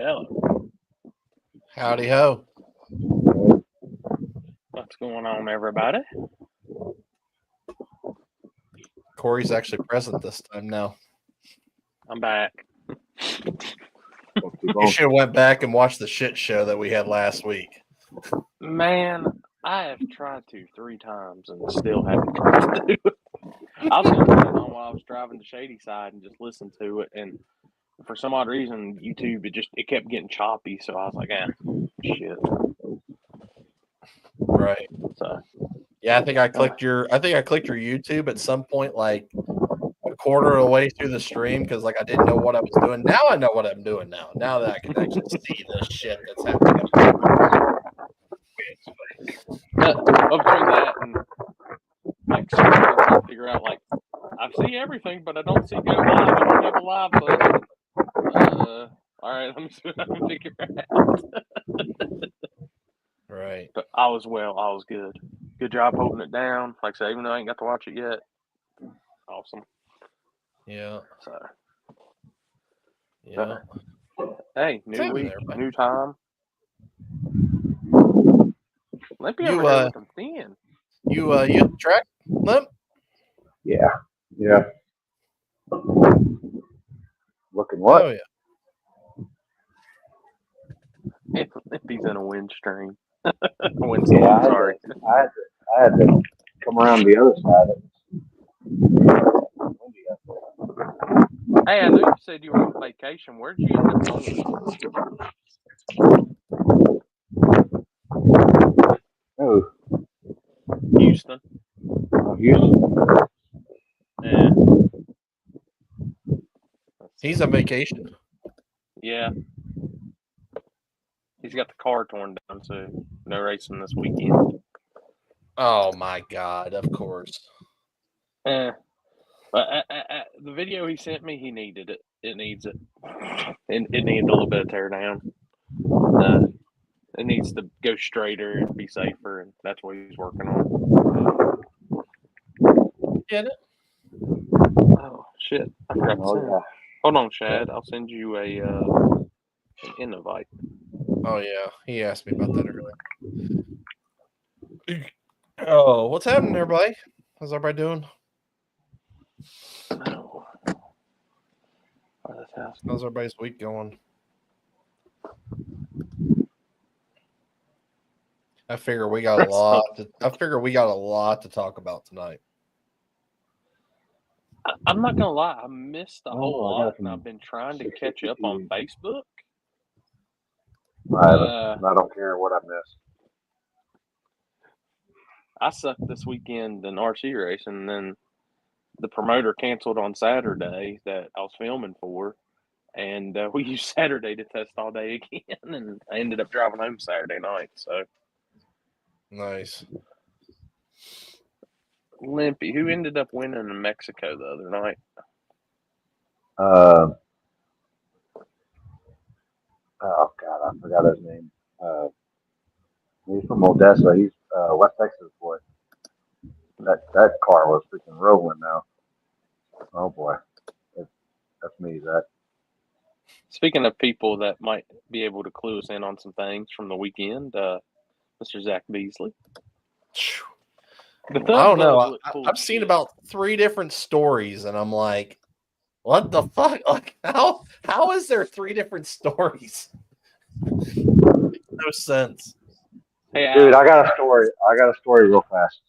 Hello. Howdy ho. What's going on, everybody? Corey's actually present this time now. I'm back. You should have went back and watched the shit show that we had last week. Man, I have tried to 3 times and still haven't tried to do it. I was going to put it on while I was driving to Shady Side and just listen to it, and for some odd reason, YouTube, it kept getting choppy, so I was like, shit. Right. So yeah, I think I clicked your YouTube at some point, like a quarter of the way through the stream, because like I didn't know what I was doing. Now I know what I'm doing now. Now that I can actually see the shit that's happening. Between that and like trying to figure out, like, I see everything, but I don't see go live. I don't have a live button. All right, let me see what I can figure out. Right. But I was good. Good job holding it down. Like I said, even though I ain't got to watch it yet. Awesome. Yeah. So. Yeah. Hey, new week, new time. Limpy over here looking thin. You hit the track, Limp? Yeah. Looking what? Oh yeah. Limpy's in a wind stream. Sorry. I had to come around the other side. Hey, I know you said you were on vacation. Where'd you end up going? Oh. Houston. Oh, Houston. Yeah. He's on vacation. Yeah. He's got the car torn down, so no racing this weekend. Oh my God! Of course. But the video he sent me, he needed it. It needs it. It needed a little bit of tear down. It needs to go straighter and be safer, and that's what he's working on. Get it? Oh shit! I forgot to send. Hold on, Shad. I'll send you an invite. Oh yeah, he asked me about that earlier. Oh, what's happening, everybody? How's everybody doing? Oh. How's everybody's week going? I figure we got a lot. I figure we got a lot to talk about tonight. I'm not gonna lie, I missed a whole lot, and I've been trying to catch up on Facebook. I don't care what I missed. I sucked this weekend in RC racing, and then the promoter canceled on Saturday that I was filming for, and we used Saturday to test all day again, and I ended up driving home Saturday night. So nice. Limpy, who ended up winning in Mexico the other night? Oh God, I forgot his name. He's from Odessa. He's West Texas boy. That car was freaking rolling now. Oh boy, that's me. That. Speaking of people that might be able to clue us in on some things from the weekend, Mr. Zach Beasley. I don't know. I've seen about 3 different stories, and I'm like, what the fuck? Like, how is there 3 different stories? No sense. Hey, dude, I got a story. Real fast.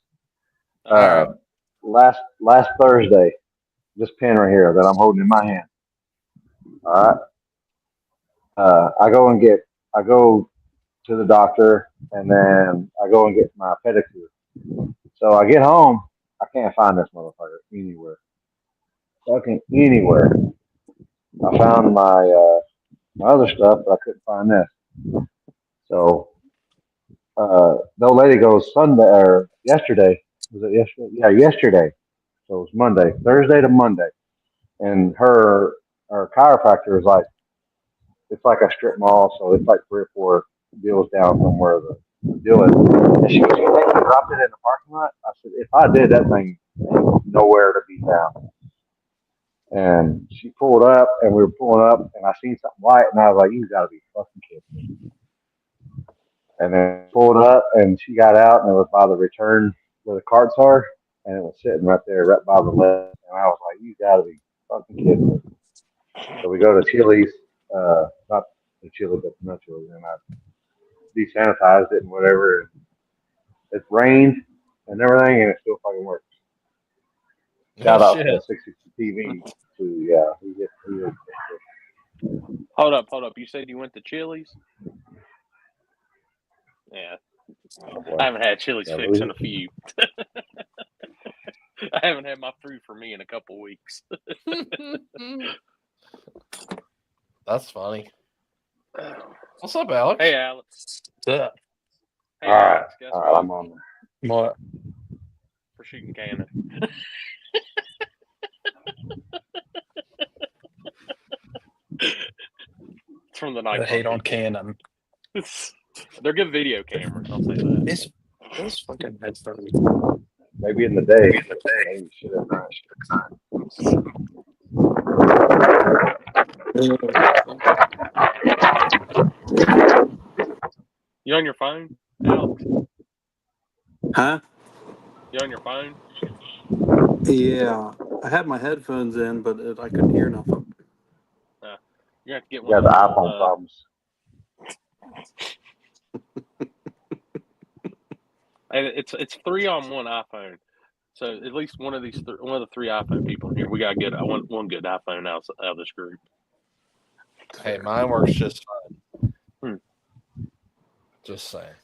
Last Thursday, this pen right here that I'm holding in my hand. All right. I go to the doctor, and then I go and get my pedicure. So I get home, I can't find this motherfucker anywhere. Fucking anywhere. I found my other stuff, but I couldn't find this. So the old lady goes yesterday. Was it yesterday? Yeah, yesterday. So it was Monday, Thursday to Monday. And her chiropractor is like, it's like a strip mall, so it's like 3 or 4 deals down from where the deal is. And she goes, you think you dropped it in the parking lot? I said, if I did, that thing ain't nowhere to be found. And she pulled up, and we were pulling up, and I seen something white, and I was like, "You gotta be fucking kidding me!" And then pulled up, and she got out, and it was by the return where the carts are, and it was sitting right there, right by the left. And I was like, "You gotta be fucking kidding me!" So we go to Chili's, not the Chili, but not Chili's, and I desanitized it and whatever. It rained and everything, and it still fucking works. Shout out to 60 TV. Yeah, he is. Hold up. You said you went to Chili's? Yeah. I haven't had Chili's fix in a few. I haven't had my food for me in a couple weeks. That's funny. What's up, Alex? Hey, Alex. What's up? Hey, Alex. Guess All what? right, I'm on there. What? For shooting cannon. It's from the night. I hate on Canon. They're good video cameras, I'll say that. This fucking headphones. Maybe in the day. Maybe shit at night. You on your phone, Alex? Huh? You on your phone? Yeah, I had my headphones in, but I couldn't hear nothing. You have to get You one. got the of iPhone those, problems. and it's 3 on one iPhone. So at least one of these, one of the 3 iPhone people here, we gotta get one good iPhone out of this group. Hey, mine works just fine. Just saying.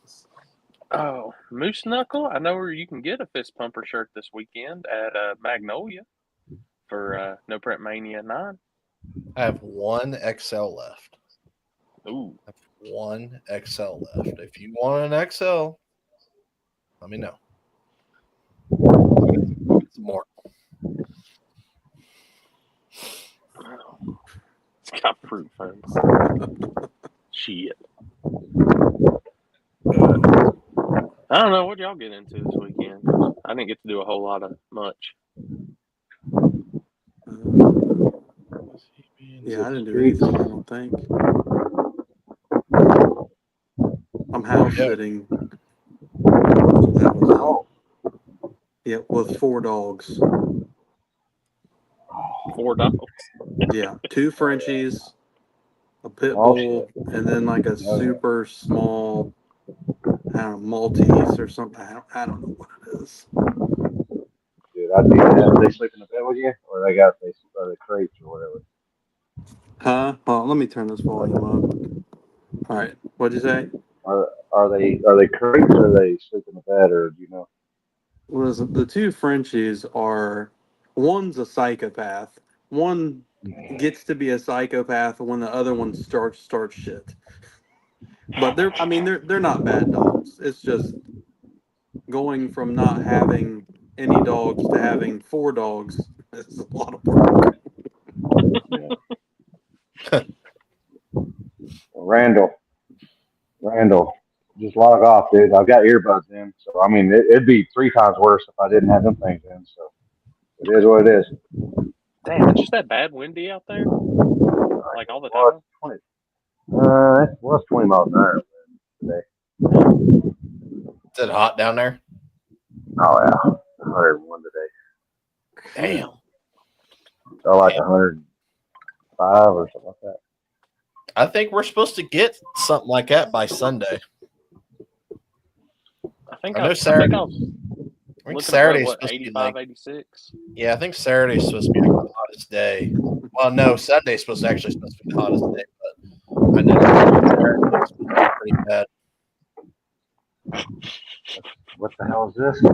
Oh, Moose Knuckle! I know where you can get a fist pumper shirt this weekend at Magnolia for No Prep Mania 9. I have one XL left. Ooh, I have one XL left. If you want an XL, let me know. Get some more. it's got fruit phones. Shit. I don't know what y'all get into this weekend. I didn't get to do a whole lot of much. Yeah, I didn't do anything, I don't think. I'm house sitting. That was yeah, with 4 dogs. 4 dogs. Yeah, 2 Frenchies, a pit bull, and then like a super small, I don't know, Maltese or something. I don't know what it is. Dude, I do that. They sleep in the bed with you, or are they crates or whatever? Huh? Well, let me turn this volume up. All right, what'd you say? Are they crates or they sleep in the bed, or do you know? Was the 2 Frenchies are, one's a psychopath. One gets to be a psychopath when the other one starts shit. But they're not bad dogs. It's just going from not having any dogs to having 4 dogs. It's a lot of work. Randall, just log off, dude. I've got earbuds in, so I mean, it'd be 3 times worse if I didn't have them things in. So it is what it is. Damn, it's just that bad windy out there? Like all the time? It was 20 miles an hour today. Is it hot down there? Oh, yeah. 101 today. Damn. So like 105 or something like that. I think we're supposed to get something like that by Sunday. I know Saturday. I think Saturday's what, supposed 85, to be like, 86? Yeah, I think Saturday's supposed to be like the hottest day. Well, no, Sunday's supposed to be the hottest day, but I know Saturday's supposed to be pretty bad. What the hell is this? Speed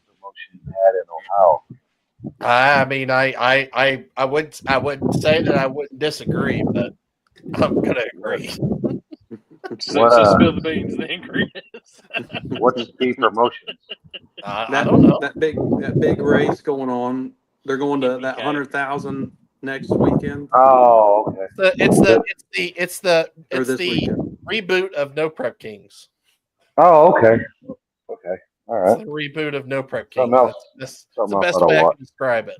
promotion you had in Ohio. I mean, I wouldn't say that I wouldn't disagree, but I'm gonna agree. So spill the beans then, Chris. What's speed promotions? I don't know. That big race going on. They're going to that 100,000 next weekend. Oh, okay. It's the weekend. reboot of No Prep Kings. Oh, okay. Okay. All right. It's the reboot of No Prep Kings. Something else. That's Something the else best I way I don't can describe it.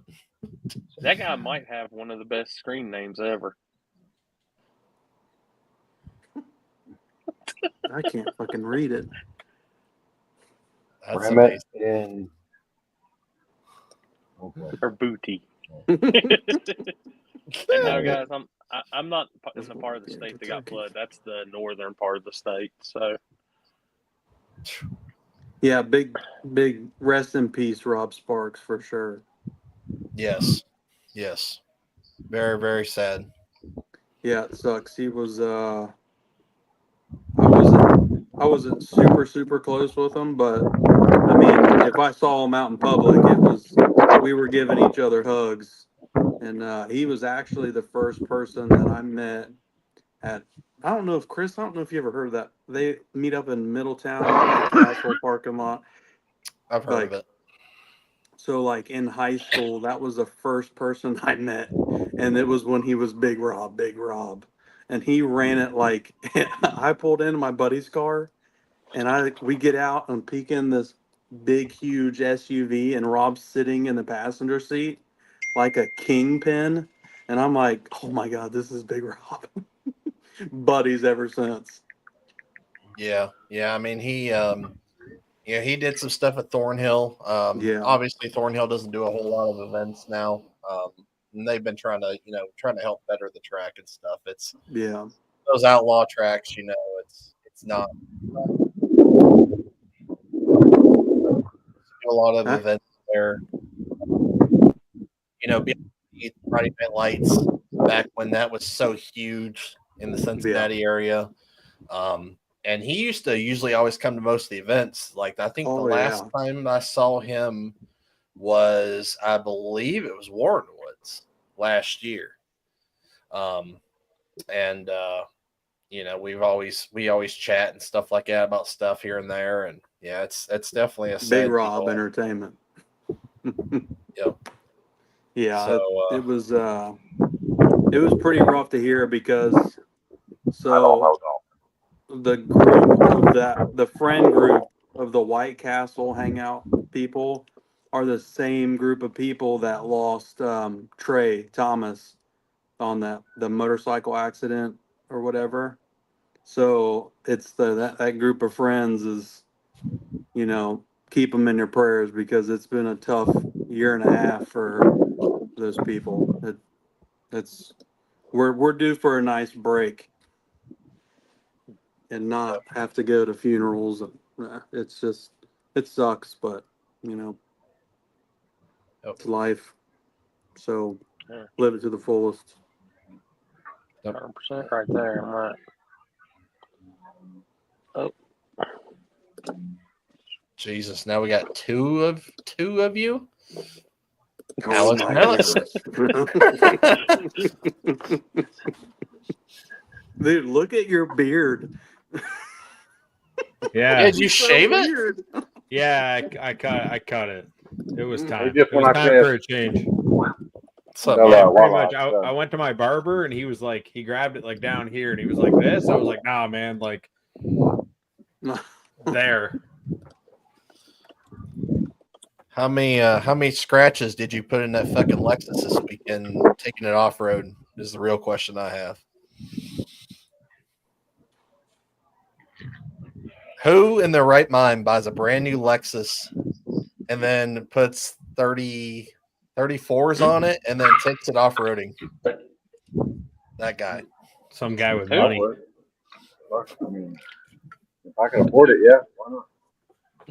That guy might have one of the best screen names ever. I can't fucking read it. That's Ram it amazing. in. Okay. Or Booty. And no, guys, I'm not in the part of the state that got flooded. That's the northern part of the state. So Yeah, big rest in peace, Rob Sparks, for sure. Yes. Very, very sad. Yeah, it sucks. He was I wasn't super close with him, but I mean, if I saw him out in public, we were giving each other hugs. And he was actually the first person that I met at, I don't know if you ever heard of that. They meet up in Middletown, White Castle parking lot. I've heard of it. So like in high school, that was the first person I met. And it was when he was Big Rob. And he ran it like, I pulled into my buddy's car and we get out and peek in this big, huge SUV and Rob's sitting in the passenger seat like a kingpin. And I'm like, oh my God, this is Big Rob. Buddies ever since. Yeah. I mean, he did some stuff at Thornhill. Yeah. Obviously, Thornhill doesn't do a whole lot of events now. And they've been trying to help better the track and stuff. It's those outlaw tracks, it's not a lot of events there. Friday Night Lights back when that was so huge in the Cincinnati area. And he used to usually always come to most of the events. Like I think the last time I saw him was, I believe it was Warren Woods last year. We always chat and stuff like that about stuff here and there. And yeah, it's definitely a Big Rob Entertainment. Yep. Yeah, so, it was pretty rough to hear because the group of the friend group of the White Castle hangout people are the same group of people that lost Trey Thomas on the motorcycle accident or whatever. So it's that group of friends is, keep them in your prayers because it's been a tough year and a half for those people. We're due for a nice break and not have to go to funerals. It's just, it sucks, but it's life. So live it to the fullest. 100% right there. I'm right. Oh, Jesus! Now we got two of you. Oh Alex. Dude, look at your beard. Yeah. Did you shave it? Yeah, I cut it. It was time. Just It was time for a change. So, Pretty much, I went to my barber and he was like, he grabbed it like down here and he was like this. I was like, nah, man, like there. How many scratches did you put in that fucking Lexus this weekend taking it off road? Is the real question I have. Who in their right mind buys a brand new Lexus and then puts 34s on it and then takes it off roading? That guy. Some guy with money. I mean, if I can afford it, yeah, why not?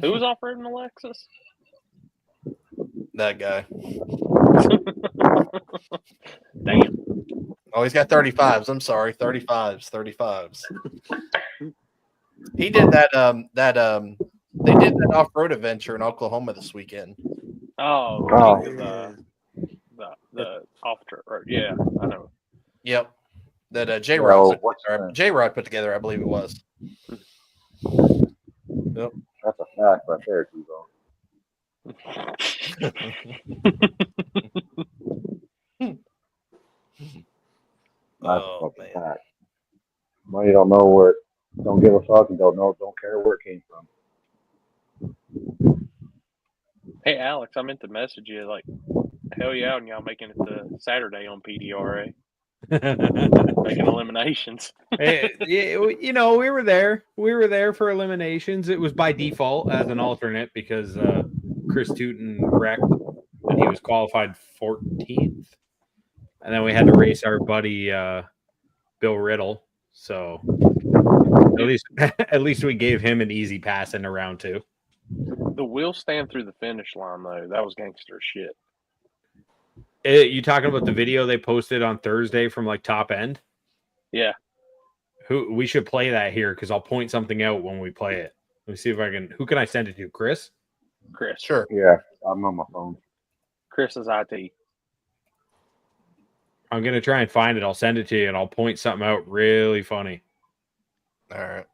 who was off-roading the Lexus? That guy. Damn. Oh, he's got 35s. I'm sorry, 35s. He did that. They did that off-road adventure in Oklahoma this weekend. Oh, yeah. the off-track road. Yeah, I know. Yep. That J-Rod put together, I believe it was. Yep. That's a fact right there, T-Bone. That's a fucking fact. Money don't know where, don't give a fuck, and don't care where it came from. Hey, Alex, I meant to message you. Like, Hell yeah, and y'all making it to Saturday on PDRA. Making eliminations. You know, we were there. We were there for eliminations. It was by default as an alternate because Chris Tootin wrecked and he was qualified 14th. And then we had to race our buddy Bill Riddle. So at least we gave him an easy pass in round 2. The wheel stand through the finish line though, that was gangster shit. You talking about the video they posted on Thursday from like top end? Yeah. We should play that here because I'll point something out when we play it. Let me see if I can. Who can I send it to? Chris? Chris. Sure. Yeah, I'm on my phone. Chris is IT. I'm gonna try and find it. I'll send it to you and I'll point something out really funny. All right.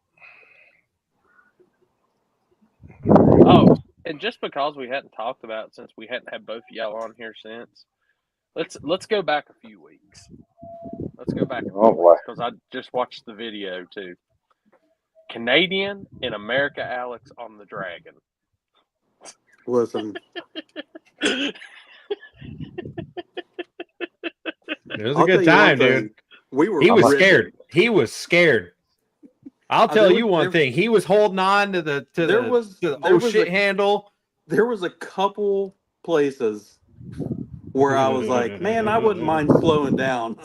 Oh, and just because we hadn't talked about it since we hadn't had both of y'all on here since, let's go back a few weeks. Let's go back because I just watched the video too. Canadian and America Alex on the Dragon. Listen, It was a good time, dude. We were. He was ready. scared. He was scared. I'll tell you one thing. He was holding on to the handle. There was a couple places where I was like, man, I wouldn't mind slowing down.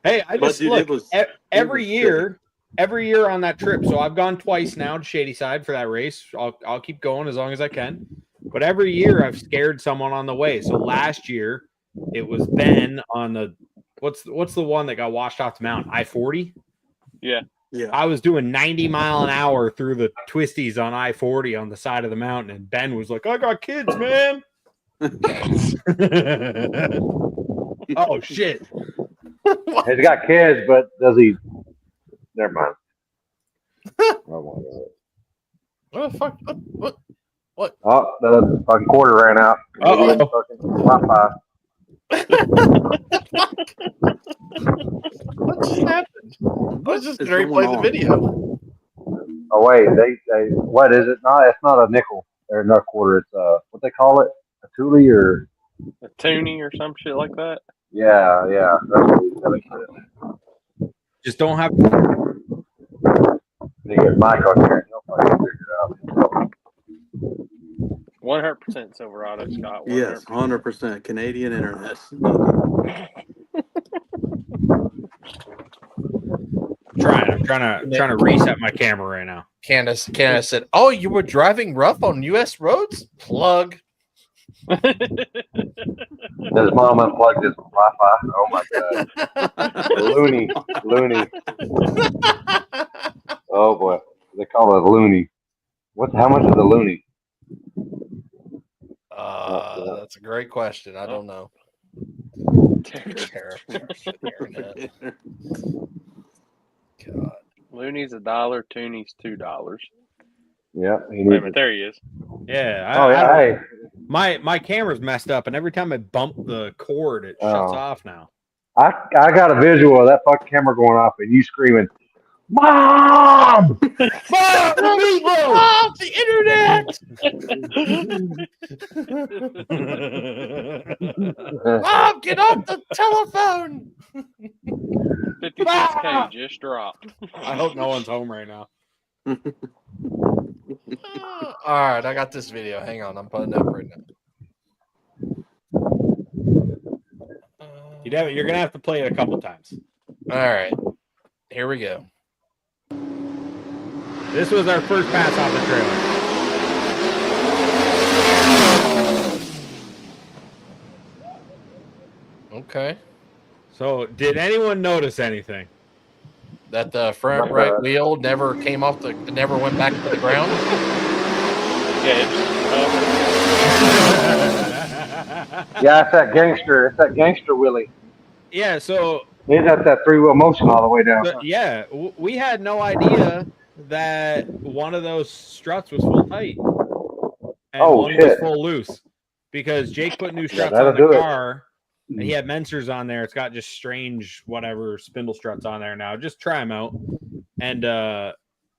Hey, I just look every year on that trip. So I've gone twice now to Shady Side for that race. I'll keep going as long as I can. But every year I've scared someone on the way. So last year it was Ben on the what's the one that got washed off the mountain? I-40? Yeah. Yeah. I was doing 90 mile an hour through the twisties on I-40 on the side of the mountain, and Ben was like, I got kids, man. Oh shit. He's got kids, but does he? Never mind. What the fuck? What? Oh, the fucking quarter ran out. Uh-oh. Fucking Wi-Fi. What just happened? I was just is going to going replay the on? video. Oh wait, they what is it? Not it's not a nickel or not a quarter. It's what they call it, a toolie or A toonie or some shit like that. yeah. That's what we said. Just don't have You get Mike on here, and he'll fucking figure it out. 100% Silverado, Scott. 100%. Yes, 100% Canadian internet. I'm trying to reset my camera right now. Candace said, "Oh, you were driving rough on U.S. roads?" Plug. His mom unplugged his Wi-Fi. Oh my god, loony. Oh boy, they call it a loony. How much is a loony? That's a great question. I don't know. Internet. God. Looney's $1, Toonie's $2. Yeah, Wait a minute, there he is. Yeah. Hey. My camera's messed up, and every time I bump the cord, it shuts off now. I got a visual of that fucking camera going off and you screaming, "Mom! Mom, the internet! Mom, get off the telephone!" 56K just dropped. I hope no one's home right now. All right, I got this video. Hang on, I'm putting it up right now. You're gonna have to play it a couple times. All right, here we go. This was our first pass off the trailer. Okay. So, did anyone notice anything? That the front right wheel never went back to the ground. Yeah, it's that gangster. It's that gangster Willie. Yeah, so He's got that 3-wheel motion all the way down. yeah, we had no idea that one of those struts was full tight and one was full loose because Jake put new struts on the car. And he had Mensers on there. It's got just strange whatever spindle struts on there now. Just try them out. And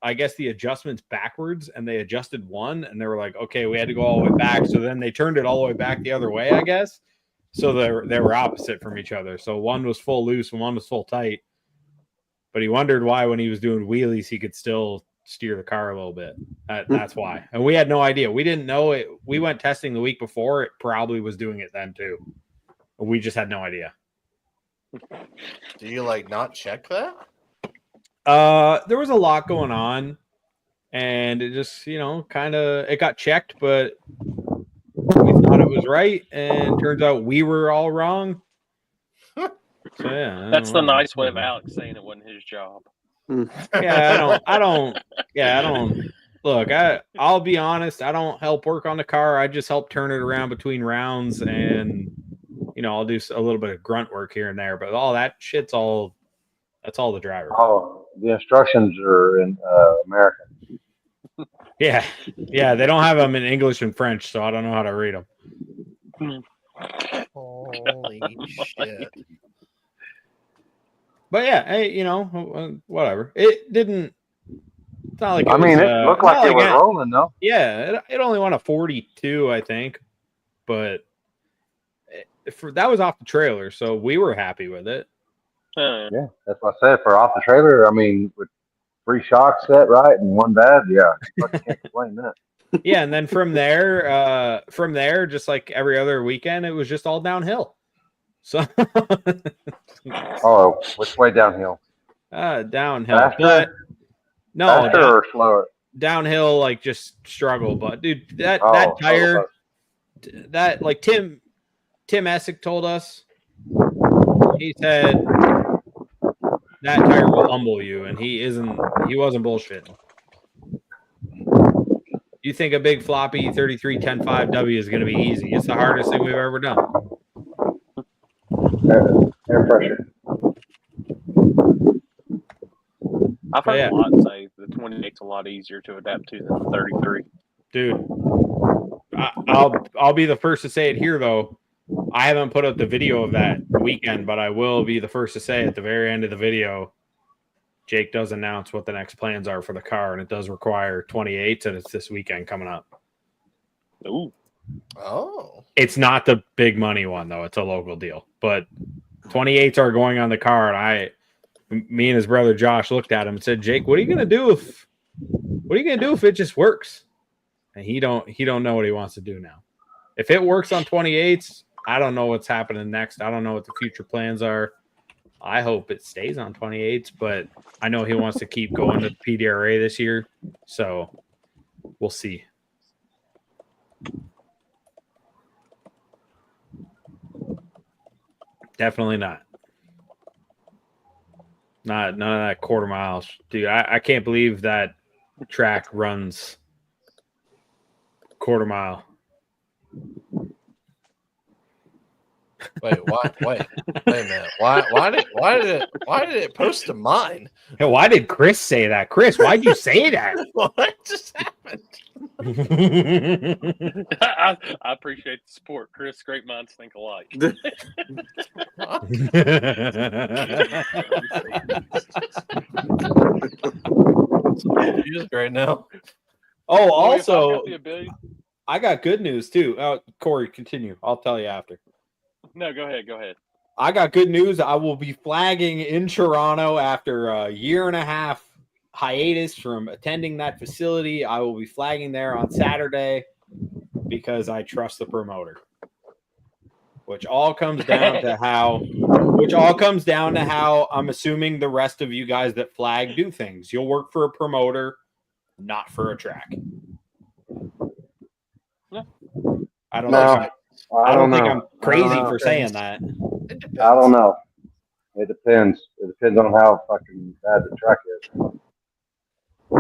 I guess, the adjustments backwards, and they adjusted one, and they were like, okay, we had to go all the way back. So then they turned it all the way back the other way, I guess. So they were opposite from each other. So one was full loose and one was full tight. But he wondered why when he was doing wheelies, he could still steer the car a little bit. That's why. And we had no idea. We didn't know it. We went testing the week before. It probably was doing it then too. We just had no idea. Do you like not check that? There was a lot going on, and it just, kind of, it got checked, but we thought it was right, and turns out we were all wrong. So, yeah, That's the nice way of Alex saying it wasn't his job. Yeah, I don't look, I'll be honest, I don't help work on the car. I just help turn it around between rounds, and I'll do a little bit of grunt work here and there, but all that shit's all the driver. Oh, the instructions are in American. Yeah, they don't have them in English and French, so I don't know how to read them. Holy shit. But yeah, hey, whatever. It didn't. It's not like I mean, it looked like it was rolling, though. Yeah, it only won a 42, I think, but that was off the trailer, so we were happy with it. Yeah, that's what I said. For off the trailer, I mean, with 3 shocks set right and 1 bad, yeah, I can't explain that. Yeah, and then from there, just like every other weekend, it was just all downhill. So, oh, which way downhill? Downhill. Faster? But no, faster or slower? Downhill, like just struggle. But dude, that tire, that like Tim Essick told us, he said that tire will humble you, and he wasn't bullshitting. You think a big floppy 33 10.5W is going to be easy? It's the hardest thing we've ever done. Air pressure. I've heard a lot say the 28's a lot easier to adapt to than the 33. Dude, I'll be the first to say it here, though. I haven't put up the video of that weekend, but I will be the first to say at the very end of the video, Jake does announce what the next plans are for the car, and it does require 28s, and it's this weekend coming up. Ooh. Oh. It's not the big money one, though. It's a local deal. But 28s are going on the car, and me and his brother Josh looked at him and said, Jake, what are you gonna do if it just works? And he don't know what he wants to do now. If it works on 28s, I don't know what's happening next. I don't know what the future plans are. I hope it stays on 28s, but I know he wants to keep going to the PDRA this year, so we'll see. Definitely not. None of that quarter miles. Dude, I can't believe that track runs quarter mile. Wait a minute. Why did it post to mine? Hey, why did Chris say that? Chris, why'd you say that? What just happened? I appreciate the support, Chris. Great minds think alike. Confused right now. Oh, also, I got good news too. Corey, continue. I'll tell you after. No, go ahead. I got good news. I will be flagging in Toronto after a year and a half hiatus from attending that facility. I will be flagging there on Saturday because I trust the promoter. Which all comes down to how I'm assuming the rest of you guys that flag do things. You'll work for a promoter, not for a track. Yeah. I don't know. I don't think I'm crazy for saying that. I don't know. It depends. It depends on how fucking bad the track is.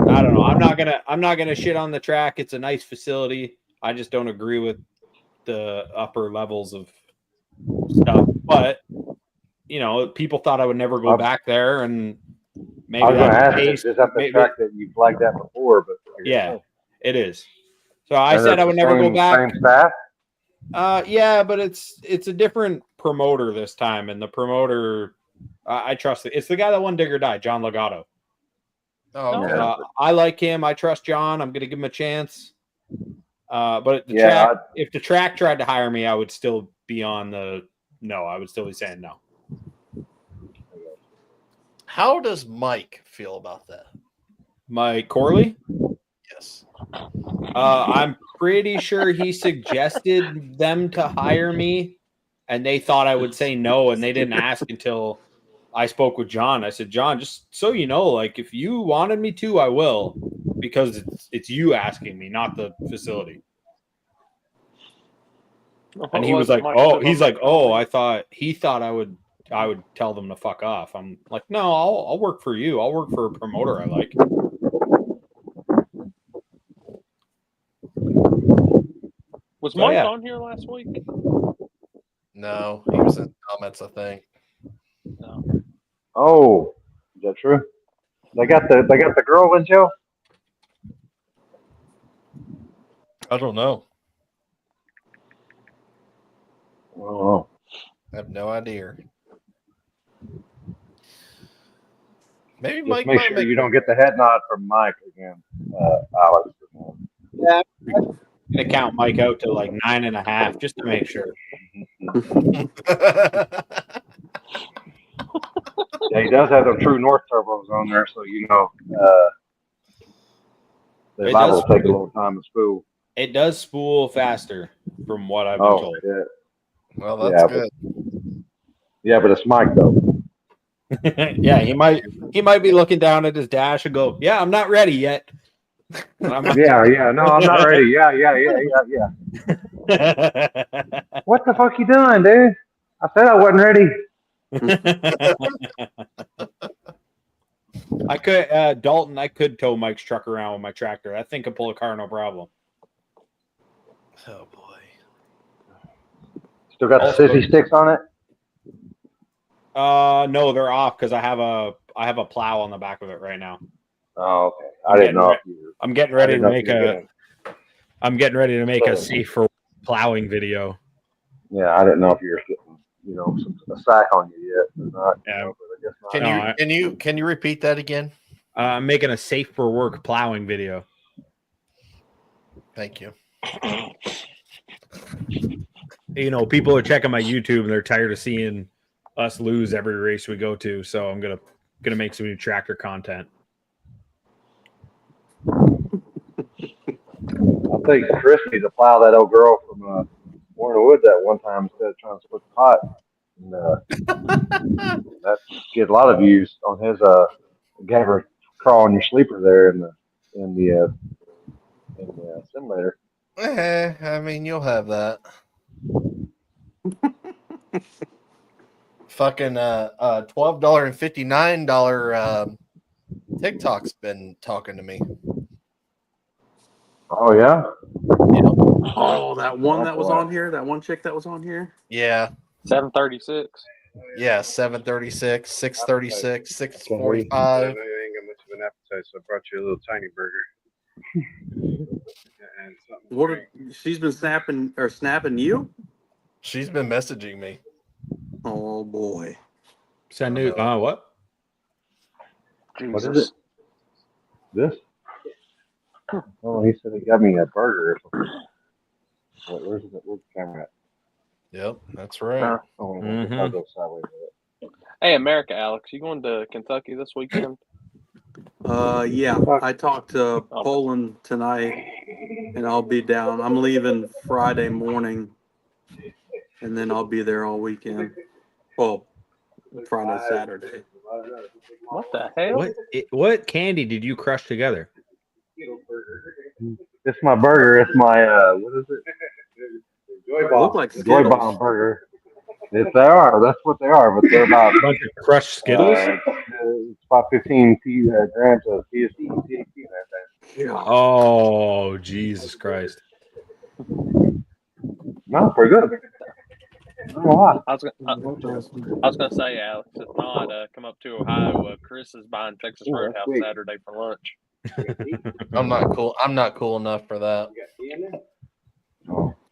I don't know. I'm not gonna shit on the track. It's a nice facility. I just don't agree with the upper levels of stuff. But people thought I would never go back there, and maybe I was going to that's ask you, is that the track that you flagged that before? But yeah, it is. So I said I would never go back. Same staff? Yeah, but it's a different promoter this time, and the promoter I trust it. It's the guy that won Dig or Die, John Legato. Oh, okay. Yeah. I like him. I trust John. I'm going to give him a chance. But Yeah, if the track tried to hire me, I would still be on the no. I would still be saying no. How does Mike feel about that? Mike Corley? Yes. I'm pretty sure he suggested them to hire me, and they thought I would say no, and they didn't ask until I spoke with John. I said, John, just so you know, like if you wanted me to, I will, because it's you asking me, not the facility. And he was like, he thought I would tell them to fuck off. I'm like, no, I'll work for you. I'll work for a promoter I like. Was So, Mike yeah. on here last week? No, he was in comments, I think. No. Oh, is that true? They got the girl in jail. I don't know. Oh, I have no idea. Maybe just Mike make might sure you don't get the head nod from Mike again, Alex. Yeah, I'm gonna count Mike out to like 9.5 just to make sure. Yeah, he does have them True North turbos on there, so you know the It Bible does- will take a little time to spool. It does spool faster, from what I've been Oh, told. shit. Well, that's Yeah, good. Yeah, but it's Mike though. Yeah, he might be looking down at his dash and go, "Yeah, I'm not ready yet." No, No, I'm not ready. Yeah. What the fuck you doing, dude? I said I wasn't ready. I could, Dalton. I could tow Mike's truck around with my tractor. That thing could pull a car, no problem. Oh boy. Still got the Also- sissy sticks on it. No, they're off because I have a plow on the back of it right now. Oh, okay. I'm I didn't know getting if you. I'm getting ready to make a. I'm getting ready to make a safe for plowing video. Yeah, I didn't know if you were getting, a sack on you yet or not. Yeah. But I guess not. Can you repeat that again? I'm making a safe for work plowing video. Thank you. People are checking my YouTube and they're tired of seeing us lose every race we go to. So I'm gonna make some new tractor content. I think Chris needs to plow that old girl from Warren Wood that one time instead of trying to split the pot. And, that gets a lot of views on his have her crawl on your sleeper there in the simulator. I mean, you'll have that. Fucking $12.59 TikTok's been talking to me. Oh yeah. Oh, that one that was boy. on here, that one chick that was on here. Yeah. 736. Yeah, 736, 636, 645. I ain't got much of an appetite, so I brought you a little tiny burger. And something. What? She's been snapping you? She's been messaging me. Oh boy. Send new. What? What is it? This? Oh, he said he got me a burger or something. Where's the camera at? Yep, that's right. Oh, Mhm. I'll go sideways with it. Hey, America, Alex, you going to Kentucky this weekend? Yeah. I talked to Poland tonight, and I'll be down. I'm leaving Friday morning, and then I'll be there all weekend. Well, Friday, Saturday. What the hell? What candy did you crush together? It's my burger. It's my what is it? Joy Look like Joy Skittles. Bomb burger. If they are, that's what they are. But they're about A bunch of crushed Skittles. it's about 15 grams of THC in that thing. Yeah. Oh, Jesus Christ! No, pretty good. Not gonna lie. I was gonna say, Alex, if not, come up to Ohio. Chris is buying Texas Roadhouse sweet. Saturday for lunch. I'm not cool. I'm not cool enough for that.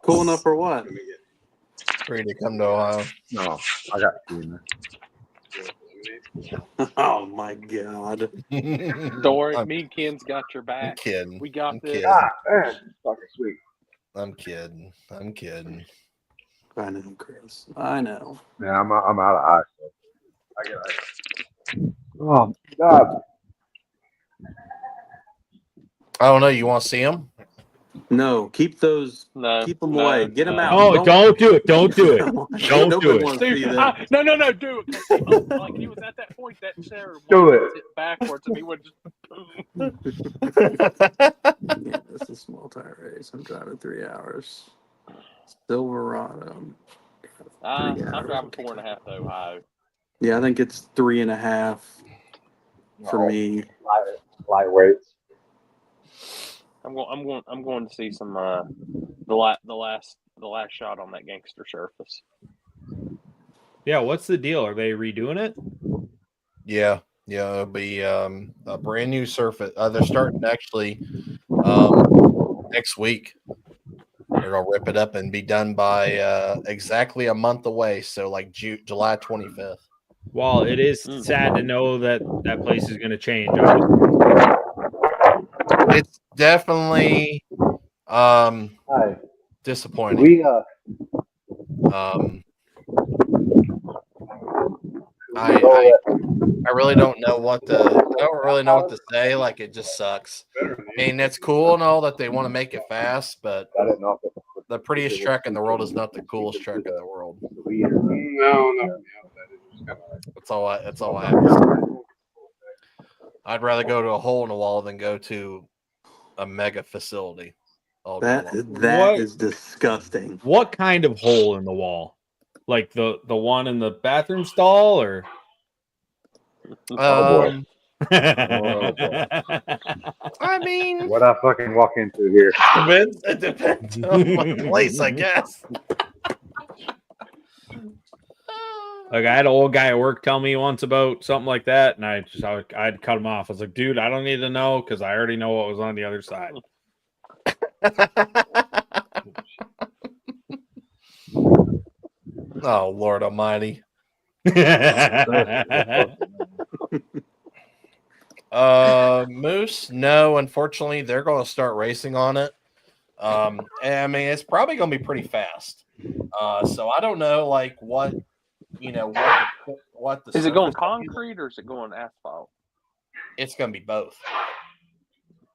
Cool enough for what? For you to come to Ohio. No, I got tea in there. Oh my god. Don't worry, me and Ken's got your I'm back. kidding. We got I'm this. kidding. Ah, man, fucking sweet. I'm kidding. I'm kidding. I know, Chris. I know. Yeah, I'm out of ice. So I get ice. Oh God. I don't know. You want to see him? No, keep those. No, Keep them no, away. Get them no. out. Oh, don't do it. Don't do it. Don't Nobody do it. wants to see Dude, that. no, do it. 'Cause, like he was at that point that chair Do it. sit backwards and he would just. Yeah, this is a small tire race. I'm driving 3 hours. Silverado. I'm driving 4.5 to Ohio. Yeah, I think it's 3.5 for Oh, me. Lightweights. I'm going to see some the last shot on that gangster surface. Yeah, what's the deal? Are they redoing it? Yeah. Yeah. It'll be a brand new surface. They're starting actually next week. They're gonna rip it up and be done by exactly a month away. So like July 25th. Well, it is sad to know that that place is going to change. It's definitely Hi. disappointing. We I really don't know what to say. Like, it just sucks. I mean, it's cool and all that they want to make it fast, but I didn't know if the prettiest track in the world is not the coolest track in the world. No, not from the outside. It's just kind of like, That's all I have to say. I'd rather go to a hole in the wall than go to a mega facility. All day long. That is disgusting. What kind of hole in the wall? Like the one in the bathroom stall, or? Oh, boy. I mean, What I fucking walk into here. it depends on my place, I guess. Like, I had an old guy at work tell me once about something like that, and I'd cut him off. I was like, dude, I don't need to know because I already know what was on the other side. Oh, Lord Almighty. Moose, no, unfortunately, they're going to start racing on it. And I mean, it's probably going to be pretty fast. So I don't know, like, what the Is it going surface concrete or is it going asphalt? It's going to be both.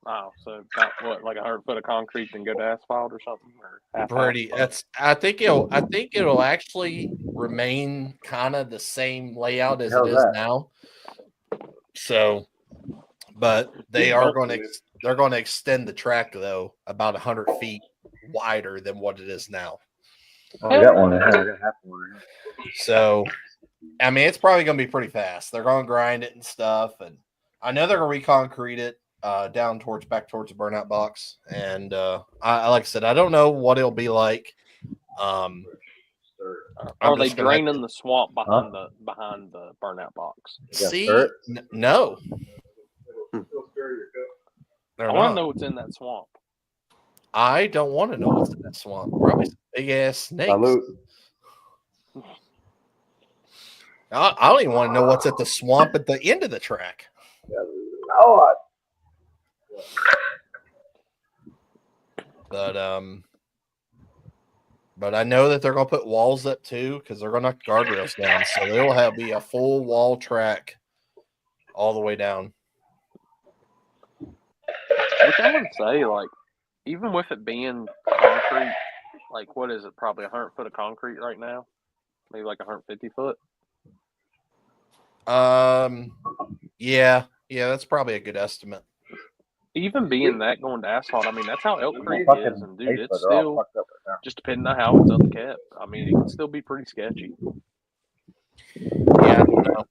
Oh, so about what, like 100 foot of concrete and go to asphalt or something? Or Pretty. I think it'll actually remain kind of the same layout as it is now. So, but they're going to extend the track though about 100 feet wider than what it is now. Oh, I got one. I got half one. So, I mean, it's probably going to be pretty fast. They're going to grind it and stuff, and I know they're going to reconcrete it back towards the burnout box. And I like I said, I don't know what it'll be like. Are they draining the swamp behind the burnout box? See, no. I want to know what's in that swamp. I don't want to know what's in that swamp. Probably some big ass snakes. I don't even want to know what's at the swamp at the end of the track. But I know that they're going to put walls up too because they're going to knock guardrails down. So there will be a full wall track all the way down. Which I would say, like, even with it being concrete, like, what is it? Probably 100 foot of concrete right now, maybe like 150 foot. Yeah, that's probably a good estimate. Even being that going to asphalt, I mean, that's how Elk Creek is, and dude, it's still just depending on how it's upkept. I mean, it can still be pretty sketchy. Yeah, I don't know.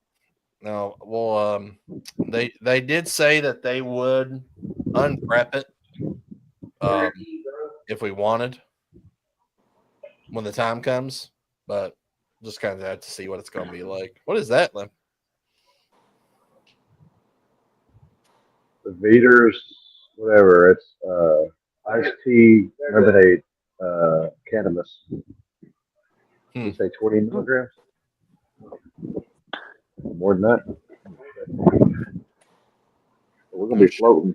No, well, they did say that they would unprep it if we wanted when the time comes, but just kind of have to see what it's going to be like. What is that, Lim? The Veters, whatever. It's iced tea, lemonade, cannabis. You say 20 milligrams? More than that. We're gonna be floating.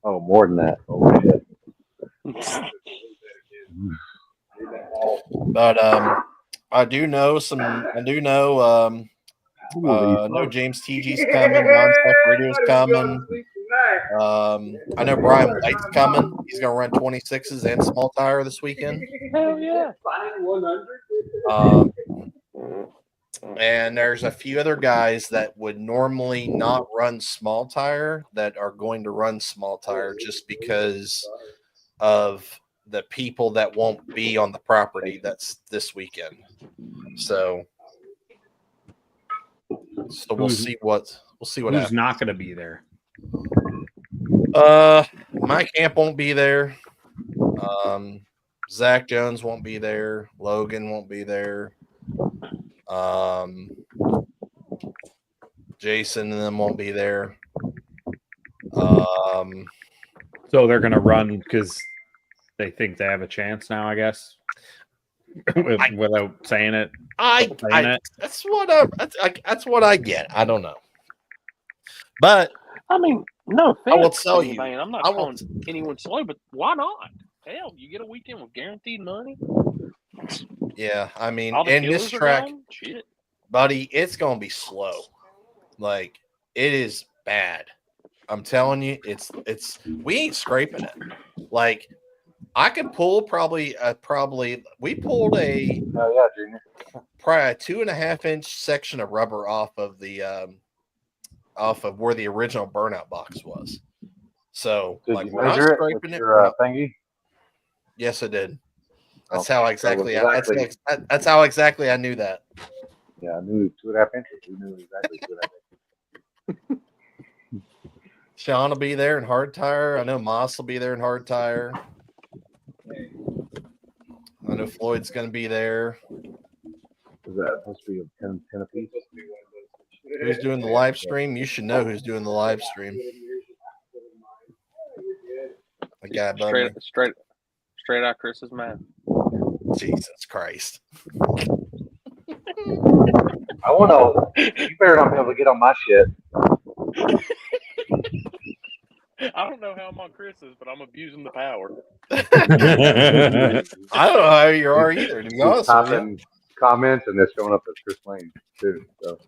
Oh, more than that. Oh shit. But I do know James TG's coming, Nonstop Radio's coming. I know Brian White's coming. He's gonna run 26s and small tire this weekend. Hell yeah. And there's a few other guys that would normally not run small tire that are going to run small tire just because of the people that won't be on the property that's this weekend. So we'll see what Who's happens. not going to be there? Mike Camp won't be there. Zach Jones won't be there. Logan won't be there. Jason and them won't be there. So they're going to run because they think they have a chance now, I guess, without saying it. That's what I get. I don't know, but I mean, no offense. I will tell you, man. I'm not calling anyone slow, but why not? Hell, you get a weekend with guaranteed money. Yeah, I mean, All the in this killers are track, gone? Shit. buddy, it's gonna be slow. Like, it is bad. I'm telling you, it's we ain't scraping it. Like, I could pull probably we pulled a Oh yeah, Junior. probably a 2.5-inch section of rubber off of where the original burnout box was. So, Did like, you we're not measure it scraping with it. your thingy? Yes, I did. That's Okay. how So exactly. exactly- That's how exactly I knew that. Yeah, I knew 2.5 inches. We knew exactly 2.5 inches. Sean will be there in hard tire. I know Moss will be there in hard tire. I know Floyd's going to be there. Is that supposed to be a 10 apiece? Who's doing the live stream? You should know who's doing the live stream. I got Straight out Chris's man. Jesus Christ. I want to. You better not be able to get on my shit. I don't know how I'm on Chris's, but I'm abusing the power. I don't know how you are either, to be honest with you. Typing comments and it's showing up as Chris Lane too. So,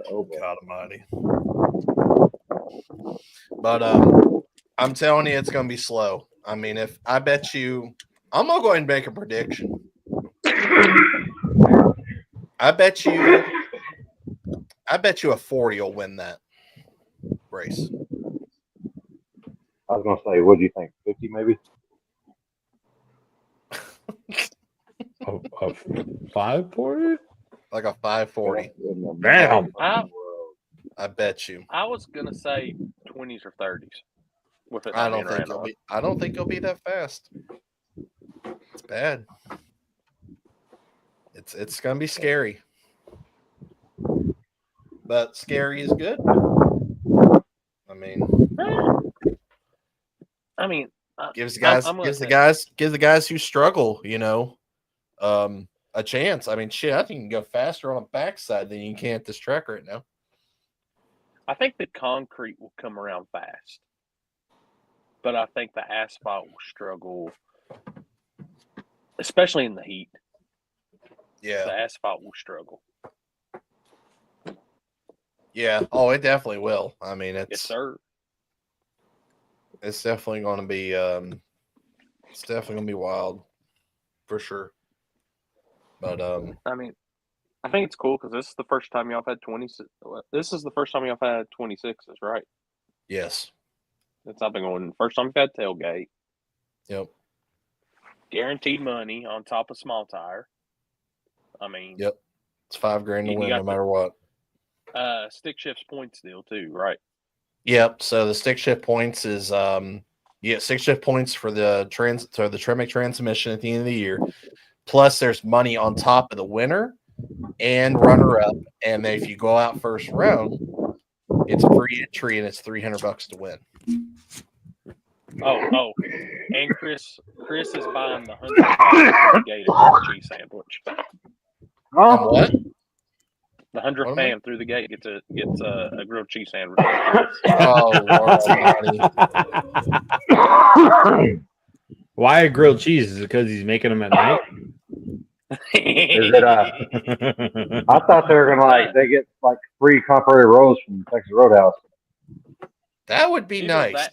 oh boy. God almighty. But I'm telling you, it's going to be slow. I mean, I'm going to go ahead and make a prediction. I bet you a 40 will win that race. I was gonna say, what do you think? 50 maybe? A 540? Like a 540. Damn. I bet you. I was gonna say 20s or 30s. With it I not don't being think ran on. I don't think it'll be that fast. It's bad. It's gonna be scary. But scary is good. I mean, gives the guys who struggle, a chance. I mean, shit, I think you can go faster on a backside than you can at this track right now. I think the concrete will come around fast, but I think the asphalt will struggle, especially in the heat. Yeah, the asphalt will struggle. Yeah. Oh, it definitely will. I mean, Yes, sir. It's definitely going to be. It's definitely going to be wild, for sure. But I mean, I think it's cool because this is the first time y'all have had 26. This is the first time y'all have had 26s, right? Yes. Since I've been going. First time we've had tailgate. Yep. Guaranteed money on top of small tire. I mean. Yep. It's $5,000 to win no matter what. Stick shifts points deal too, right? Yep. So the stick shift points is stick shift points for the Tremec transmission at the end of the year. Plus, there's money on top of the winner and runner up. And then if you go out first round, it's free entry and it's $300 to win. Oh, and Chris Chris is buying the 100th gate grilled cheese sandwich. Oh, What? The 100th What am I- fan through the gate gets a grilled cheese sandwich. Oh, Lord Almighty. Why a grilled cheese? Is it because he's making them at night? is it? I thought they were gonna they get like free complimentary rolls from Texas Roadhouse. That would be You know, nice.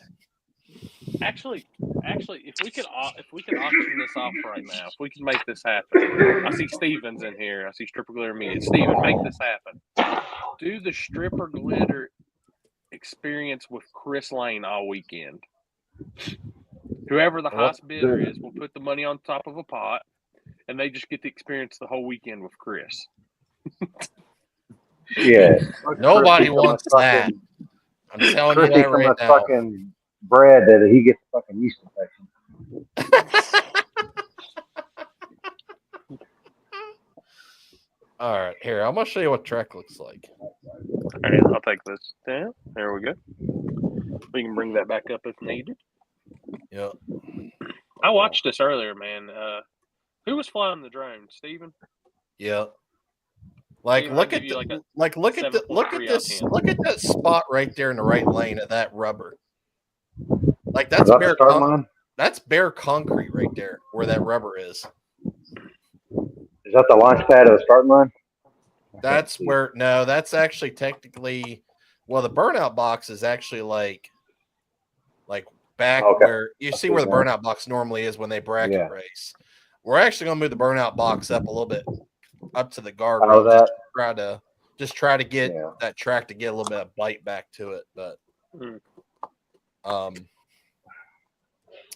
Actually, if we could auction this off right now, if we could make this happen, I see Steven's in here. I see Stripper Glitter Media. Steven, make this happen. Do the Stripper Glitter experience with Chris Lane all weekend. Whoever the highest bidder is will put the money on top of a pot, and they just get to experience the whole weekend with Chris. Yeah, Nobody wants that. I'm telling you that right now. Fucking bread that he gets fucking yeast infection. All right, here, I'm going to show you what track looks like. All right, I'll take this down. There we go. We can bring that back up if needed. Yep. I watched this earlier, man. Who was flying the drone? Steven? Yep. Like, Steven, look I'll at give you the, like a look at the, look at 7.3 this, out of 10. look at that spot right there in the right lane of that rubber. Like that's Is that bare, the start line? that's bare concrete right there where that rubber is. Is that the launch pad of the starting line? That's where no, that's actually technically the burnout box is actually like back where you see where the burnout box normally is when they bracket race. We're actually gonna move the burnout box up a little bit up to the guardrail. Just try to get that track to get a little bit of bite back to it. But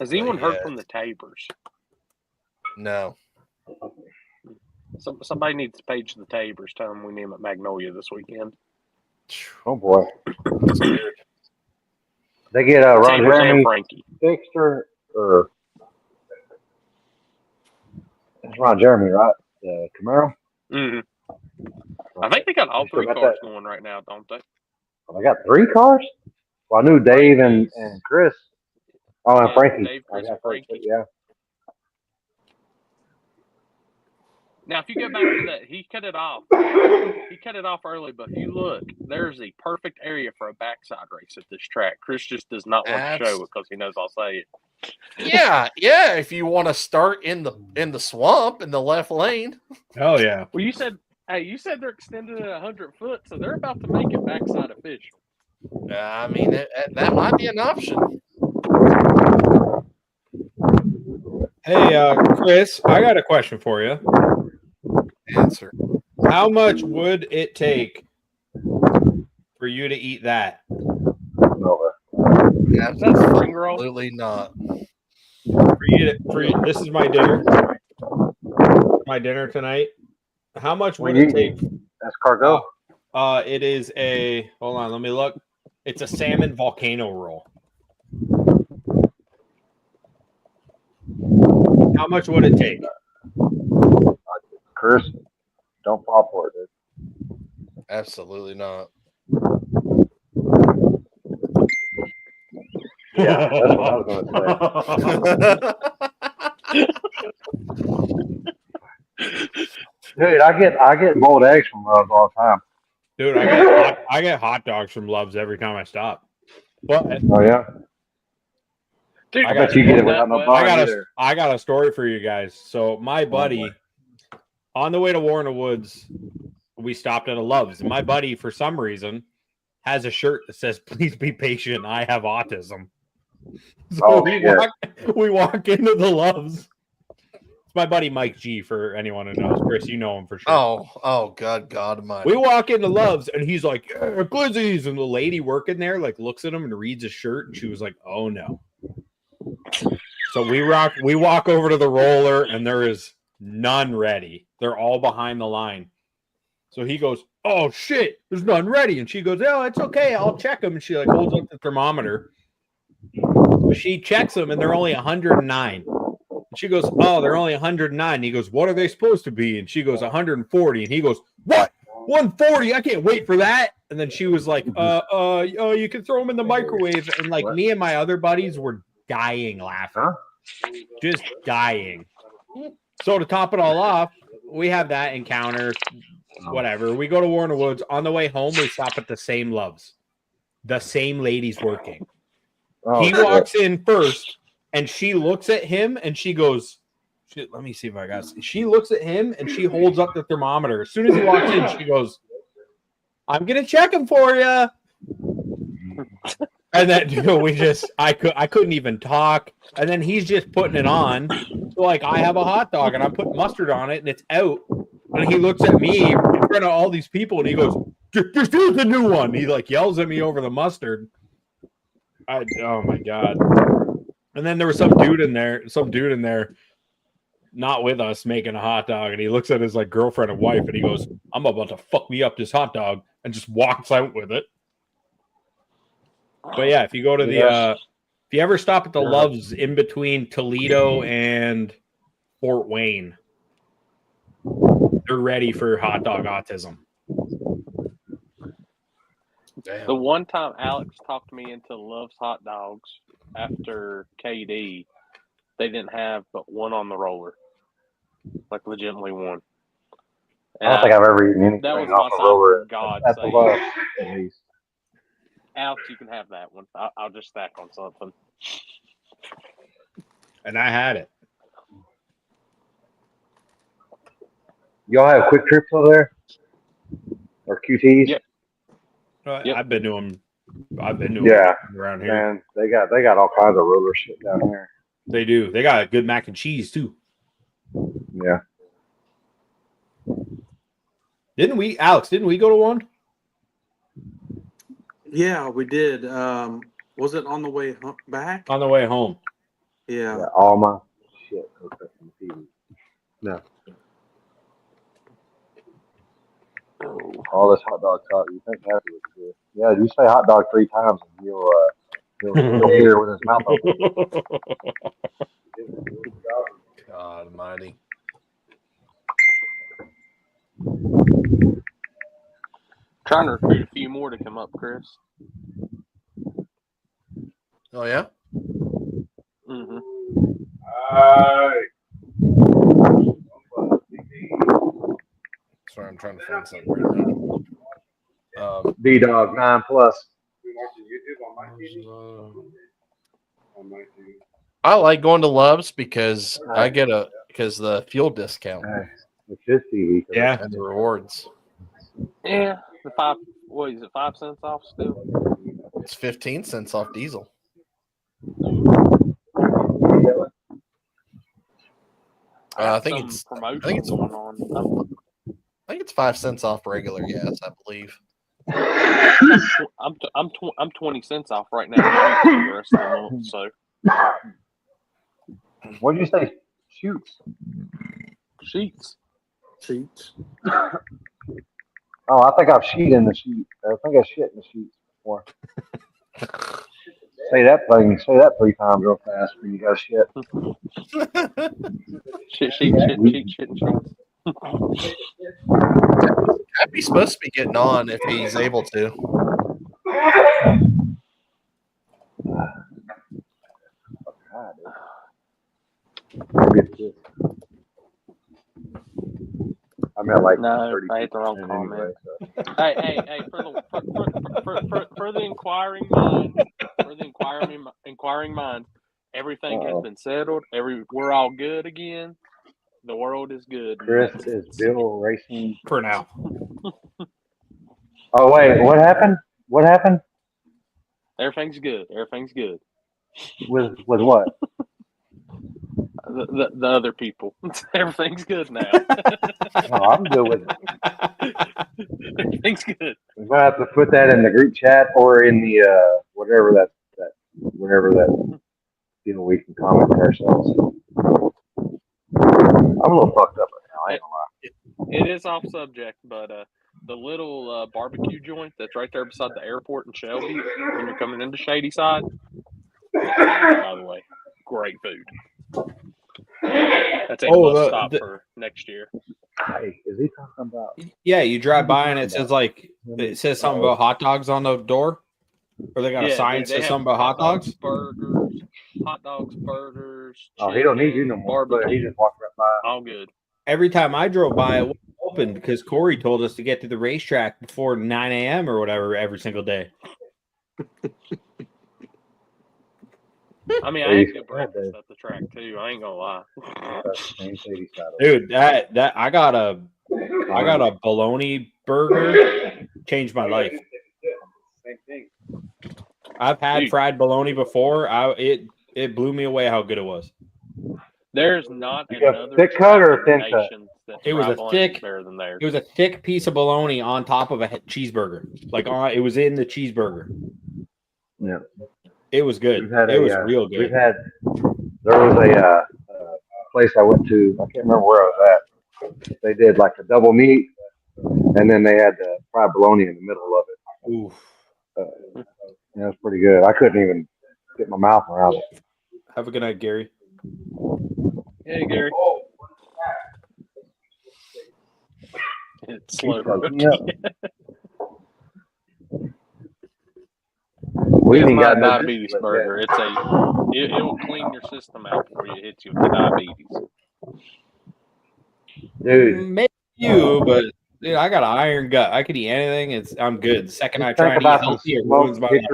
has anyone heard from the Tabers? No. Somebody needs to page the Tabers. Tell them we need them at Magnolia this weekend. Oh boy, That's weird. They get Ron Tabers and Jeremy Frankie. fixed or it's Ron Jeremy, right? The Camaro. Mm-hmm. I think they got all three cars going right now, don't they? Oh, they got 3 cars. Well, I knew Dave and Chris. Oh, and Frankie. Dave, Chris, and Frankie. Yeah. Now, if you go back to that, he cut it off. He cut it off early, but if you look, there's the perfect area for a backside race at this track. Chris just does not want to show it because he knows I'll say it. Yeah. If you want to start in the swamp in the left lane. Oh yeah. Well, you said they're extended at 100 foot, so they're about to make it backside official. I mean, that might be an option. Hey, Chris, I got a question for you. Answer. How much would it take for you to eat that? Absolutely not. This is my dinner. My dinner tonight. How much would it take? That's cargo. It is a. Hold on, let me look. It's a salmon volcano roll. How much would it take? Chris, don't fall for it, dude. Absolutely not. Yeah, that's what I was going to say. Dude, I get boiled eggs from Love's all the time. Dude, I get hot dogs from Love's every time I stop. What? Oh yeah. Dude, I bet you get it without no bar either. I got a story for you guys. So my buddy, on the way to War in the Woods, we stopped at a Love's, and my buddy, for some reason, has a shirt that says, "Please be patient, I have autism." So we walk into the Love's. It's my buddy Mike G, for anyone who knows. Chris, you know him for sure. Oh, God Almighty. We walk into Love's, and he's like, "Yeah, glizzies," and the lady working there looks at him and reads his shirt, and she was like, "Oh no." So we walk over to the roller, and there is none ready. They're all behind the line. So he goes, "Oh shit, there's none ready." And she goes, "Oh, it's okay, I'll check them." And she holds up the thermometer. She checks them, and they're only 109. And she goes, "Oh, they're only 109." And he goes, "What are they supposed to be?" And she goes, 140. And he goes, "What? 140? I can't wait for that." And then she was like, you can throw them in the microwave. And me and my other buddies were dying laughing. just dying. So to top it all off, we have that encounter. Whatever. We go to War in the Woods. On the way home, we stop at the same Loves. The same lady's working. Oh, He shit. walks in first, and she looks at him, and she goes, shit, let me see if I got it. She looks at him, and she holds up the thermometer. As soon as he walks in, she goes, I'm going to check him for you. And then I couldn't even talk. And then he's just putting it on. So like I have a hot dog, and I put mustard on it, and it's out. And he looks at me in front of all these people, and he goes, "Just use the new one." He like yells at me over the mustard. Oh my god! And then there was some dude in there, not with us, making a hot dog, and he looks at his like girlfriend and wife, and he goes, "I'm about to fuck me up this hot dog," and just walks out with it. But yeah, if you go to if you ever stop at the Loves in between Toledo and Fort Wayne, they're ready for hot dog autism. Damn. The one time Alex talked me into Love's hot dogs after KD, they didn't have but one on the roller. Like legitimately one. I don't think I've ever eaten anything that was off my a roller time for God's at the sake. Loves, at least. Alex, you can have that one. I'll just stack on something. And I had it. Y'all have Quick Trips over there? Or QTs? Yep. Yep. I've been to them. Yeah. Around here. Man, they got all kinds of roller shit down here. They do. They got good mac and cheese too. Yeah. Didn't we go to one? Yeah, we did. Was it on the way back? On the way home. Yeah. Yeah, all my shit hooked up from the TV. No. All this hot dog talk, you think that was good. Yeah, you say hot dog 3 times and he'll hear with his mouth open. God almighty. Trying to recruit a few more to come up, Chris. Oh yeah? Mm-hmm. Sorry, I'm trying to find something right now. D-Dog 9 plus. I like going to Love's because I get the fuel discount It's his TV. Yeah. and the rewards. Yeah. The 5 cents off still? It's 15 cents off diesel. I think it's promotion going on. I think it's 5 cents off regular gas, I believe. I'm 20 cents off right now for the rest of the month. So What did you say? Shoots. sheets. Oh, I think I've shit in the sheet. I think I shit in the sheets before. Say that 3 times real fast when you got shit. Shit. Happy's supposed to be getting on if he's able to. I'm at like No, 30 I hate the wrong comment. anyway, so. Hey, for the inquiring mind, everything has been settled. We're all good again. The world is good. Chris is Bill racing For now. Oh wait, what happened? What happened? Everything's good. Everything's good. With what? The other people. Everything's good now. Oh, I'm good with it. Everything's good. We're gonna have to put that in the group chat or in the whatever that we can comment ourselves. I'm a little fucked up right now. I ain't gonna lie. It is off subject, but the little barbecue joint that's right there beside the airport in Shelby, when you're coming into Shady Side, by the way, great food. That's a must stop for next year. Hey, is he talking about? Yeah, you drive by and it says something about hot dogs on the door, or they got a sign that says something about hot dogs. Burgers, hot dogs, burgers. Oh, he don't need you no chicken, more. But he barbecue. just walked right by. All good. Every time I drove by, it wasn't open because Corey told us to get to the racetrack before 9 a.m. or whatever every single day. I mean, I had good breakfast at the track too. I ain't gonna lie. Dude, that I got a bologna burger, changed my life. Same thing. I've had Dude. fried bologna before. It blew me away how good it was. There's not You got another thick cut or track in the thin cut? nation that It was fried a bologna is thick- better than theirs. It was a thick piece of bologna on top of a cheeseburger. It was in the cheeseburger. Yeah. It was good. We've had It was real good. There was a place I went to. I can't remember where I was at. They did like a double meat, and then they had the fried bologna in the middle of it. Oof. It was pretty good. I couldn't even get my mouth around it. Have a good night, Gary. Hey, Gary. It's slow. We It's ain't not got a no diabetes discipline burger. yet. It will clean your system out before it hits you with the diabetes. Dude, Maybe you, but dude, I got an iron gut. I could eat anything. I'm good. The second I just try think and eat about some healthy, it ruins my life.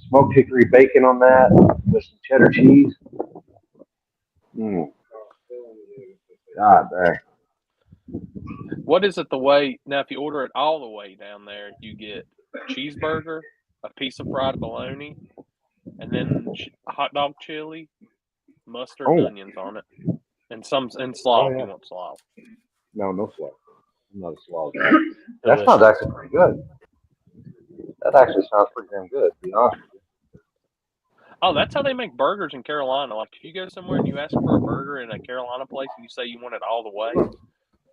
smoked hickory bacon on that with some cheddar cheese. God dang. What is it the way? Now, if you order it all the way down there, you get a cheeseburger, a piece of fried bologna, and then hot dog chili, mustard and onions on it, and slaw if you want slaw. No slaw. I'm not a slaw guy. That sounds actually pretty good. That actually sounds pretty damn good, to be honest with you. Oh, that's how they make burgers in Carolina. Like, if you go somewhere and you ask for a burger in a Carolina place and you say you want it all the way,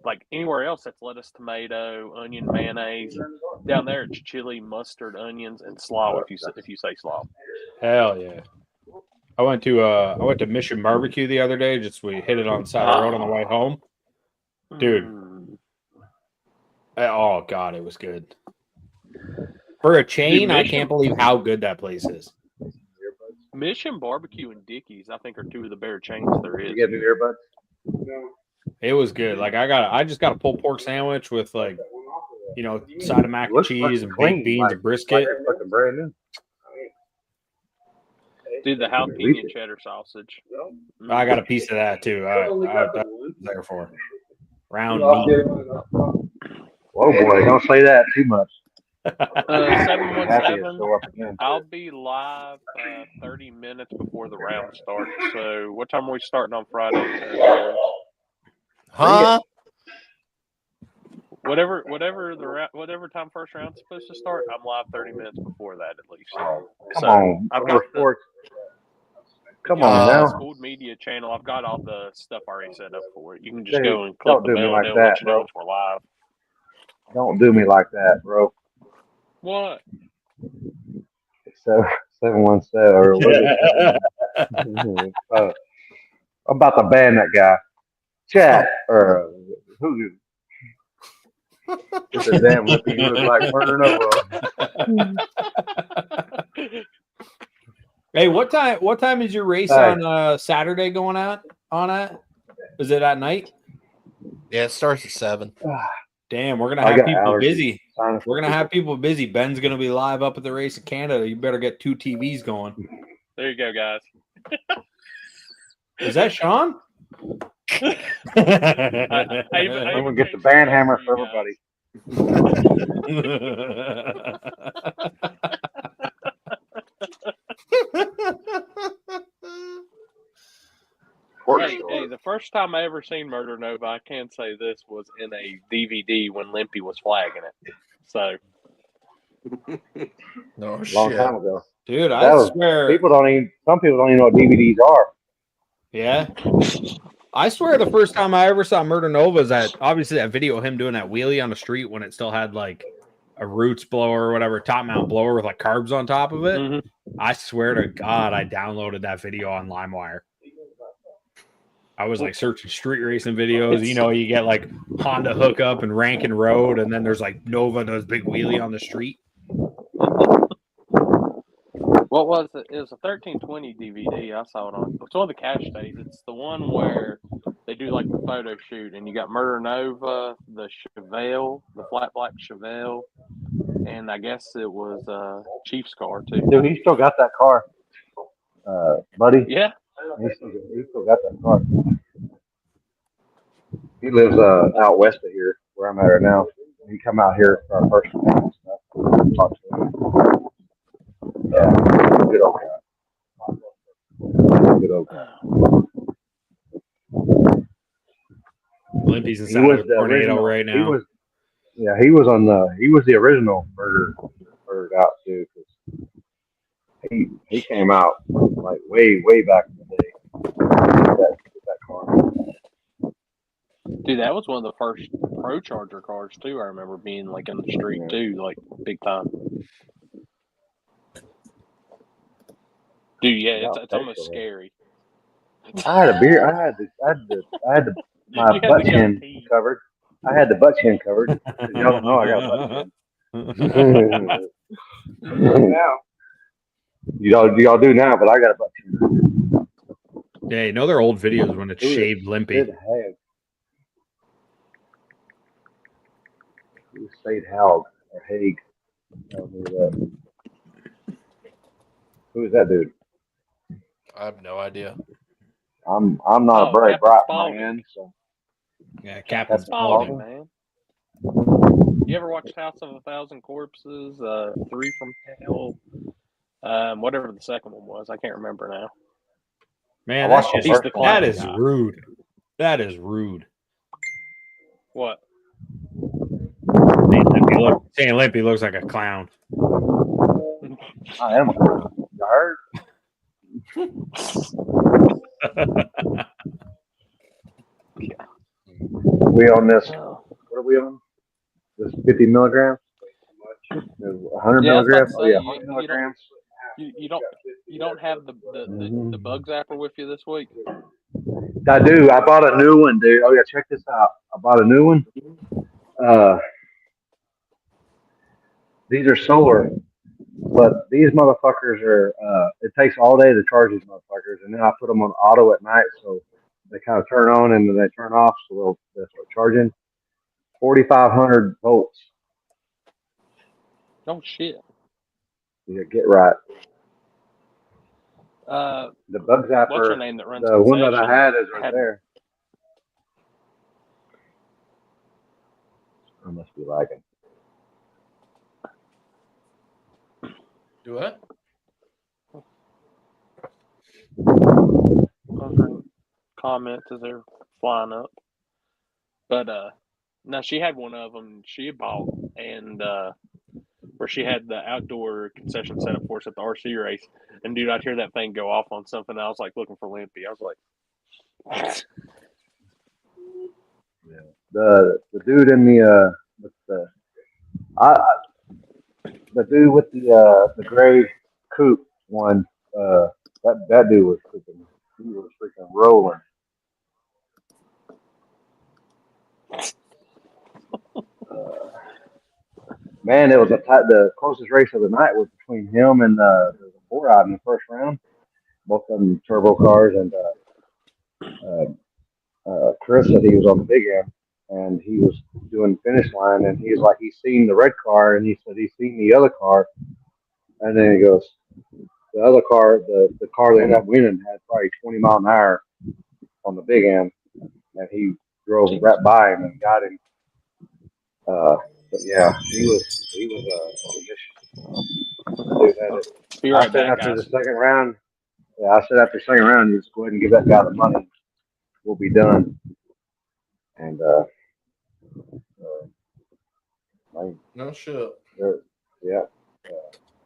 like anywhere else, that's lettuce, tomato, onion, mayonnaise. Down there, it's chili, mustard, onions, and slaw. If you say slaw. Hell yeah. I went to Mission Barbecue the other day. We hit it on the side of the road on the way home. Dude. Oh God, it was good. For a chain, I can't believe how good that place is. Mission Barbecue and Dickie's, I think, are two of the better chains there is. You get new earbuds? It was good. Like I just got a pulled pork sandwich with side of mac and cheese and baked beans and brisket. Fucking brand new. Dude, the jalapeno cheddar sausage. I got a piece of that too. I was there for round meat. Whoa, boy! Don't say that too much. 717. I'll be live 30 minutes before the round starts. So, what time are we starting on Friday? Huh? Whatever time first round's supposed to start, I'm live 30 minutes before that at least. Come on, I've got Come on now. School Media channel. I've got all the stuff already set up for it. You can just go and click Don't the do me bell like and they'll let that, you know bro. once we're live. Don't do me like that, bro. What? 717 or what is it? I'm about to ban that guy. Chat or who? It's a damn lippy. He was like murdering over. Hey, what time is your race on Saturday going on at? Is it at night? Yeah, it starts at 7. Damn, we're gonna have people busy. We're gonna have people busy. Ben's gonna be live up at the race in Canada. You better get 2 TVs going. There you go, guys. Is that Sean? I'm gonna get the band hammer for everybody. Hey, the first time I ever seen Murder Nova, I can say this was in a DVD when Limpy was flagging it. So, No shit. Long time ago, dude. I swear, some people don't even know what DVDs are. Yeah, I swear the first time I ever saw Murder Nova is that video of him doing that wheelie on the street when it still had like a Roots blower or whatever, top mount blower with like carbs on top of it. Mhm. I swear to God, I downloaded that video on LimeWire. I was like searching street racing videos. You get like Honda hookup and Rankin Road, and then there's like Nova does big wheelie on the street. Well, What was it? It was a 1320 DVD. I saw it on. It's one of the cash days. It's the one where they do like the photo shoot, and you got Murder Nova, the Chevelle, the flat black Chevelle, and I guess it was Chief's car too. Dude, he still got that car, buddy. Yeah. He still got that car. He lives out west of here, where I'm at right now. He come out here for our first time and stuff. Talk to him. Yeah, good old guy. Good old guy. Limpy's inside of a tornado right now. He was the original murder out too. 'Cause he came out like way back in the day. That car. Dude, that was one of the first Pro Charger cars too. I remember being like in the street too, like big time. Dude, yeah, it's almost scary. I had a beer. I had my butt chin covered. I had the butt chin covered. Y'all don't know I got a butt chin. Now, y'all do now, but I got a butt chin. Yeah, you know their old videos when it's shaved Limpy. It was Spade Haug or Haig. Who is that dude? I have no idea. I'm not a very bright man, so Yeah, Captain Spaulding, man. You ever watched House of a Thousand Corpses? 3 from Hell? Whatever the second one was, I can't remember now. Man, that is rude. That is rude. What? Saying Limpy looks like a clown. I am a clown. You heard? We on this. What are we on? This 50 milligrams? 100 milligrams? Oh yeah, 100 milligrams. You don't have the bug zapper with you this week? I do. I bought a new one, dude. Oh yeah, check this out. I bought a new one. These are solar, but these motherfuckers are. It takes all day to charge these motherfuckers, and then I put them on auto at night, so they kind of turn on and then they turn off, so they'll start charging. 4,500 volts. Oh shit! Yeah, get right. The bug zapper. What's her name that runs the one that I had is right there. I must be lagging. Do what? Comments as they're flying up, but no, she had one of them she had bought, and where she had the outdoor concession set up for us at the RC race, and dude, I'd hear that thing go off on something. I was like looking for Limpy. I was like, yeah, the dude in the the dude with the gray coupe one, that dude was freaking rolling. Man, it was the closest race of the night was between him and the 4-out in the first round. Both of them turbo cars, and Chris said he was on the big end, and he was doing the finish line, and he was like, he's seen the red car, and he said he's seen the other car, and then he goes, the other car, the car that ended up winning had probably 20 mile an hour on the big end, and he drove right by him and got him. But yeah, he was on a mission. Dude, I said after the second round, you just go ahead and give that guy the money. We'll be done. And no shit. Yeah.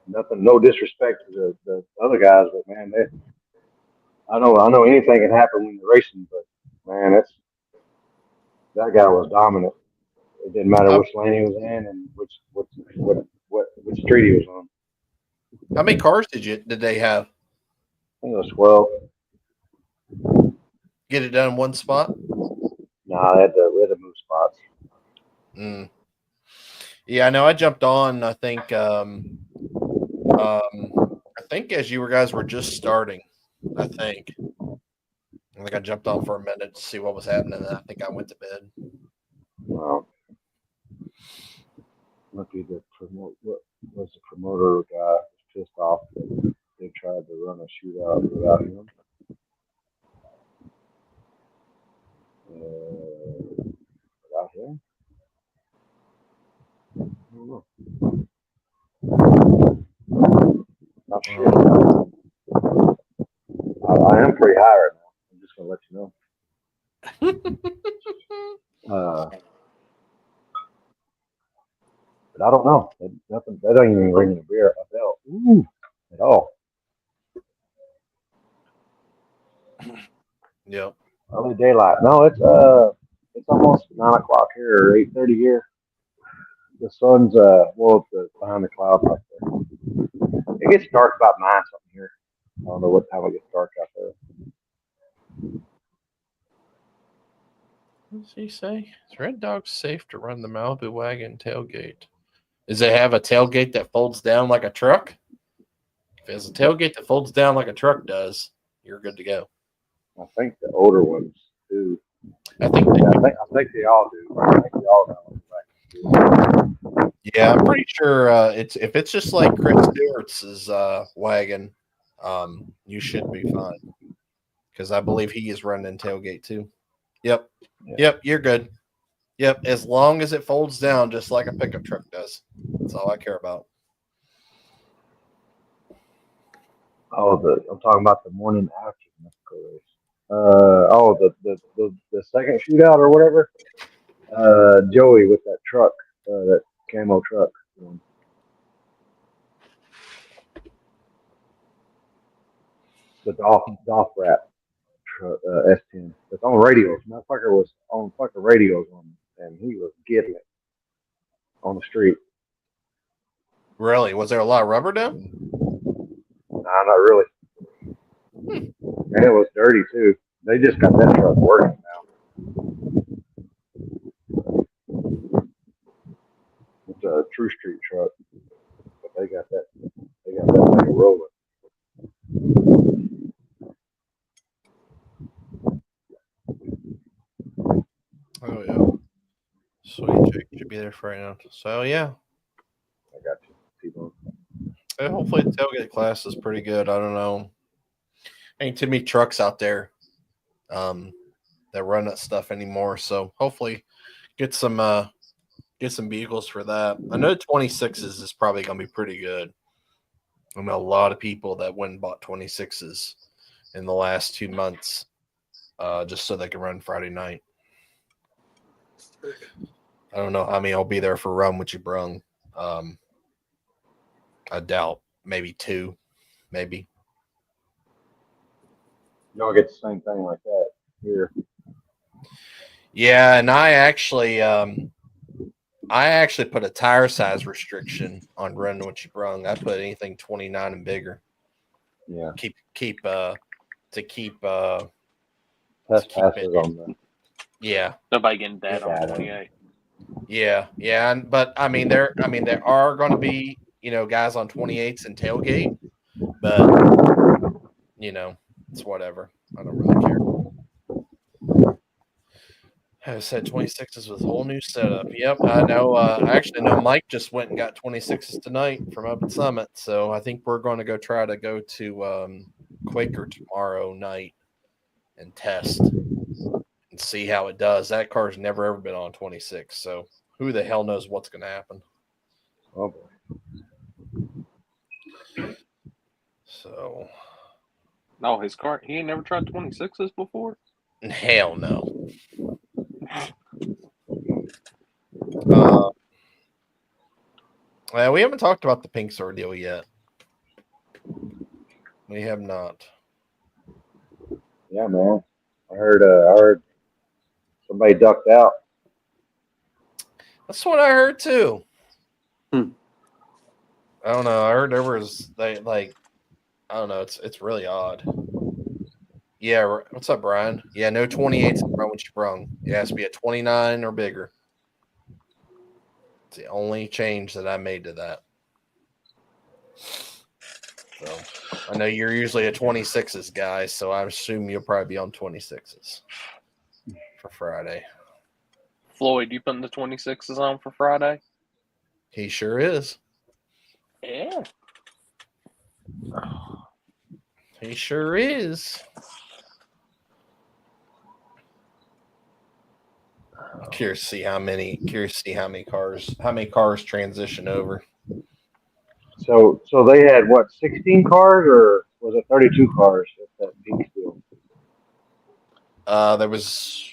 Nothing, no disrespect to the other guys, but man, I know anything can happen when you're racing, but man, that guy was dominant. It didn't matter which lane he was in and which street he was on. How many cars did they have? I think it was 12. Get it done in one spot? Nah, we had to move spots. Yeah, I know. I jumped on. I think think as you guys were just starting, I think I jumped on for a minute to see what was happening, and I think I went to bed. Well, lucky the promoter guy was pissed off that they tried to run a shootout without him. Without him? I don't know. Not sure. I am pretty high right now. I'm just gonna let you know. But I don't know. That doesn't even ring a bell. Ooh, at all. Yep. Early daylight. No, it's almost 9 o'clock here or 8:30 here. The sun's it's behind the clouds right there. It gets dark about 9 something here. I don't know what time it gets dark out there. What does he say? Is Red Dog safe to run the Malibu wagon tailgate? Does it have a tailgate that folds down like a truck? If it has a tailgate that folds down like a truck does, you're good to go. I think the older ones do. I think they all do. I think they all do. Yeah, I'm pretty sure if it's just like Chris Stewart's wagon, you should be fine. Because I believe he is running tailgate too. Yep. Yeah. Yep, you're good. Yep, as long as it folds down just like a pickup truck does. That's all I care about. Oh, I'm talking about the morning after the Mexico race. The second shootout or whatever. Joey with that truck, that camo truck. The Dolph Wrap truck, S10. It's on radios. Motherfucker was on fucking radios and he was getting it on the street. Really? Was there a lot of rubber down? Nah, not really. And it was dirty too. They just got that truck working now. It's a True Street truck, but they got that thing rolling. Oh yeah. Sweet, Jake should be there for right now. So yeah. I got you. T-Bone. Hopefully the tailgate class is pretty good. I don't know. Ain't too many trucks out there that run that stuff anymore. So hopefully get some vehicles for that. I know 26s is probably gonna be pretty good. I know a lot of people that went and bought 26s in the last 2 months, just so they can run Friday night. I don't know. I mean, I'll be there for Run What You Brung. I doubt maybe 2, maybe. Y'all get the same thing like that here. Yeah, and I actually put a tire size restriction on Run What You Brung. I put anything 29 and bigger. Yeah. Keep Test passes on them. Yeah. Nobody getting that on 28. Yeah, but I mean there are going to be, guys on 28s and tailgate, but it's whatever. I don't really care. I said 26s with a whole new setup. Yep, I know. I actually know Mike just went and got 26s tonight from up at Summit, so I think we're going to try to go to Quaker tomorrow night and test and see how it does. That car's never ever been on 26, so who the hell knows what's going to happen. Oh boy. So. No, his car, he ain't never tried 26s before? Hell no. We haven't talked about the Pink Sword deal yet. We have not. Yeah, man. I heard somebody ducked out. That's what I heard too. I don't know. I heard there was I don't know. It's really odd. Yeah. What's up, Brian? Yeah, no 28s in Run What You Brung. It has to be a 29 or bigger. It's the only change that I made to that. So I know you're usually a 26s guy, so I assume you'll probably be on 26s for Friday. Floyd, you putting the 26s on for Friday? He sure is. Yeah. He sure is. Curious to see how many cars transition over. So they had what, 16 cars or was it 32 cars at that peak deal? There was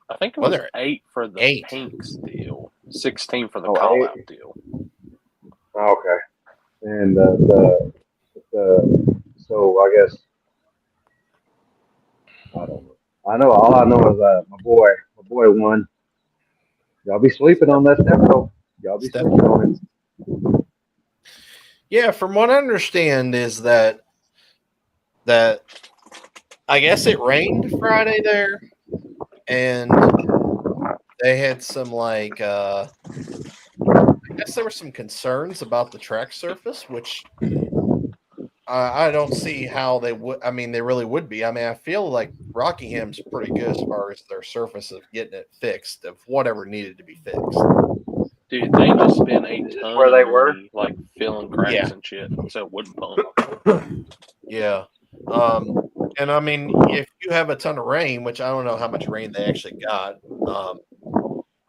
I think it Well, was there- 8 for the eight. Pinks deal, 16 for the Oh, call 8. out deal. Okay. And the so I guess I don't know. All I know is my boy won. Y'all be sleeping on that step though. Y'all be sleeping on it. Yeah, from what I understand is that I guess it rained Friday there, and they had some I guess there were some concerns about the track surface, which I don't see how they would. I mean, they really would be. I mean, I feel like Rockingham's pretty good as far as their surface of getting it fixed, of whatever needed to be fixed. Dude, they just spent a ton where they of were? money, like filling cracks Yeah. and shit, so it wouldn't pump. Yeah. And I mean, if you have a ton of rain, which I don't know how much rain they actually got, I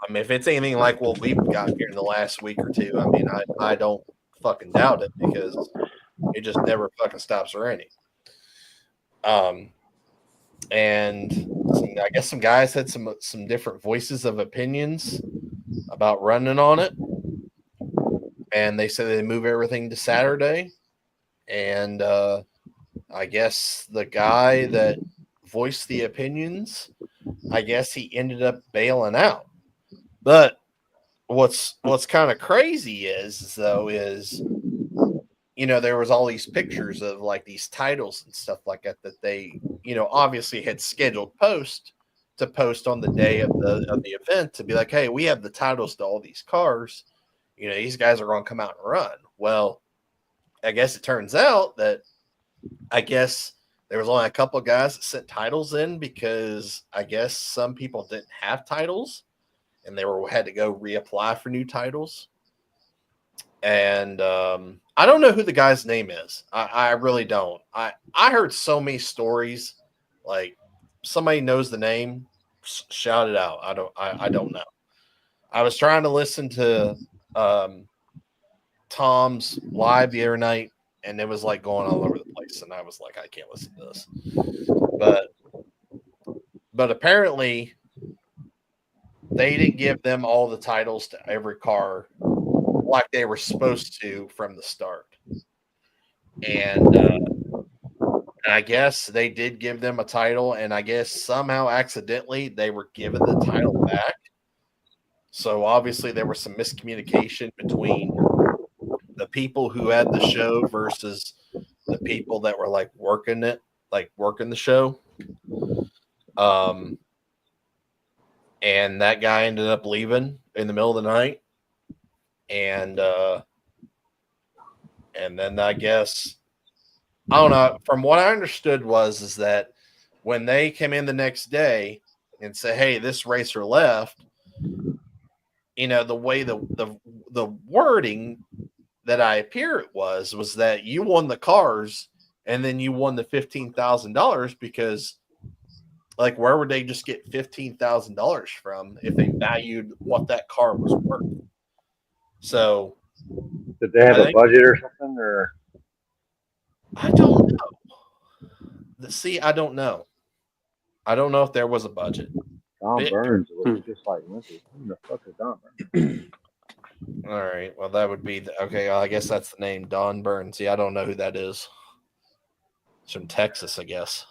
mean, if it's anything like what we've got here in the last week or two, I mean, I don't fucking doubt it because it just never fucking stops raining. And I guess some guys had some different voices of opinions about running on it, and they said they move everything to Saturday, and I guess the guy that voiced the opinions, I guess he ended up bailing out. But what's kind of crazy is there was all these pictures of like these titles and stuff like that they obviously had scheduled to post on the day of the event to be like, hey, we have the titles to all these cars. These guys are going to come out and run. Well, I guess it turns out that there was only a couple of guys that sent titles in because I guess some people didn't have titles and they had to go reapply for new titles. And I don't know who the guy's name is. I really don't. I heard so many stories. Like, somebody knows the name, shout it out. I don't know. I was trying to listen to Tom's live the other night, and it was like going all over the place, and I was like, I can't listen to this. But apparently they didn't give them all the titles to every car like they were supposed to from the start. And I guess they did give them a title, and I guess somehow accidentally they were given the title back. So obviously there was some miscommunication between the people who had the show versus the people that were like working the show. And that guy ended up leaving in the middle of the night. And then I guess, I don't know, from what I understood is that when they came in the next day and said, hey, this racer left, the way the wording that I appear it was that you won the cars and then you won the $15,000 because, like, where would they just get $15,000 from if they valued what that car was worth? So, did they have a budget or something, or I don't know. See, I don't know. I don't know if there was a budget. Don Burns was just like, who the fuck is Don Burns? All right. Well, that would be okay. Well, I guess that's the name, Don Burns. See, I don't know who that is. It's from Texas, I guess.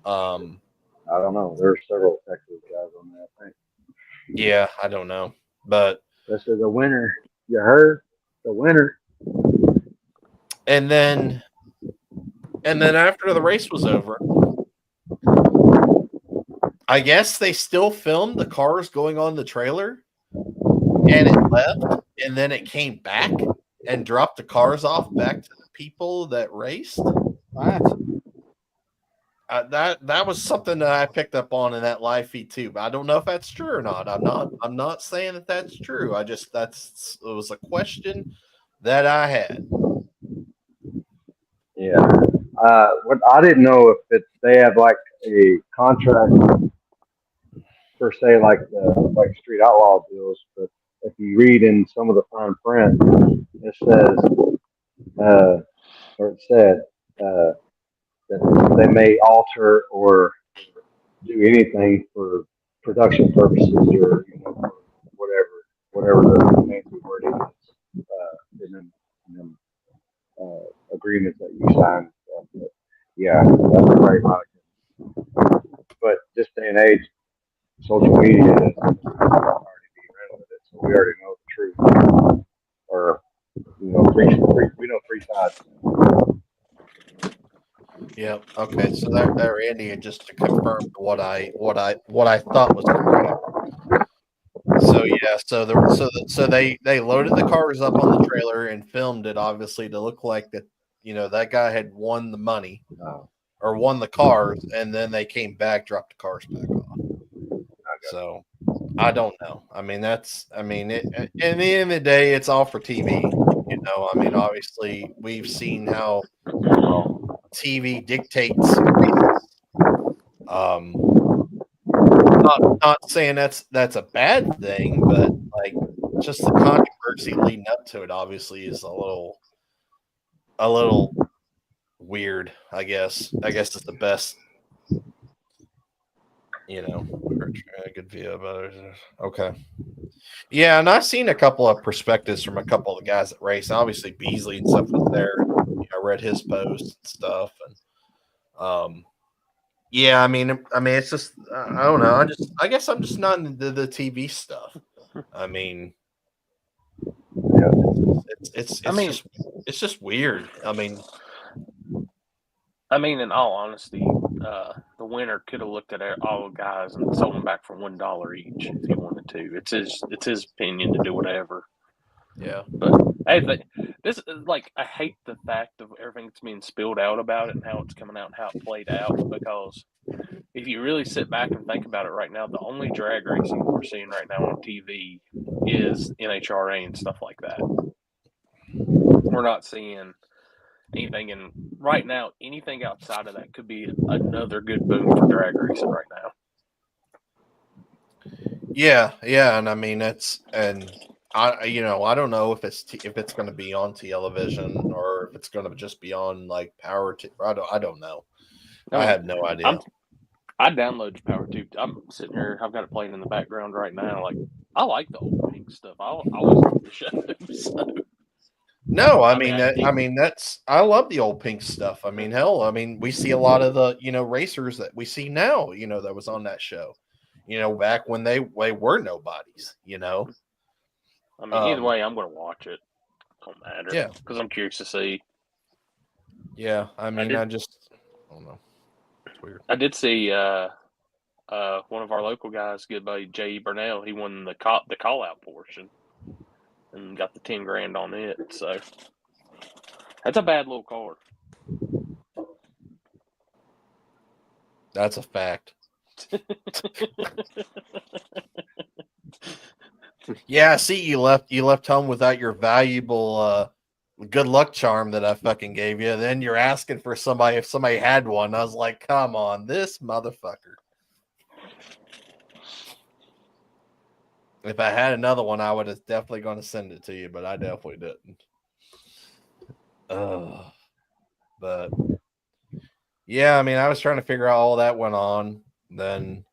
I don't know. There's several Texas guys on that, I think. Yeah, I don't know, but this is a winner. You heard the winner. And then after the race was over, I guess they still filmed the cars going on the trailer, and it left, and then it came back and dropped the cars off back to the people that raced. What? That was something that I picked up on in that live feed too. But I don't know if that's true or not. I'm not saying that that's true. It was a question that I had. Yeah. What I didn't know if they have like a contract per se, like Street Outlaw deals, but if you read in some of the fine print, it says, or it said, that they may alter or do anything for production purposes or for whatever the fancy word is in them agreements that you sign. But yeah, that's a great lot. But this day and age, social media is already being ran with it, so we already know the truth. Or we know three sides. Yeah. Okay. So there, Andy, just to confirm what I thought was correct. So yeah. So they loaded the cars up on the trailer and filmed it, obviously, to look like that. That guy had won the money or won the cars, and then they came back, dropped the cars back off. So I don't know. I mean, in the end of the day, it's all for TV. I mean, obviously, we've seen how TV dictates. Not saying that's a bad thing, but like just the controversy leading up to it, obviously, is a little weird. I guess it's the best. A good view about it. Okay. Yeah, and I've seen a couple of perspectives from a couple of the guys that race. Obviously, Beasley and stuff was there. I read his posts and stuff, and yeah, I mean, it's just I don't know. I guess I'm just not into the TV stuff. I mean, Yeah. it's just weird. I mean, in all honesty, the winner could have looked at all the guys and sold them back for $1 each if he wanted to. It's his opinion to do whatever. Yeah. But hey, this is like, I hate the fact of everything that's being spilled out about it and how it's coming out and how it played out, because if you really sit back and think about it right now, the only drag racing we're seeing right now on TV is NHRA and stuff like that. We're not seeing anything, and right now, anything outside of that could be another good boom for drag racing right now. Yeah, and I mean I don't know if it's going to be on television or if it's going to just be on like Power. I don't know. I have no idea. I downloaded Power 2. I'm sitting here. I've got it playing in the background right now. Like, I like the old pink stuff. I always love the show. So. No, I love the old pink stuff. I mean, hell, we see a lot of the racers that we see now. That was on that show. Back when they were nobodies. Either way, I'm going to watch it. Don't matter. Yeah, because I'm curious to see. Yeah, I don't know. It's weird. I did see one of our local guys, good buddy J.E. Burnell. He won the call out portion and got the $10,000 on it. So that's a bad little car. That's a fact. Yeah, see, you left home without your valuable good luck charm that I fucking gave you. Then you're asking for somebody if somebody had one. I was like, come on, this motherfucker. If I had another one, I would have definitely going to send it to you, but I definitely didn't. But yeah, I was trying to figure out all that went on. Then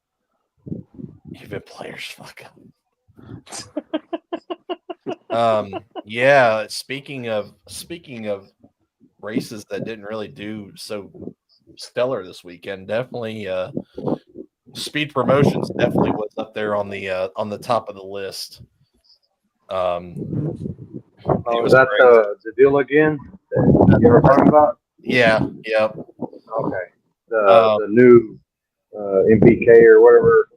even players fuck up. Yeah. Speaking of races that didn't really do so stellar this weekend, definitely Speed Promotions definitely was up there on the top of the list. Was that the deal again that you were talking about? Yeah. Yep. Okay. The new MPK or whatever.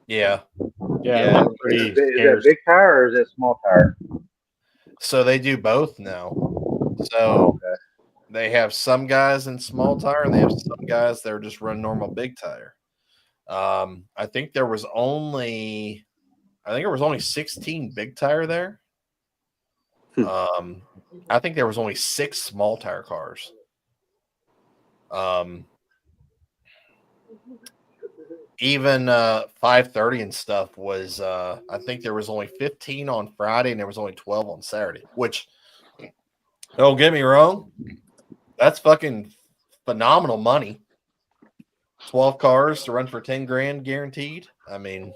Yeah. Yeah. Is that big tire or is it small tire? So they do both now. So Okay. they have some guys in small tire, and they have some guys that are just run normal big tire. I think there was only 16 big tire there. I think there was only 6 small tire cars. Even 530 and stuff was I think there was only 15 on Friday and there was only 12 on Saturday, which don't get me wrong, that's fucking phenomenal money. 12 cars to run for 10 grand guaranteed. I mean,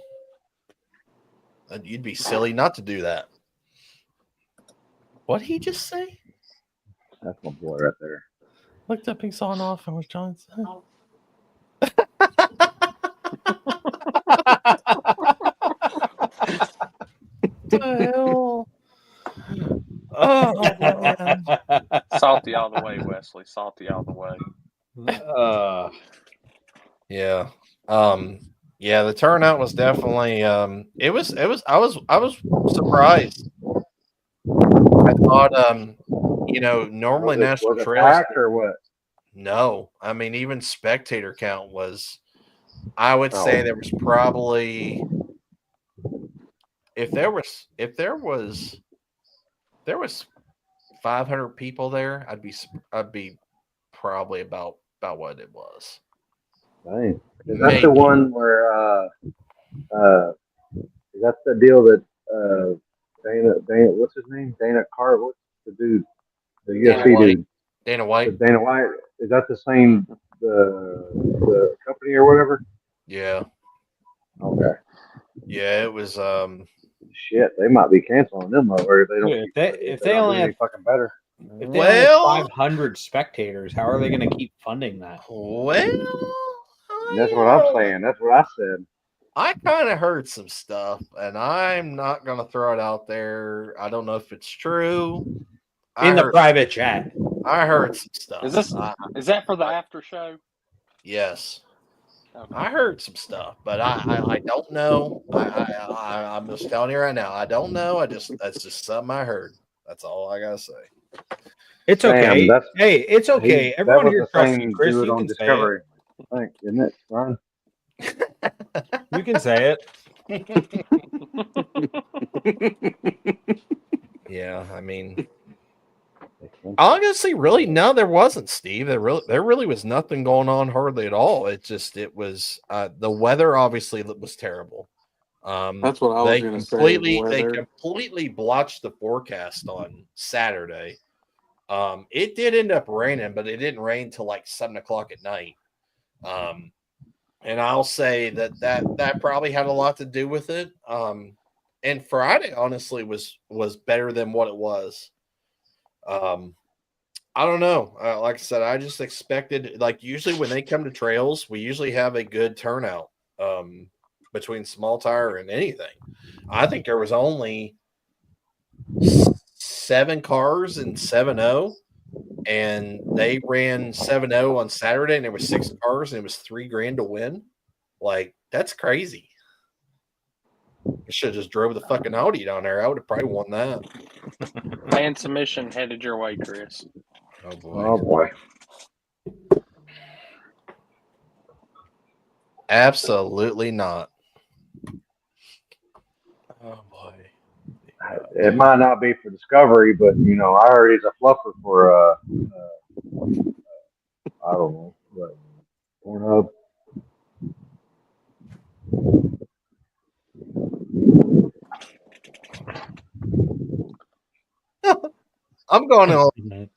you'd be silly not to do that. What'd he just say? That's my boy right there. Looked up, he saw an off, and was John saying? What the hell? Oh man. Salty all the way, Wesley. Salty all the way. Yeah. Yeah, the turnout was definitely I was surprised. I thought normally National was it Trails packed or what? No. I mean even spectator count was I would say there was probably if there was 500 people there, I'd be probably about what it was. Dang. Is that the one where is that the deal that Dana what's his name? Dana Carr, what's the dude? The UFC dude. Dana White. Dana White. Is that the same the company or whatever? Yeah. Okay. Yeah, it was Shit, they might be canceling them or they don't if they only have fucking better. If they only have 500 spectators, how are they going to keep funding that? Well, that's what I'm saying. That's what I said. I kind of heard some stuff, and I'm not going to throw it out there. I don't know if it's true. In the private chat, I heard some stuff. Is that for the after show? Yes. Okay. I heard some stuff, but I don't know. I'm just telling you right now. I don't know. That's just something I heard. That's all I gotta say. It's okay. Hey, it's okay. Everyone here trusts you, Chris. You can say it. I think, isn't it, Ron? You can say it. Yeah, I mean, honestly, really, no, there wasn't, Steve. There really was nothing going on hardly at all. It was the weather obviously was terrible. That's what I was going to say. They completely blotched the forecast on Saturday. It did end up raining, but it didn't rain till like 7 o'clock at night. And I'll say that probably had a lot to do with it. And Friday honestly was better than what it was. I don't know. Like I said, I just expected, like usually when they come to trails, we usually have a good turnout between small tire and anything. I think there was only 7 cars in 7-0, and they ran 7-0 on Saturday, and there was 6 cars, and it was $3 grand to win. Like, that's crazy. I should have just drove the fucking Audi down there. I would have probably won that. Fan submission headed your way, Chris. Oh boy. Oh boy. Absolutely not. Oh boy. It might not be for Discovery, but I heard he's a fluffer for I don't know, what, Pornhub. I'm going on.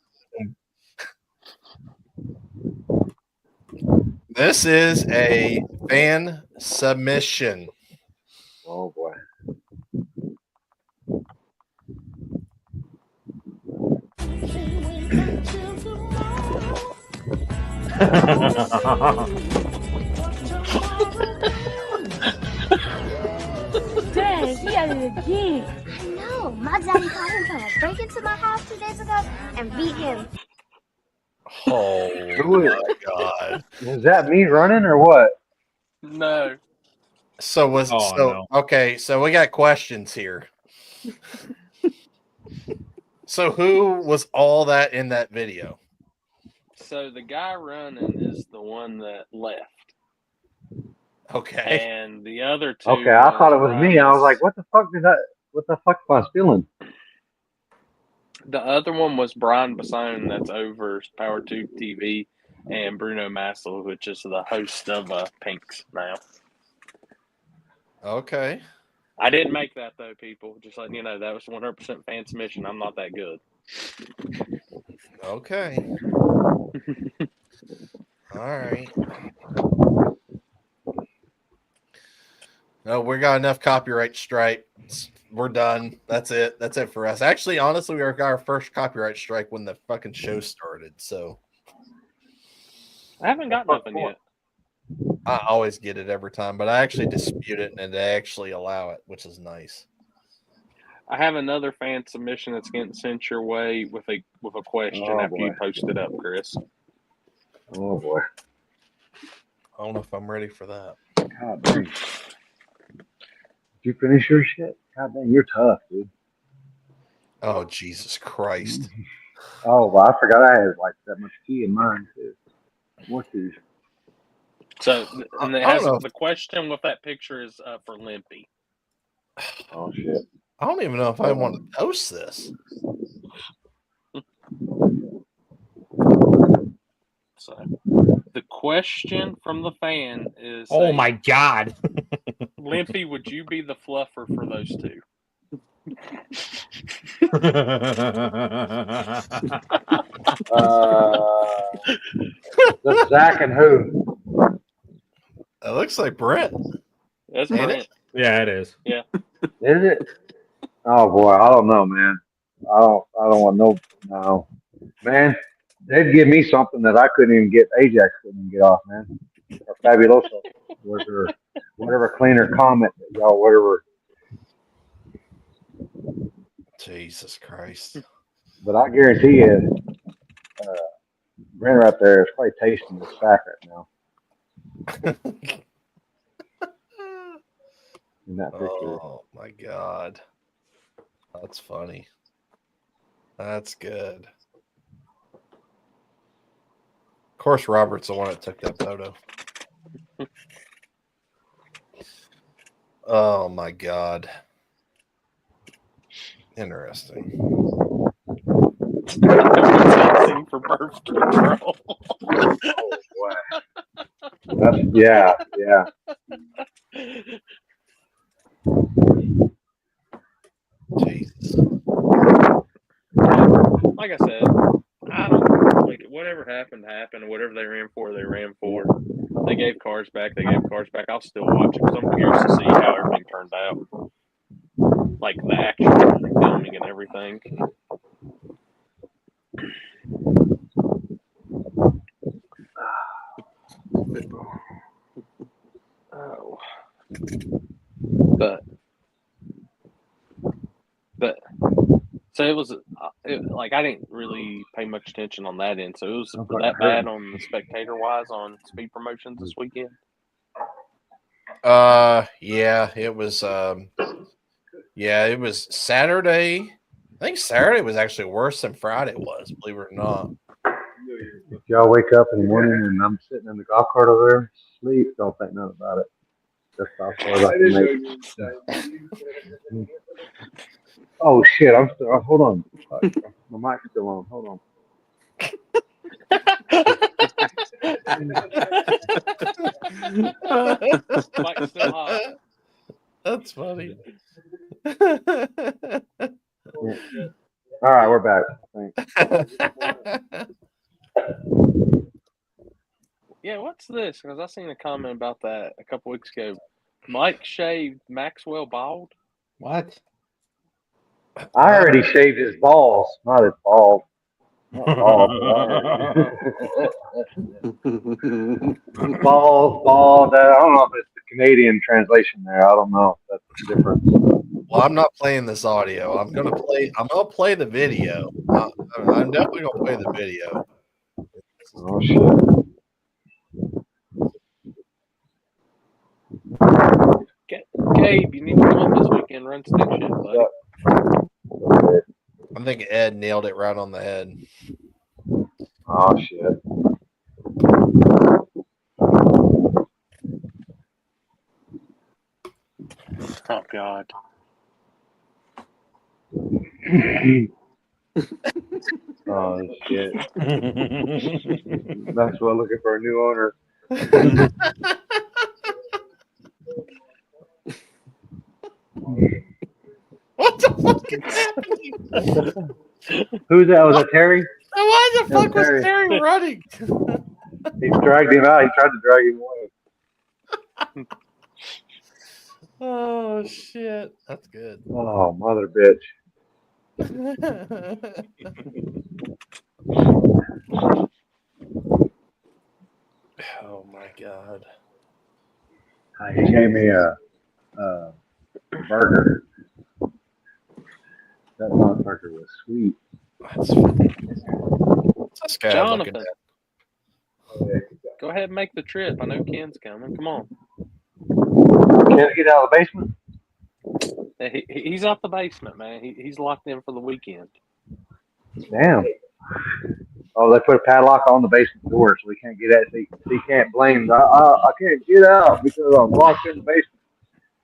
This is a fan submission. Oh boy. Dang, he at it again. I know. My daddy caught him trying to break into my house 2 days ago and beat him. Oh my god. Is that me running or what? No. Okay, so we got questions here. So who was all that in that video? So the guy running is the one that left. Okay. And the other two. Okay, I thought it was me. I was like, Brian's- what the fuck am I stealing? The other one was Brian Basone, that's over PowerTube TV, and Bruno Massel, which is the host of Pinks now. Okay. I didn't make that though, people. Just letting you know, that was 100% fan submission. I'm not that good. Okay. All right. No, we got enough copyright strikes. We're done. That's it. That's it for us. Actually, honestly, we got our first copyright strike when the fucking show started. So I haven't got nothing yet. I always get it every time, but I actually dispute it and they actually allow it, which is nice. I have another fan submission that's getting sent your way with a question after you post it up, Chris. Oh boy. I don't know if I'm ready for that. God dang. Did you finish your shit? God dang, you're tough, dude. Oh, Jesus Christ. Oh, well, I forgot I had like that much tea in mine too. More tea. So, and it I has don't know. the question with that picture is for Limpy. Oh shit. I don't even know if I want to post this. So, the question from the fan is: Oh my God. Limpy, would you be the fluffer for those two? That's Zach and who? It looks like Brent. That's Ain't Brent. Yeah, it is. Yeah. Is it? Oh boy, I don't know, man. I don't want no. Man, they'd give me something that I couldn't even get. Ajax couldn't even get off, man. Or Fabuloso, whatever cleaner comment that y'all, whatever. Jesus Christ. But I guarantee you, Brent right there is probably tasting the sack right now in that picture. Oh my God. That's funny. That's good. Of course, Robert's the one that took that photo. Oh my God. Interesting. For birth control. Oh boy. That's, yeah. Jesus. Like I said, I don't like whatever happened. Whatever they ran for, they ran for. They gave cars back. I'll still watch it because I'm curious to see how everything turned out. Like the actual filming and everything. Oh. But so it was like I didn't really pay much attention on that end. So it was that bad on the spectator wise on speed promotions this weekend. Yeah, it was it was Saturday. I think Saturday was actually worse than Friday was, believe it or not. If y'all wake up in the morning and I'm sitting in the golf cart over there, sleep, don't think nothing about it. Just how far I can make. Oh shit! I'm still. Hold on. My mic's still on. Hold on. Mike's still hot. That's funny. All right, we're back. Thanks. Yeah, what's this? Because I seen a comment about that a couple weeks ago. Mike shaved Maxwell bald. What? I already shaved his balls, not his balls. Not balls. Balls. I don't know if it's the Canadian translation there. I don't know if that's different. Well, I'm not playing this audio. I'm gonna play the video. I'm definitely gonna play the video. Oh shit. Gabe, you need to come up this weekend, run stick shit, buddy. I think Ed nailed it right on the head. Oh shit. Oh God. Oh shit. Maxwell looking for a new owner. What the fuck is happening? Who's that? Was that Terry? Why the Yeah, fuck was Terry. Terry running? He dragged him out. He tried to drag him away. Oh shit, that's good. Oh, mother bitch. Oh my god. He gave me a burger. That motherfucker was sweet. That's what's this guy looking Jonathan, at? go ahead and make the trip. I know Ken's coming. Come on. Can't get out of the basement? He's out the basement, man. He's locked in for the weekend. Damn. Oh, they put a padlock on the basement door so he can't get out. He can't blame. I can't get out because I'm locked in the basement.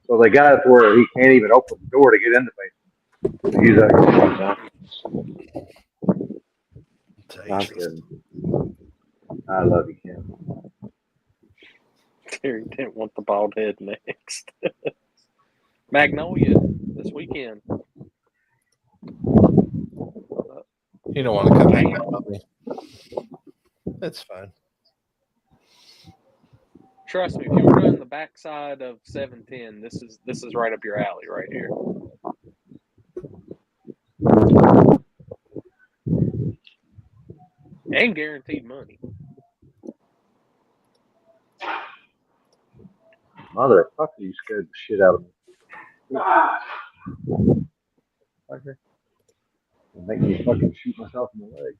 So they got it to where he can't even open the door to get in the basement. He's like, I'm kidding. I love you, Ken. Terry didn't want the bald head next. Magnolia this weekend. You don't want to come hang out with me. That's fine. Trust me, if you run the backside of 710, this is right up your alley right here. And guaranteed money. Motherfucker, you scared the shit out of me. Okay. Make me fucking shoot myself in the leg.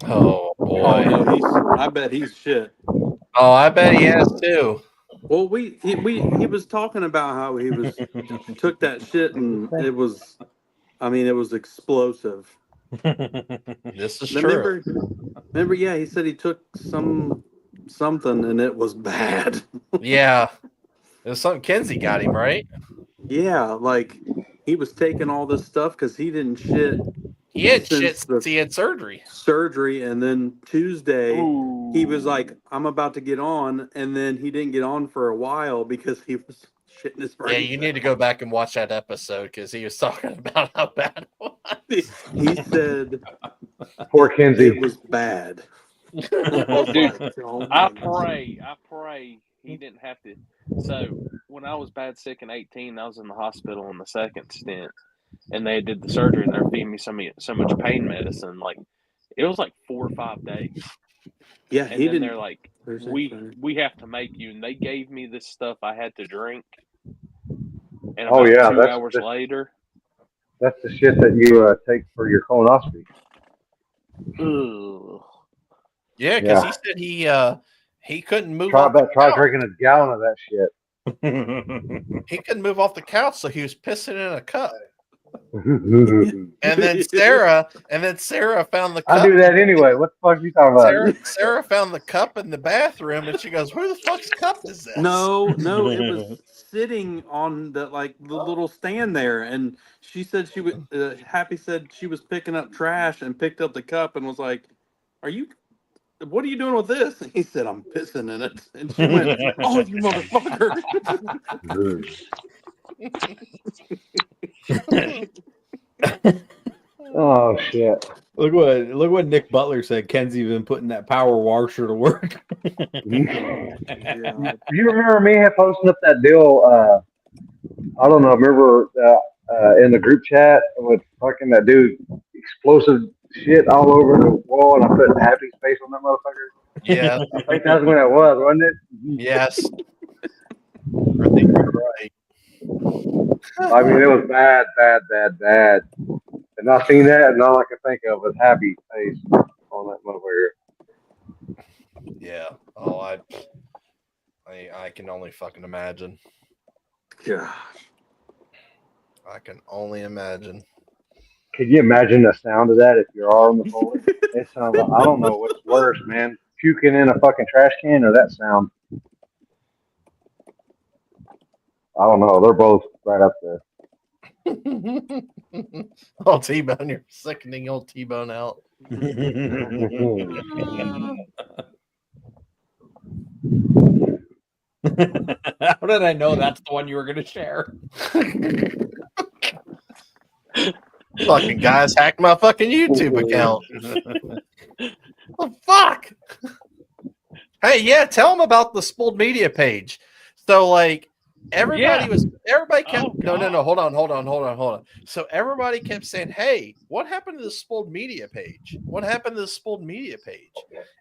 Oh Oh boy. no, I bet he's shit. Oh, I bet he has too. Well, he was talking about how he took that shit and it was explosive. This is true. Remember, yeah, he said he took something and it was bad. Yeah. It was something Kenzie got him, right? Yeah, like he was taking all this stuff because he didn't shit. He had shit Since since he had surgery. And then Tuesday Ooh. he was like, "I'm about to get on," and then he didn't get on for a while because he was shitting his brains. Yeah, you need to go back and watch that episode because he was talking about how bad it was. He said, Poor Kenzie. "It was bad." Dude, Oh I my pray he didn't have to. So when I was bad sick in 18, I was in the hospital on the second stint, and they did the surgery, and they're feeding me so much pain medicine. Like it was like 4 or 5 days. Yeah, And he then didn't. they're like, we have to make you, and they gave me this stuff I had to drink. And about 2 hours later, that's the shit that you take for your colonoscopy. ugh. Yeah, because he said he couldn't move. Try drinking a gallon of that shit. He couldn't move off the couch, so he was pissing in a cup. And then Sarah found the cup. I do that anyway. What the fuck are you talking about? Sarah found the cup in the bathroom, and she goes, "Who the fuck's cup is this?" No, it was sitting on the little stand there, and she said she would. Happy said she was picking up trash and picked up the cup and was like, what are you doing with this?" And he said, "I'm pissing in it." And she went, "Oh, you motherfucker." Oh shit! Look what Nick Butler said. Kenzie been putting that power washer to work. Yeah. You remember me posting up that deal? I don't know. Remember in the group chat with fucking that dude explosive shit all over the wall, and I put Happy's face on that motherfucker. Yeah, I think that's when it was, wasn't it? Yes, I think you're right. I mean, it was bad. And I seen that, and all I could think of was Happy's face on that motherfucker. Yeah. Oh, I can only fucking imagine. Yeah. I can only imagine. Could you imagine the sound of that if you're all on the floor? It sounds like, I don't know what's worse, man. Puking in a fucking trash can or that sound. I don't know. They're both right up there. Oh, T-Bone, you're sickening old T-Bone out. How did I know that's the one you were going to share? Fucking guys hacked my fucking YouTube account. Oh, fuck. Hey, yeah, tell them about the spooled media page. So, like, everybody kept hold on. So everybody kept saying, hey, what happened to the spooled media page? What happened to the spooled media page?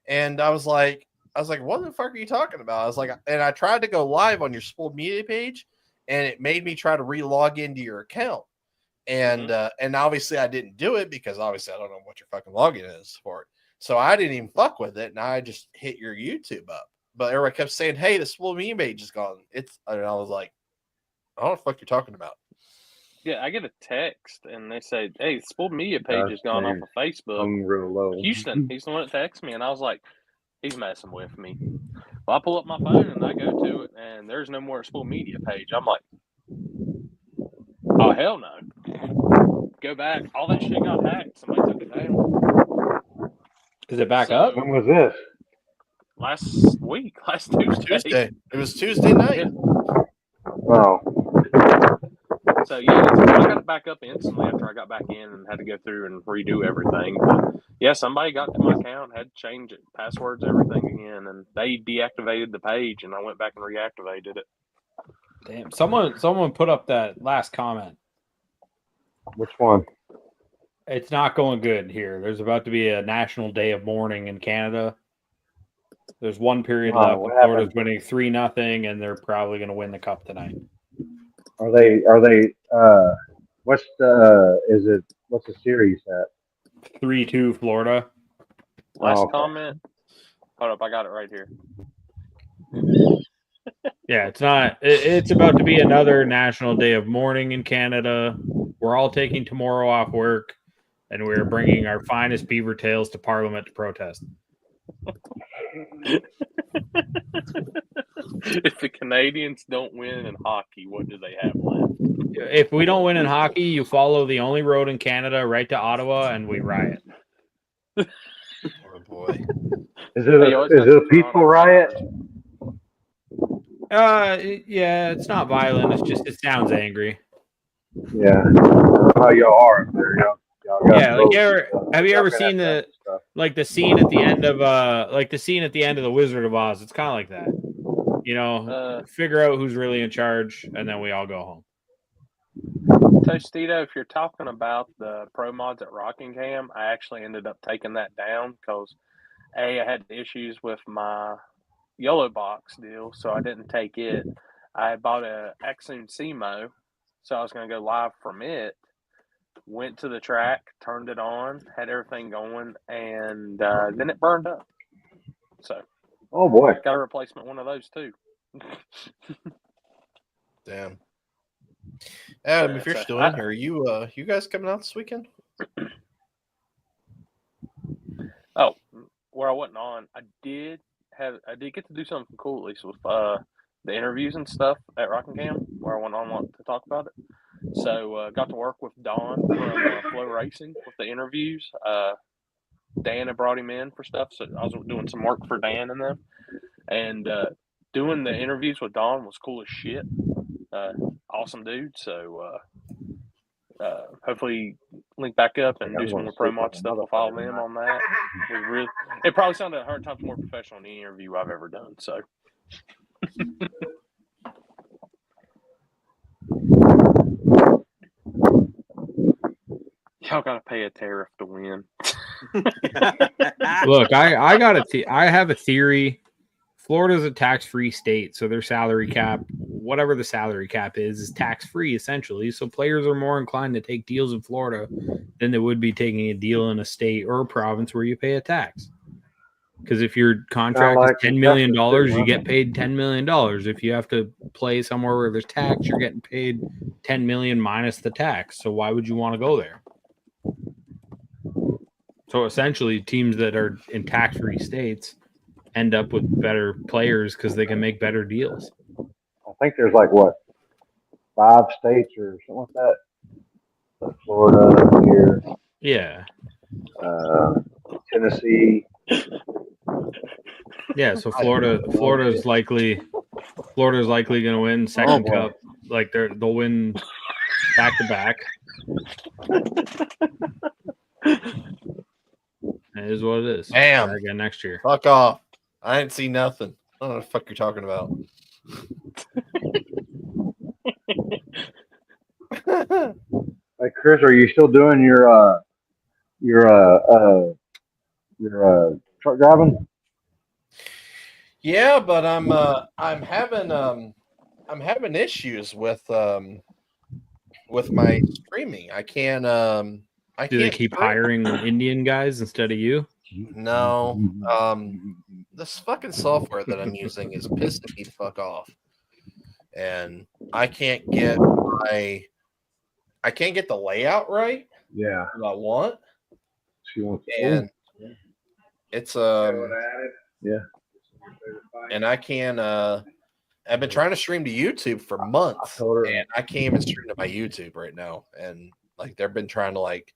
And I was like, what the fuck are you talking about? I was like, and I tried to go live on your spooled media page, and it made me try to re-log into your account. And and obviously I didn't do it because obviously I don't know what your fucking login is for it. So I didn't even fuck with it, and I just hit your YouTube up. But everybody kept saying, hey, the spooled media page is gone. And I was like, I don't know what the fuck you're talking about. Yeah, I get a text and they say, hey, the spooled media page has gone off of Facebook. I'm real low. Houston, he's the one that texted me, and I was like, he's messing with me. Well, I pull up my phone and I go to it, and there's no more spooled media page. I'm like, oh, hell no. Go back. All that shit got hacked. Somebody took it down. Is it back up? When was this? Last week, last Tuesday. It was Tuesday night. Yeah. Oh. So, yeah, I got it back up instantly after I got back in and had to go through and redo everything. But, yeah, somebody got to my account, had to change it, passwords, everything again, and they deactivated the page, and I went back and reactivated it. Damn, someone put up that last comment. Which one? It's not going good here. There's about to be a national day of mourning in Canada. There's one period left. Florida's winning 3-0, and they're probably going to win the cup tonight. Are they what's the series at? 3-2 Florida. Last comment. Hold up, I got it right here. Yeah, it's not. It's about to be another national day of mourning in Canada. We're all taking tomorrow off work, and we're bringing our finest beaver tails to Parliament to protest. If the Canadians don't win in hockey, what do they have left? If we don't win in hockey, you follow the only road in Canada right to Ottawa, and we riot. Oh boy! Is it a peaceful riot? Yeah, it's not violent. It's just it sounds angry. Yeah, I don't know how y'all are up there. Y'all yeah, like have you ever seen the scene at the end of the Wizard of Oz? It's kind of like that. You know, figure out who's really in charge, and then we all go home. Tostito, if you're talking about the pro mods at Rockingham, I actually ended up taking that down because I had issues with my yellow box deal, so I didn't take it. I bought a Axum CMO, so I was going to go live from it. Went to the track, turned it on, had everything going, and then it burned up. So, oh boy, got a replacement one of those too. Damn. Adam, if you're still in here, you guys coming out this weekend? Oh, where I wasn't on, I did get to do something cool, at least with the interviews and stuff at Rockingham, where I went on to talk about it. So got to work with Don from Flow Racing with the interviews. Dan had brought him in for stuff, so I was doing some work for Dan and them. And doing the interviews with Don was cool as shit. Awesome dude. So hopefully link back up and do some more pro mod stuff. We'll follow them on that. It probably sounded 100 times more professional than any interview I've ever done. So. Y'all gotta pay a tariff to win. Look, I have a theory. Florida's a tax-free state, so their salary cap, whatever the salary cap is tax-free essentially. So players are more inclined to take deals in Florida than they would be taking a deal in a state or a province where you pay a tax. Because if your contract like is $10 million, Texas, you huh? get paid $10 million. If you have to play somewhere where there's tax, you're getting paid $10 million minus the tax. So why would you want to go there? So essentially, teams that are in tax-free states end up with better players because they can make better deals. I think there's like what 5 states or something like that. Like Florida here, Yeah. Tennessee. Yeah, so Florida's likely going to win second boy. cup. Like they'll win back to back. It is what it is. Damn. Try again next year. Fuck off. I didn't see nothing. I don't know what the fuck you're talking about. Hey Chris, are you still doing your truck driving? Yeah, but I'm having issues with my streaming. I can't Do they can't keep stream. hiring Indian guys instead of you? No. This fucking software that I'm using is pissing me the fuck off. And I can't get the layout right Yeah. that I want. She wants And it's yeah. and I can't I've been trying to stream to YouTube for months, and I can't even stream to my YouTube right now. And like they've been trying to like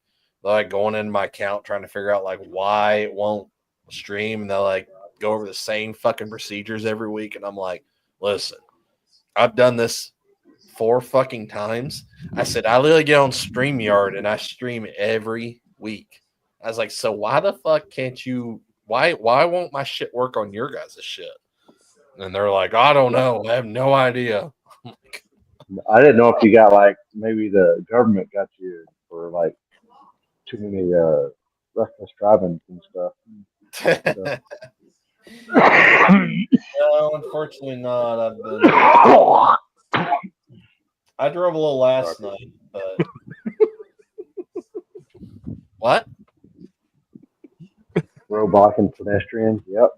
going in my account trying to figure out like why it won't stream, and they'll like go over the same fucking procedures every week. And I'm like, listen, I've done this 4 fucking times. I said I literally get on StreamYard and I stream every week. I was like, so why the fuck can't you? Why won't my shit work on your guys' shit? And they're like, I don't know. I have no idea. I didn't know if you got like maybe the government got you for like too many reckless driving and stuff. No, unfortunately not. I drove a little last night, but what? Robot and pedestrians. Yep.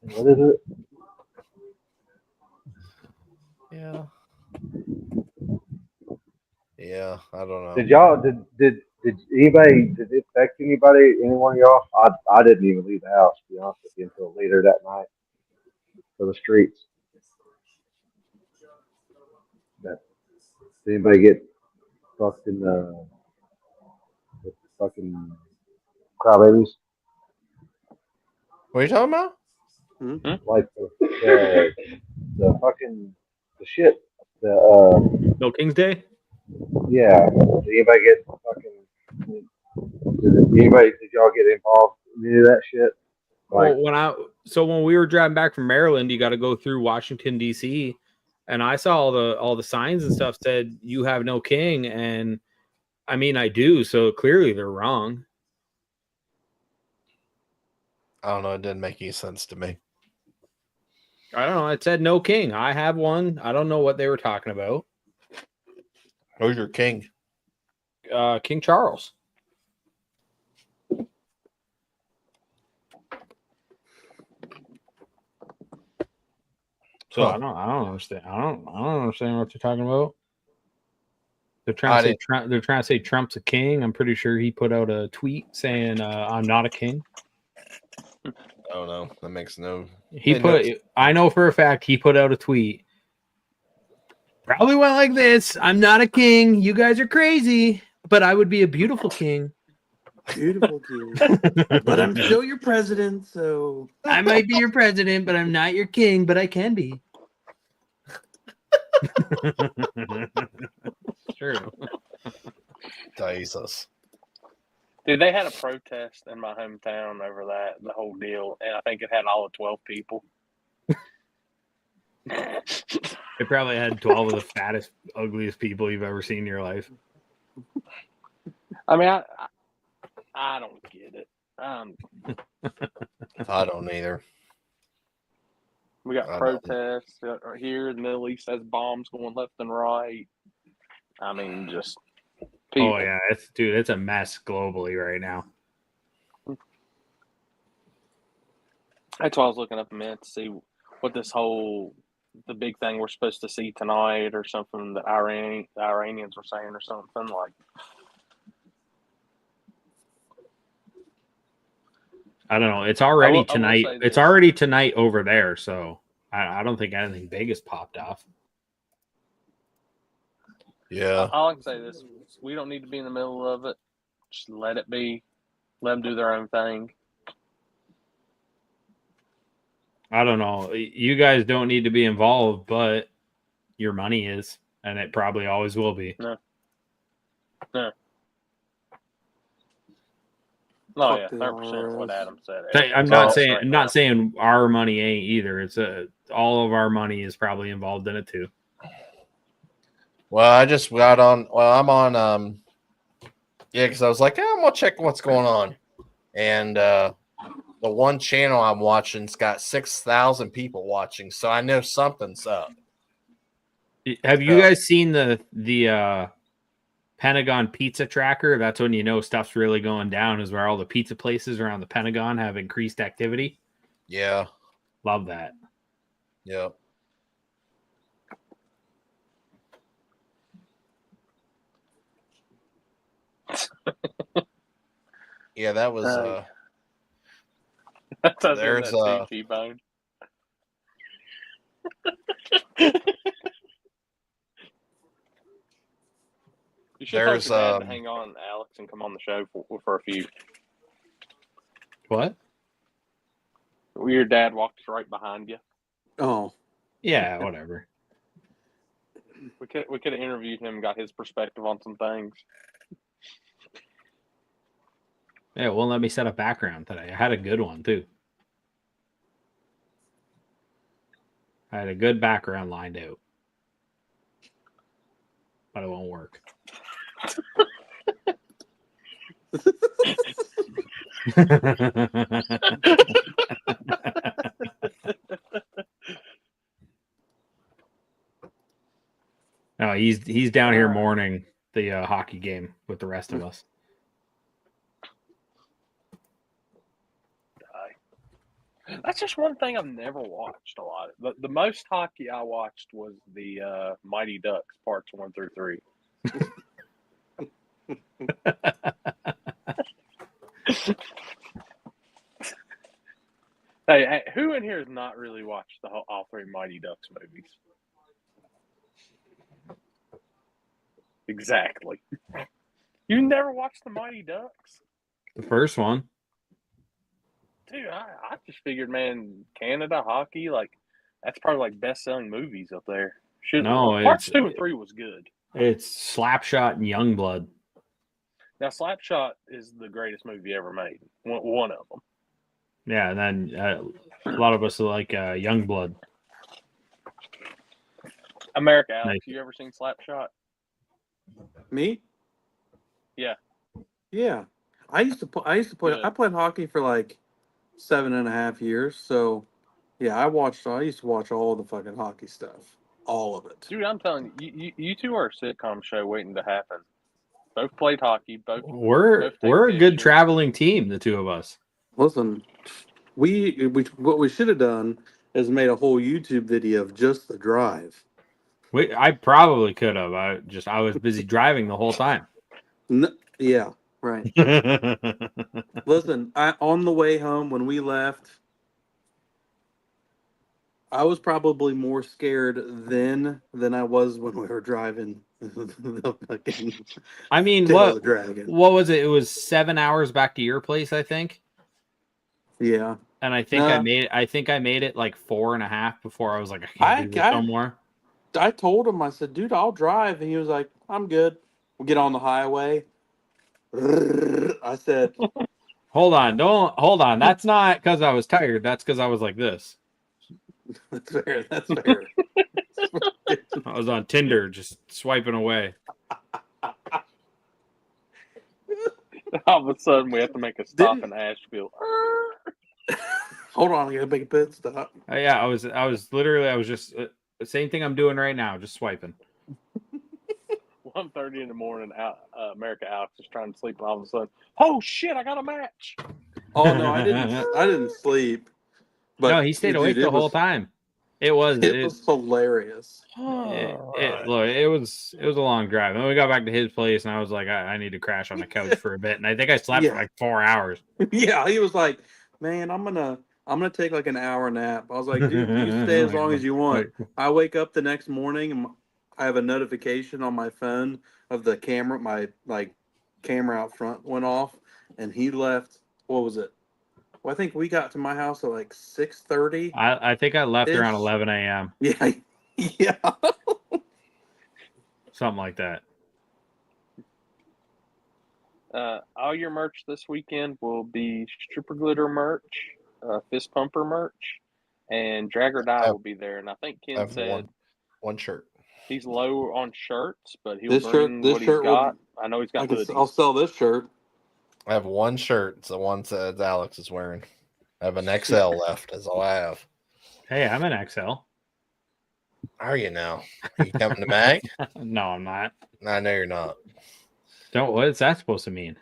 What is it? Yeah. Yeah, I don't know. Did y'all did anybody did it affect anybody? Any one of y'all? I didn't even leave the house to be honest with you until later that night for the streets. Did anybody get fucked in the fucking crybabies? What are you talking about? Like the fucking the shit. The No King's Day? yeah. Did anybody get fucking? Did y'all get involved in any of that shit? Like, Well, when we were driving back from Maryland, you got to go through Washington D.C. and I saw all the signs and stuff said you have no king, and I mean I do, so clearly they're wrong. I don't know. It didn't make any sense to me. I don't know. It said no king. I have one. I don't know what they were talking about. Who's your king? King Charles. So I don't understand. I don't understand what they're talking about. They're trying to say Trump's a king. I'm pretty sure he put out a tweet saying I'm not a king. I don't know. That makes no. I know for a fact he put out a tweet. Probably went like this: I'm not a king. You guys are crazy, but I would be a beautiful king. Beautiful king. But I'm still your president, so I might be your president, but I'm not your king, but I can be. True. Jesus. Dude, they had a protest in my hometown over the whole deal, and I think it had all of 12 people. They probably had 12 of the fattest, ugliest people you've ever seen in your life. I mean, I don't get it. I don't either. We got protests here. The Middle East has bombs going left and right. I mean, just people. Oh yeah, it's a mess globally right now. That's why I was looking up a minute to see what the big thing we're supposed to see tonight or something that the Iranians were saying or something like. I don't know. It's already I will tonight. say It's this. already tonight over there, so I don't think anything big has popped off. Yeah. I like to say this: we don't need to be in the middle of it. Just let it be. Let them do their own thing. I don't know. You guys don't need to be involved, but your money is, and it probably always will be. No. Oh Fuck yeah, the 100% what IRS. Adam said. I'm It's not all saying right I'm now. not saying our money ain't either. It's all of our money is probably involved in it too. Well, I just got on. Well, I'm on. Yeah, because I was like, I'm gonna check what's going on, and the one channel I'm watching's got 6,000 people watching, so I know something's up. Have you guys seen the Pentagon pizza tracker? That's when you know stuff's really going down. Is where all the pizza places around the Pentagon have increased activity. Yeah. Love that. Yep. Yeah, that was That's us in there's that T-bone. You should tell there's your dad to hang on, Alex, and come on the show for a few. What? Your dad walks right behind you. Oh, Yeah, whatever. We could have interviewed him and got his perspective on some things. Yeah, it won't let me set a background today. I had a good one too. I had a good background lined out, but it won't work. No, he's down here mourning the hockey game with the rest of us. That's just one thing I've never watched a lot. The most hockey I watched was the Mighty Ducks parts 1 through 3. Hey, who in here has not really watched all 3 Mighty Ducks movies? Exactly. You never watched the Mighty Ducks? The first one. Dude, I just figured, man, Canada hockey, like, that's probably like best-selling movies up there. No, parts 2 and 3 was good. It's Slapshot and Youngblood. Now, Slapshot is the greatest movie ever made. One of them. Yeah, and then a lot of us like Youngblood. America, Alex, you ever seen Slapshot? me? Yeah. Yeah. I used to play. Good. I played hockey for like 7.5 years. So, yeah, I used to watch all the fucking hockey stuff, all of it. Dude, I'm telling you, you two are a sitcom show waiting to happen. Both played hockey. Both We're take a good pictures. traveling team, the two of us. Listen, what we should have done is made a whole YouTube video of just the drive. I probably could have. I was busy driving the whole time. Yeah, right. Listen, on the way home when we left, I was probably more scared then than I was when we were driving the fucking I mean, Tail of the Dragon. What was it? It was 7 hours back to your place, I think. Yeah. And I think I made it like 4.5 before I was like, I can't do this no more. I told him, I said, dude, I'll drive. And he was like, I'm good. We'll get on the highway. I said, hold on. That's not because I was tired. That's because I was like this. That's fair. That's fair. I was on Tinder just swiping away. All of a sudden, we have to make a stop in Asheville. Hold on, I gotta make a pit stop. Yeah, I was just the same thing I'm doing right now, just swiping. 1:30 in the morning, America Alex is trying to sleep, and all of a sudden, oh shit, I got a match. Oh no, I didn't sleep. But No, he stayed awake the whole time. It was hilarious. It was a long drive. And we got back to his place, and I was like, I need to crash on the couch for a bit. And I think I slept for like 4 hours. Yeah, he was like, man, I'm gonna take like an hour nap. I was like, dude, you stay as long as you want. I wake up the next morning and I have a notification on my phone of the camera, my camera out front went off, and he left. What was it? Well, I think we got to my house at like 6:30. I think I left around 11 a.m. Yeah, yeah, something like that. All your merch this weekend will be Stripper Glitter merch, Fist Pumper merch, and Drag or Die will be there. And I think Ken said one shirt. He's low on shirts, but he'll bring what he's got. I know he's got hoodies. I'll sell this shirt. I have one shirt. It's the one that Alex is wearing. I have an XL left. That's all I have. Hey, I'm an XL. Are you now? Are you coming to Mag? No, I'm not. I know you're not. What is that supposed to mean?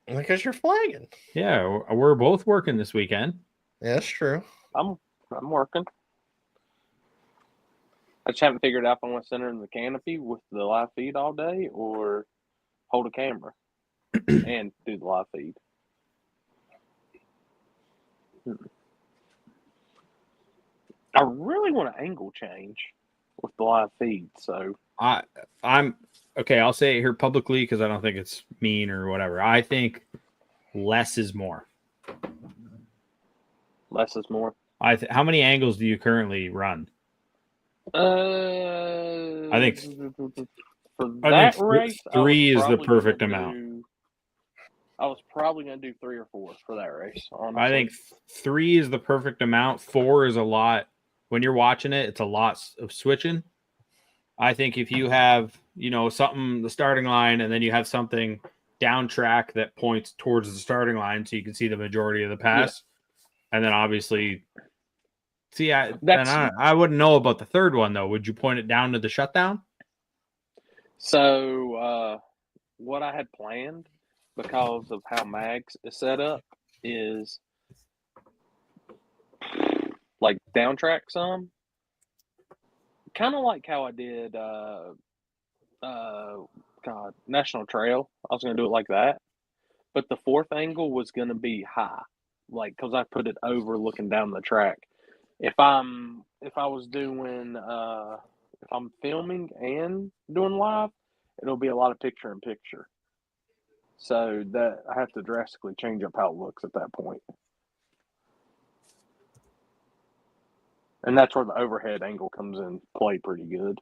Because you're flagging. Yeah, we're both working this weekend. Yeah, that's true. I'm working. I just haven't figured out if I want to sit in the canopy with the live feed all day or hold a camera and do the live feed. I really want an angle change with the live feed, so I'm okay. I'll say it here publicly because I don't think it's mean or whatever. I think less is more. Less is more. How many angles do you currently run? I think for that race, 3 is the perfect amount. I was probably going to do 3 or 4 for that race. Honestly. I think 3 is the perfect amount. 4 is a lot. When you're watching it, it's a lot of switching. I think if you have, something, the starting line, and then you have something down track that points towards the starting line so you can see the majority of the pass. Yeah. And then obviously, I wouldn't know about the third one, though. Would you point it down to the shutdown? So what I had planned, because of how Mags is set up, is like down track some. Kind of like how I did National Trail. I was going to do it like that. But the fourth angle was going to be high, because I put it over looking down the track. If I'm filming and doing live, it'll be a lot of picture in picture. So that I have to drastically change up how it looks at that point. And that's where the overhead angle comes in play pretty good.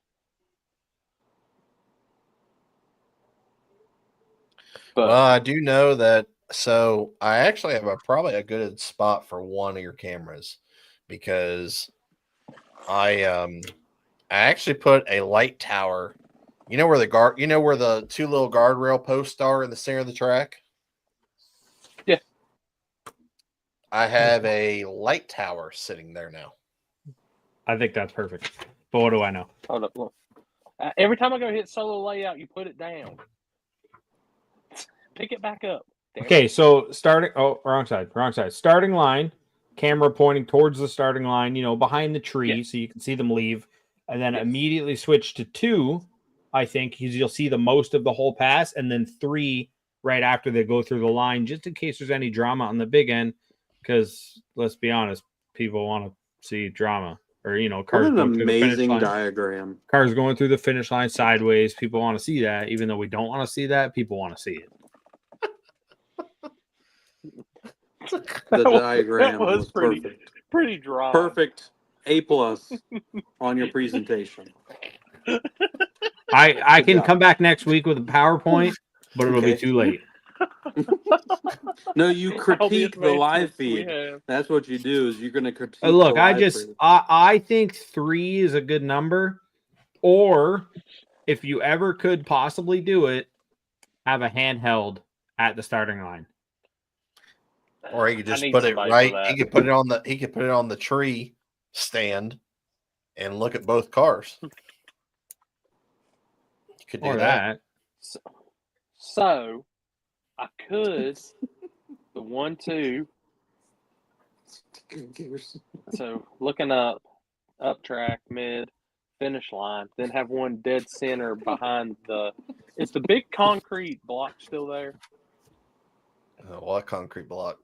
But, well, I do know that. So I actually have probably a good spot for one of your cameras, because I actually put a light tower. You know where the 2 little guardrail posts are in the center of the track? Yeah. I have a light tower sitting there now. I think that's perfect. But what do I know? Hold up, look. Every time I go hit solo layout, you put it down. Pick it back up. Okay, so wrong side. Starting line, camera pointing towards the starting line, behind the tree, so you can see them leave, and then immediately switch to 2. I think you'll see the most of the whole pass, and then 3 right after they go through the line, just in case there's any drama on the big end. Because let's be honest, people want to see drama, or cars. What an amazing diagram. Cars going through the finish line sideways. People want to see that, even though we don't want to see that. People want to see it. The diagram was pretty dry. Perfect. A+ on your presentation. I can come back next week with a PowerPoint, but it'll be too late. No, you critique the live feed. That's what you do. Is you're going to critique. Look, I think 3 is a good number, or if you ever could possibly do it, have a handheld at the starting line. Or he could just put it right. He could put it on the tree stand and look at both cars. You could do that. So I could the 1-2 So looking up track, mid, finish line, then have one dead center behind the. Is the big concrete block still there? What concrete block?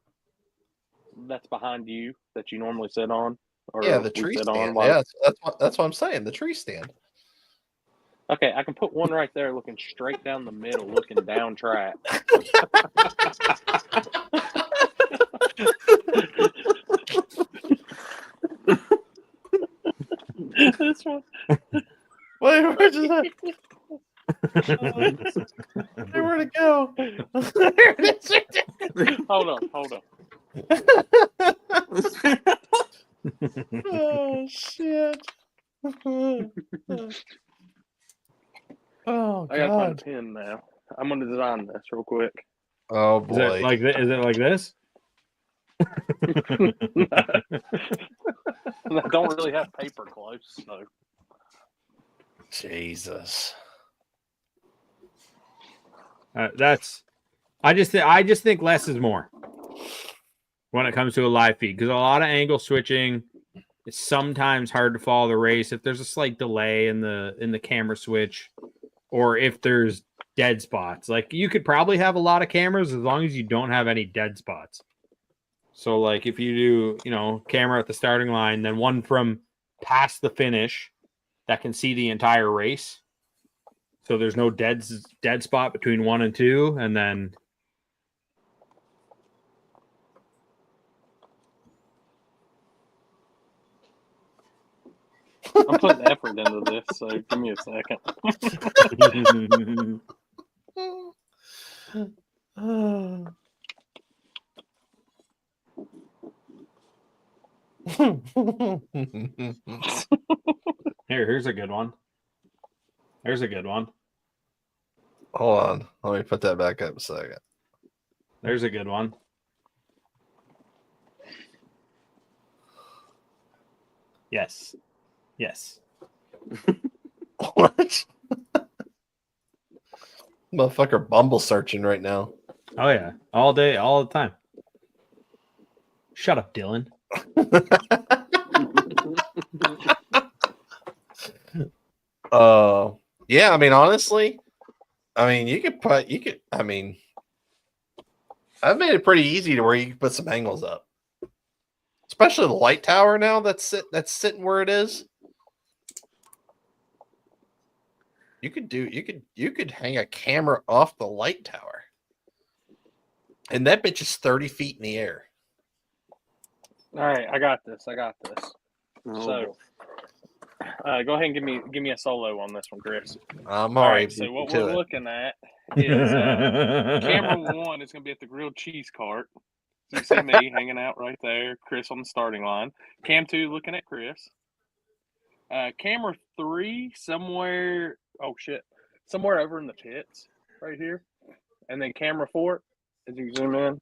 That's behind you that you normally sit on. Or Yeah, the we tree sit stand. on while- Yeah, that's what I'm saying. The tree stand. Okay, I can put one right there, looking straight down the middle, looking down track. This one. Wait, where's that? Hey, where'd it go? There it is. Hold on. Oh shit! Oh I gotta find a god! pen now. I'm gonna design this real quick. Oh Is it boy! like this? Is it like this? I don't really have paper close, so Jesus! That's. I just think less is more when it comes to a live feed, because a lot of angle switching. It's sometimes hard to follow the race if there's a slight delay in the camera switch, or if there's dead spots. Like, you could probably have a lot of cameras as long as you don't have any dead spots. So like if you do, camera at the starting line, then one from past the finish that can see the entire race. So there's no dead spot between 1 and 2, and then I'm putting effort into this, so give me a second. here's a good one. There's a good one. Hold on, let me put that back up a second. There's a good one. Yes. What? Motherfucker, Bumble searching right now. Oh yeah, all day, all the time. Shut up, Dylan. Yeah, I mean, honestly, I've made it pretty easy to where you can put some angles up, especially the light tower now that's sitting where it is. You could hang a camera off the light tower, and that bitch is 30 feet in the air. All right, I got this. Oh, So, go ahead and give me a solo on this one, Chris. I'm All already right. So what we're looking at is camera 1 is going to be at the grilled cheese cart. So you see me hanging out right there, Chris on the starting line. Cam 2 looking at Chris. Camera 3 somewhere. Oh shit, somewhere over in the pits right here. And then camera 4, as you zoom in,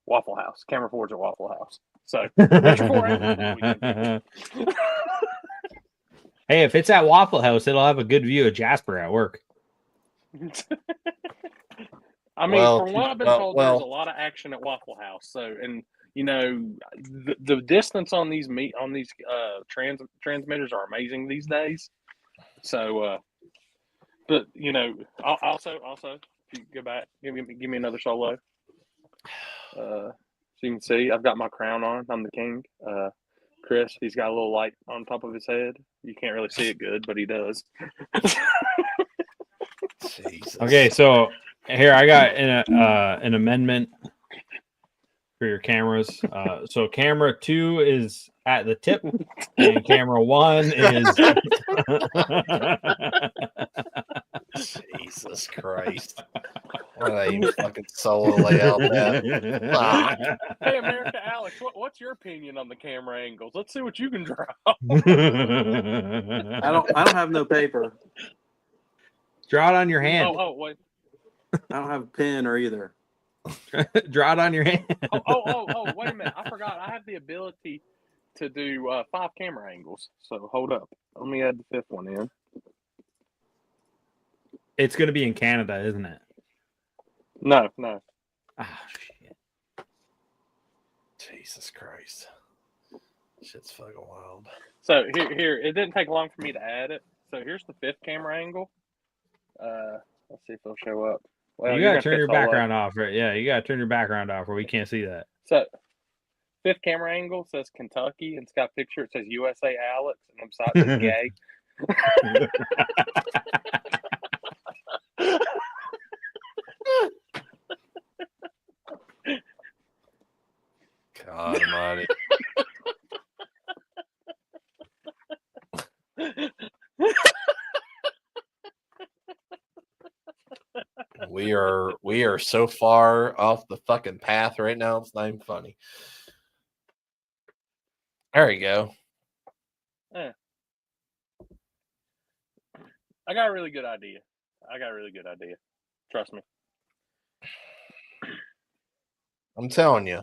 Waffle House. Camera 4's at Waffle House. So what's your 4 angles this weekend? Hey, if it's at Waffle House, it'll have a good view of Jasper at work. I mean, from what I've been told, there's a lot of action at Waffle House. So, and the distance on these transmitters are amazing these days. So, but also, if you go back, give me another solo. So you can see I've got my crown on. I'm the king. Chris, he's got a little light on top of his head. You can't really see it good, but he does. Jesus. Okay, so here I got an amendment for your cameras. So camera 2 is at the tip, and camera 1 is. Jesus Christ! Why did I even fucking solo layout that? Hey, America Alex, what's your opinion on the camera angles? Let's see what you can draw. I don't have no paper. Draw it on your hand. Oh, wait. I don't have a pen or either. Draw it on your hand. Oh, wait a minute. I forgot. I have the ability to do 5 camera angles. So hold up. Let me add the 5th one in. It's going to be in Canada, isn't it? No. Ah, shit. Jesus Christ. Shit's fucking wild. So here, it didn't take long for me to add it. So here's the 5th camera angle. Let's see if it'll show up. Well, you you're gotta gonna turn your piss all up. background off, right? Yeah, you gotta turn your background off, or we can't see that. So 5th camera angle says Kentucky, and it's got a picture. It says USA Alex, and on the side it says gay. God almighty. We are so far off the fucking path right now. It's not even funny. There you go. I got a really good idea. Trust me. I'm telling you.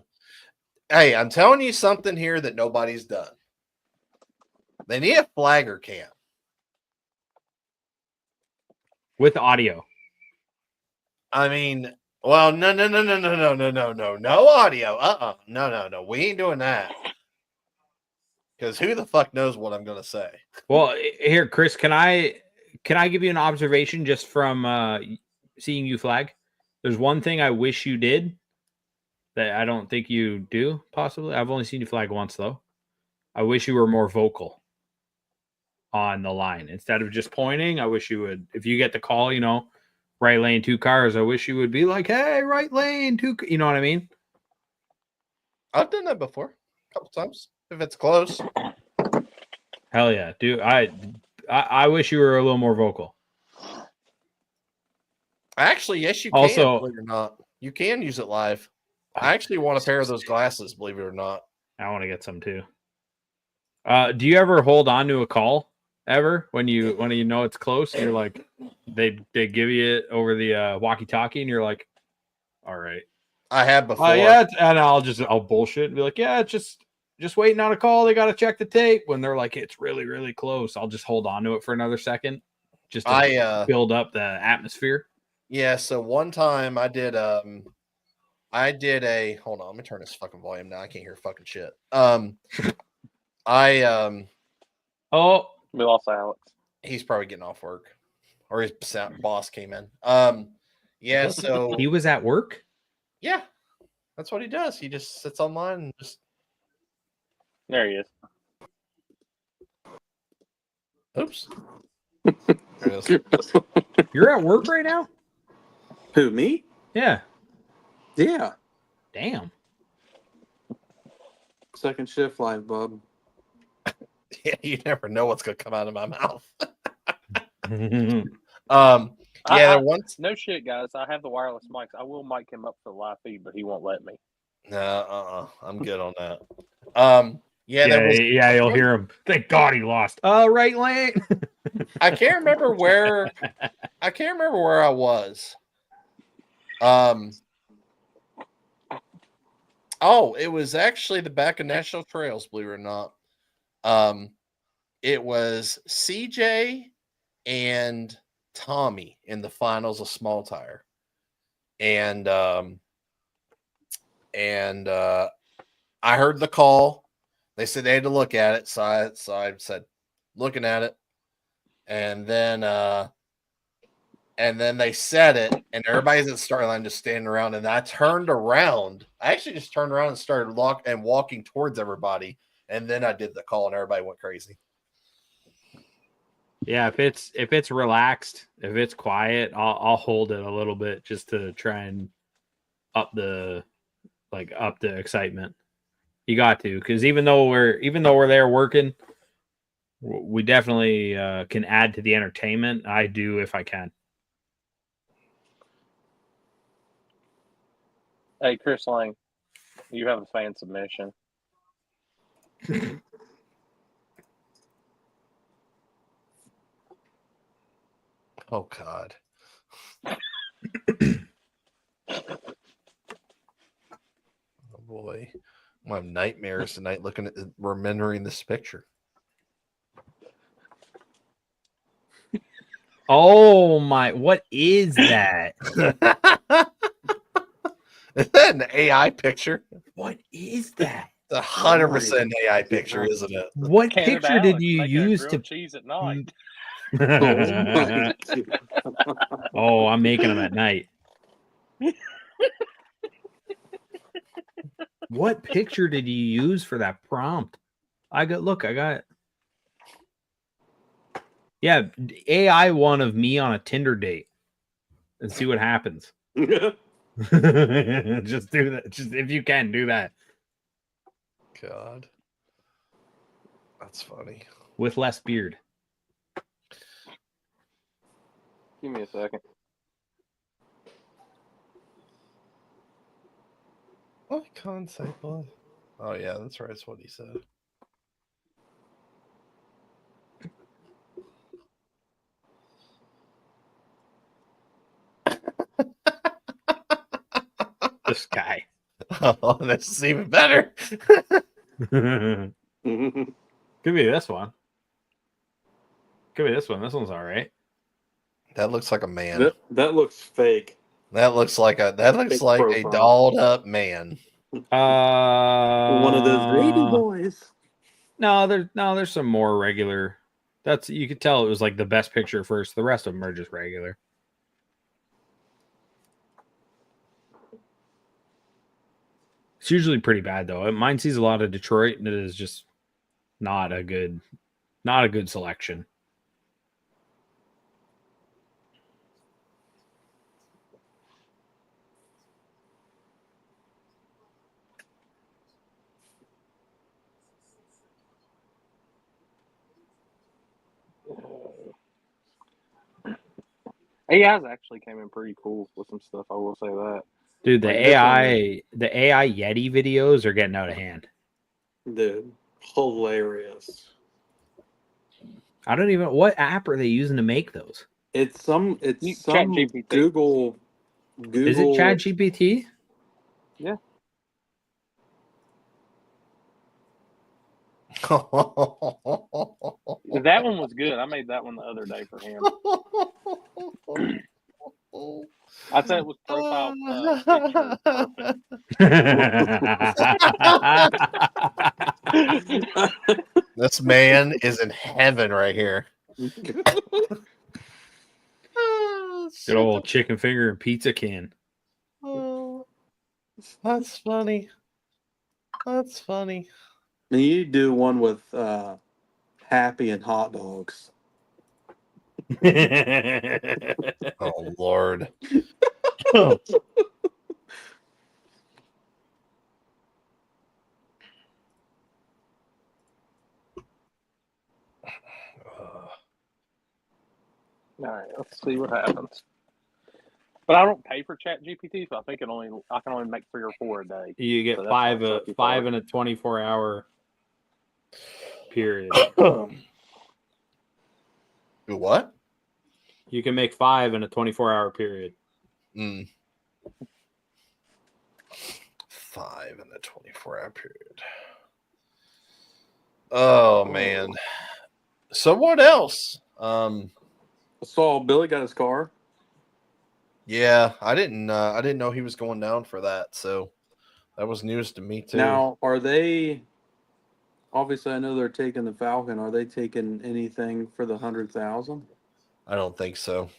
Hey, I'm telling you something here that nobody's done. They need a flagger cam. With audio. I mean, well, no audio. No. We ain't doing that. Because who the fuck knows what I'm gonna say? Well, here, Chris, can I give you an observation just from seeing you flag? There's one thing I wish you did that I don't think you do, possibly. I've only seen you flag once, though. I wish you were more vocal on the line. Instead of just pointing, I wish you would, if you get the call, right lane 2 cars, I wish you would be like, hey, right lane 2, you know what I mean? I've done that before a couple times, if it's close. Hell yeah, dude. I wish you were a little more vocal. Actually, yes, you can, Also, believe it or not. You can use it live. I actually want a pair of those glasses, believe it or not. I want to get some too. Do you ever hold on to a call ever when you know it's close and you're like, they give you it over the walkie-talkie and you're like, all right. I have before. Yeah, and I'll bullshit and be like, yeah, it's just waiting on a call. They got to check the tape. When they're like, it's really, really close, I'll just hold on to it for another second just to build up the atmosphere. Yeah, so one time I did a hold on, let me turn this fucking volume down. I can't hear fucking shit. Oh, we lost Alex. He's probably getting off work. Or his boss came in. Yeah, so he was at work? Yeah. That's what he does. He just sits online and just there he is. Oops. There it is. You're at work right now? Who, me? Yeah. Yeah. Damn. Second shift live, bub. Yeah, you never know what's gonna come out of my mouth. Once. No shit, guys. I have the wireless mics. I will mic him up for the live feed, but he won't let me. No, I'm good on that. You'll hear him. Thank God he lost. Right lane. I can't remember where I was. It was actually the back of National Trails, believe it or not. It was CJ and Tommy in the finals of Small Tire. And I heard the call. They said they had to look at it. So I said, looking at it. And then they said it, and everybody's at the start line just standing around. And I turned around. I actually just turned around and started walking towards everybody. And then I did the call, and everybody went crazy. Yeah, if it's relaxed, if it's quiet, I'll hold it a little bit just to try and up the excitement. You got to, because even though we're there working, we definitely can add to the entertainment. I do if I can. Hey, Chris Lang, you have a fan submission. Oh God. Oh boy. I'm gonna have nightmares tonight looking at remembering this picture. Oh my, what is that? Is that an AI picture? What is that? It's 100% AI picture, isn't it? What Canada picture did Alex you making a use grilled to? cheese at night? Oh, I'm making them at night. What picture did you use for that prompt? I got. Yeah, AI one of me on a Tinder date, and see what happens. Just do that. Just if you can do that God. That's funny. with less beard. Give me a second. What concept? Oh yeah, that's right. That's what he said. This guy. Oh, this is even better. Could be this one. Could be this one. This one's all right. That looks like a man. That looks fake. That looks like a profile. dolled up man. One of those lady boys. No, there's some more regular. That's you could tell it was like the best picture first. The rest of them are just regular. It's usually pretty bad though. Mine sees a lot of Detroit, and it is just not a good selection. AI's actually came in pretty cool with some stuff. I will say that. Dude, the Like this AI Yeti videos are getting out of hand. Dude, hilarious. I don't even what app are they using to make those? It's some ChatGPT. Google. Is it ChatGPT? Yeah. That one was good. I made that one the other day for him. I said it was profile picture perfect. This man is in heaven right here. Good old chicken finger and pizza can. Oh, that's funny. That's funny. And you do one with Happy and hot dogs. Oh Lord. All right, let's see what happens. But I don't pay for ChatGPT, so I think I can only make 3 or 4 a day. You get So that's five not sucky five part. in a 24-hour period. What? You can make 5 in a 24-hour period. 5 in the 24-hour period. Oh man. So what else? I saw Billy got his car. Yeah, I didn't know he was going down for that, so that was news to me too. Now, are they? Obviously, I know they're taking the Falcon. Are they taking anything for the 100,000? I don't think so.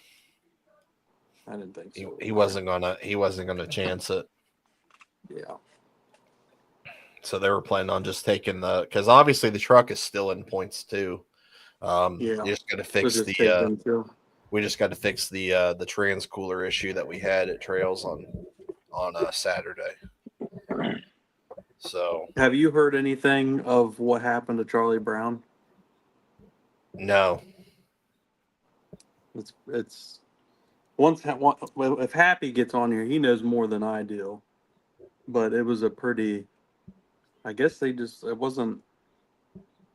I didn't think so. He wasn't gonna chance it. Yeah. So they were planning on just taking because obviously the truck is still in points too. Yeah. You just got to fix we just got to fix the trans cooler issue that we had at Trails on Saturday. So Have you heard anything of what happened to Charlie Brown? no. It's if Happy gets on here, he knows more than I do. But it was a pretty. I guess it wasn't.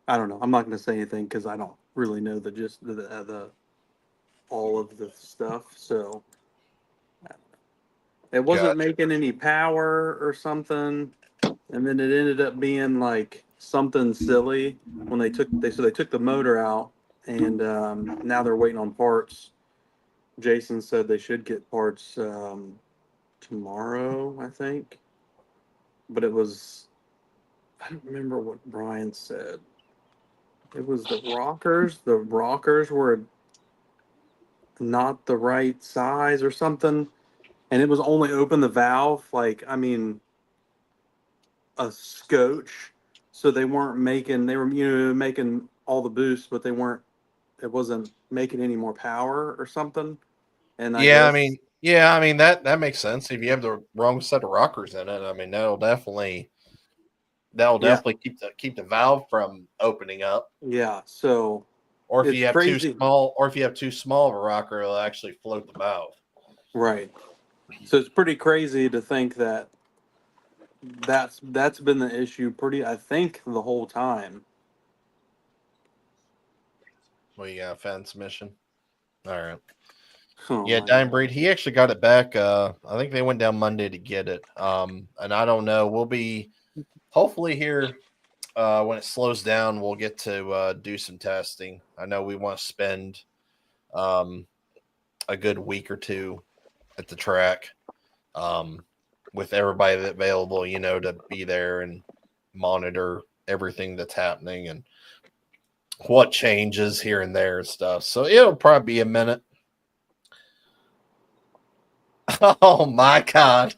I don't know. I'm not going to say anything because I don't really know the all of the stuff. So it wasn't making any power or something, and then it ended up being like something silly when they took the motor out, and now they're waiting on parts. Jason said they should get parts tomorrow, I think. but it was, I don't remember what Brian said. It was the rockers. The rockers were not the right size or something, and it was only open the valve, like, I mean, a scotch. So they weren't making, they were, making all the boost, but it wasn't making any more power or something. And I Yeah, guess, I mean that makes sense. If you have the wrong set of rockers in it, I mean that'll definitely yeah, keep the valve from opening up. yeah. So Or if it's you have crazy. too small of a rocker, it'll actually float the valve. Right. So it's pretty crazy to think that that's been the issue I think the whole time. Well, you got a fence mission. All right. Oh Yeah, my Dime God. Breed, he actually got it back. I think they went down Monday to get it. And I don't know. We'll be hopefully here when it slows down, we'll get to do some testing. I know we want to spend a good week or two at the track with everybody that's available, to be there and monitor everything that's happening and what changes here and there and stuff. So it'll probably be a minute. Oh my God.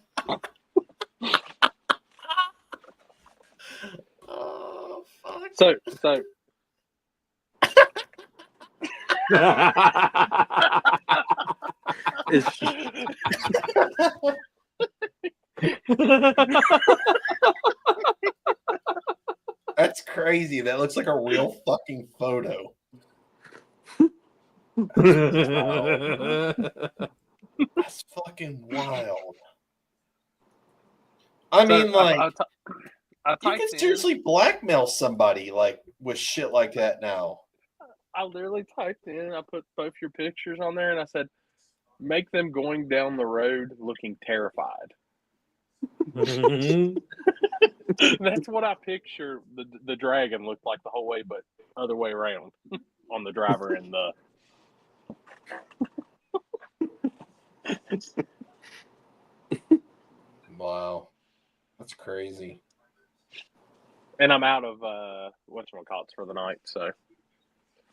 Oh, fuck. So It's That's crazy. That looks like a real fucking photo. That's fucking wild. I mean, like, I you typed can in. seriously blackmail somebody like with shit like that now. I literally typed in. I put both your pictures on there, and I said, "Make them going down the road looking terrified." That's what I picture the dragon looked like the whole way, but other way around on the driver and the. Wow, that's crazy. And I'm out of whatchamacallits for the night, so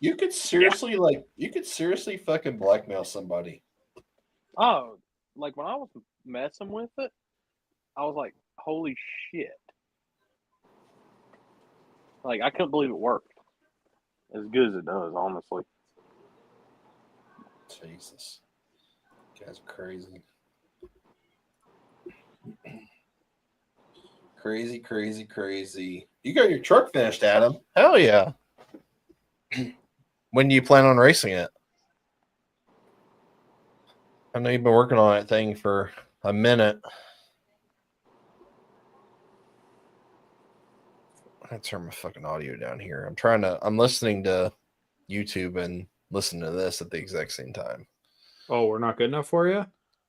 You could seriously fucking blackmail somebody. oh, like when I was messing with it, I was like, holy shit. Like I couldn't believe it worked. As good as it does, honestly. Jesus. You guys are crazy. Crazy. You got your truck finished, Adam. Hell yeah. When do you plan on racing it? I know you've been working on that thing for a minute. I turn my fucking audio down here. I'm listening to YouTube and listening to this at the exact same time. Oh, we're not good enough for you?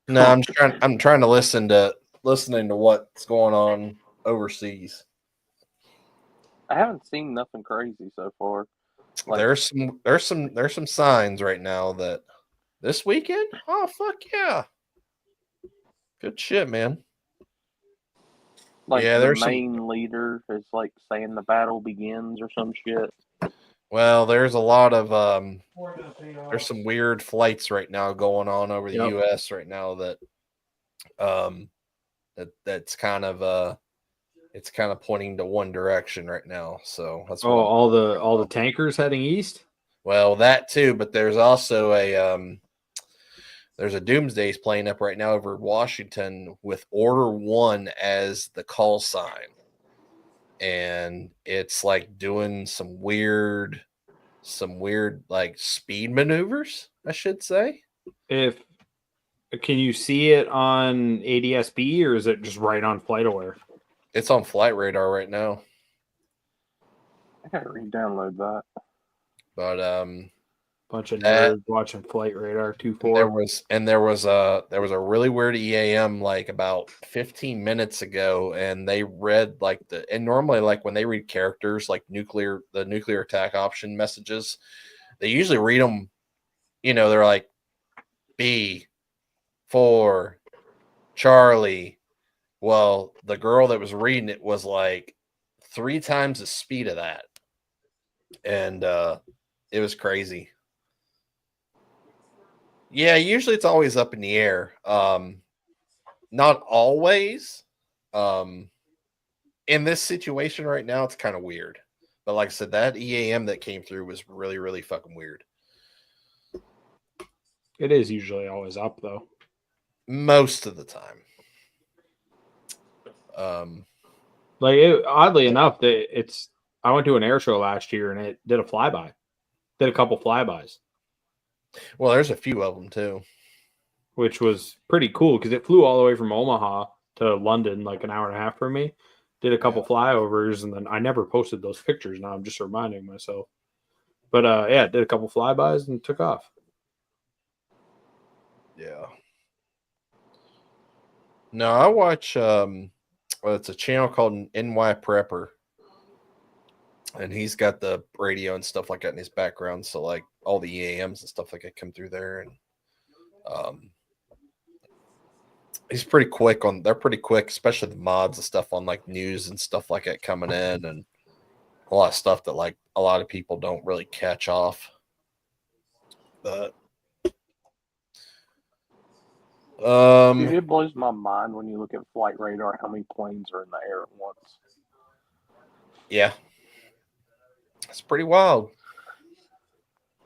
No, I'm trying to listening to what's going on overseas. I haven't seen nothing crazy so far. Like, There's some signs right now that this weekend? Oh fuck yeah. Good shit, man. like yeah, the there's main leader is like saying the battle begins or some shit. Well, there's a lot of there's some weird flights right now going on over the US right now that that's kind of it's kind of pointing to one direction right now. So that's what all the tankers heading east? Well, that too, but there's also there's a Doomsday's playing up right now over Washington with Order 1 as the call sign. And it's like doing some weird like speed maneuvers, I should say. Can you see it on ADSB or is it just right on FlightAware? It's on Flight Radar right now. I gotta re-download that. But bunch of nerds watching Flight Radar 2.4. There was a really weird EAM like about 15 minutes ago, and they read like and normally like when they read characters like the nuclear attack option messages, they usually read them, they're like B 4 Charlie Well, the girl that was reading it was like 3 times the speed of that. And it was crazy. Yeah, usually it's always up in the air. Not always. In this situation right now, it's kind of weird. But like I said, that EAM that came through was really, really fucking weird. It is usually always up, though. Most of the time. Oddly enough, I went to an air show last year and it did a flyby. Did a couple flybys. Well, there's a few of them too. Which was pretty cool because it flew all the way from Omaha to London, like an hour and a half from me. Did a couple flyovers, and then I never posted those pictures. Now I'm just reminding myself. But did a couple flybys and took off. Yeah. No, I watch it's a channel called NY Prepper. And he's got the radio and stuff like that in his background. So like all the EAMs and stuff like that come through there. And he's pretty quick they're pretty quick, especially the mods and stuff on like news and stuff like that coming in, and a lot of stuff that like a lot of people don't really catch off. But Dude, it blows my mind when you look at flight radar how many planes are in the air at once. Yeah. It's pretty wild.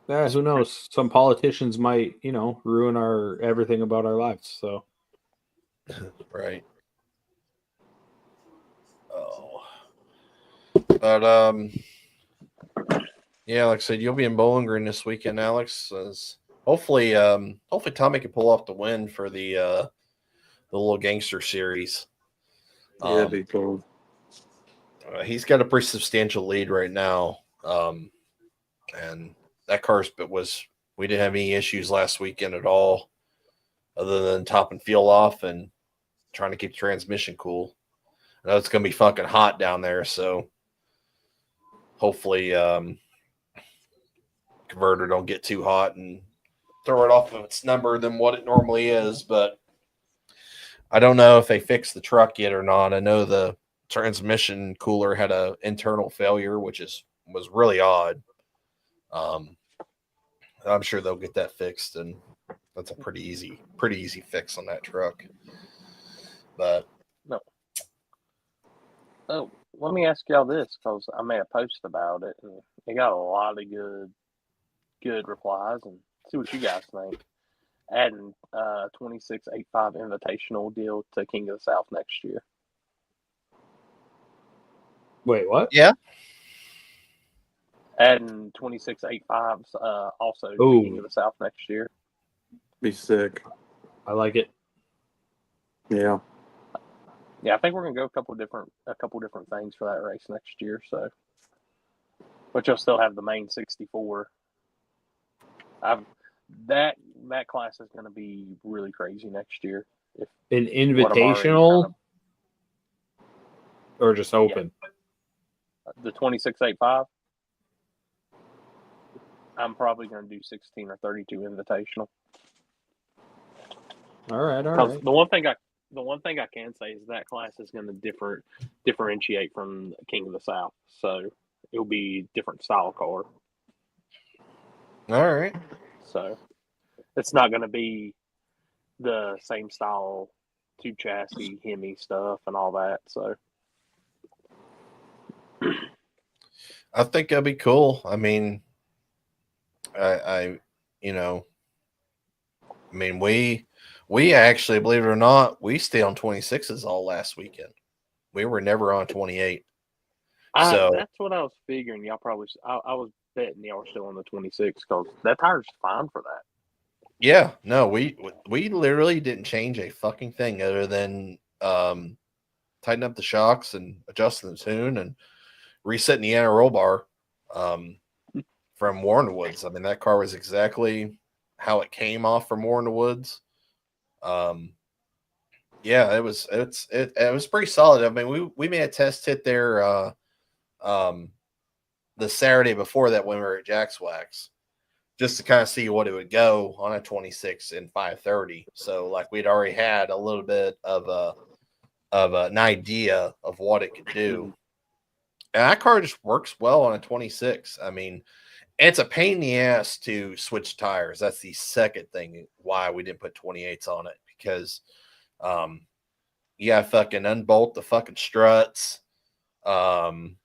Yeah, who knows? Some politicians might, ruin everything about our lives. So, right. Oh, but yeah, like I said, you'll be in Bowling Green this weekend, Alex. Hopefully Tommy can pull off the win for the little gangster series. Yeah, that'd be cool. He's got a pretty substantial lead right now. And that car we didn't have any issues last weekend at all, other than topping fuel off and trying to keep the transmission cool. I know it's going to be fucking hot down there, so hopefully converter don't get too hot and throw it off of its number than what it normally is. But I don't know if they fixed the truck yet or not. I know the transmission cooler had an internal failure, which was really odd. I'm sure they'll get that fixed, and that's a pretty easy fix on that truck. But no. Oh, let me ask y'all this, because I made a post about it, and it got a lot of good replies, and see what you guys think. Adding 2685 invitational deal to King of the South next year. Wait, what? Yeah. Adding 2685s also to King of the South next year. Be sick. I like it. Yeah. Yeah, I think we're gonna go a couple different things for that race next year. So, but you'll still have the main 64. That class is going to be really crazy next year. An invitational or just open? Yeah. The 2685. I'm probably going to do 16 or 32 invitational. All right. The one thing I can say is that class is going to differentiate from King of the South, so it'll be different style car. All right. So it's not going to be the same style tube chassis, Hemi stuff, and all that. So I think that'd be cool. I mean, we actually, believe it or not, we stayed on 26s all last weekend. We were never on 28. So that's what I was figuring. Y'all probably, I was betting y'all were still on the 26 because that tire's fine for that. Yeah, no, we literally didn't change a fucking thing other than tighten up the shocks and adjusting the tune and resetting the anti-roll bar from Warren Woods. I mean, that car was exactly how it came off from Warren Woods. Yeah, it was pretty solid. I mean, we made a test hit there the Saturday before that when we were at Jack's Wax, just to kind of see what it would go on a 26 in 530. So like we'd already had a little bit of of an idea of what it could do. And that car just works well on a 26. I mean, it's a pain in the ass to switch tires. That's the second thing why we didn't put 28s on it, because you gotta fucking unbolt the fucking struts. You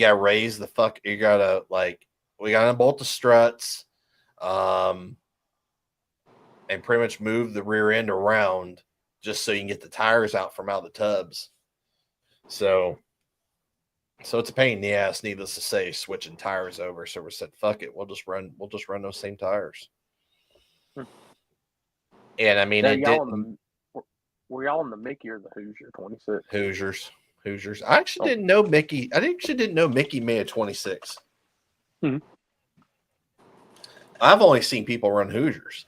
gotta raise the we gotta unbolt the struts, and pretty much move the rear end around just so you can get the tires out from out the tubs. So it's a pain in the ass, needless to say, switching tires over. So we said, fuck it, we'll just run those same tires. And I mean, were y'all in the Mickey or the Hoosier 26? Hoosiers. I actually didn't know Mickey. I actually didn't know Mickey made a 26. I've only seen people run Hoosiers.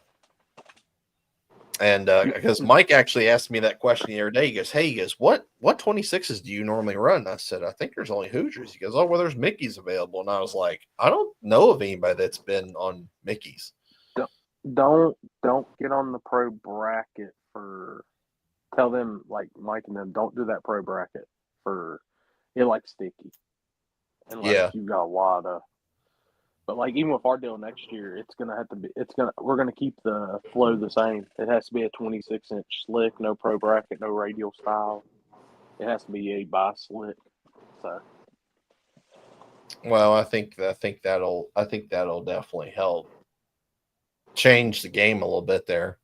And because Mike actually asked me that question the other day, he goes, what 26s do you normally run? And I said, I think there's only Hoosiers. He goes, oh, well, there's Mickey's available. And I was like, I don't know of anybody that's been on Mickey's. Don't get on the pro bracket for. Tell them, like Mike and them, don't do that pro bracket for it, like sticky. Unless you got a lot of. But like even with our deal next year, we're gonna keep the flow the same. It has to be a 26-inch slick, no pro bracket, no radial style. It has to be a bi slick. So. Well, I think that'll definitely help change the game a little bit there.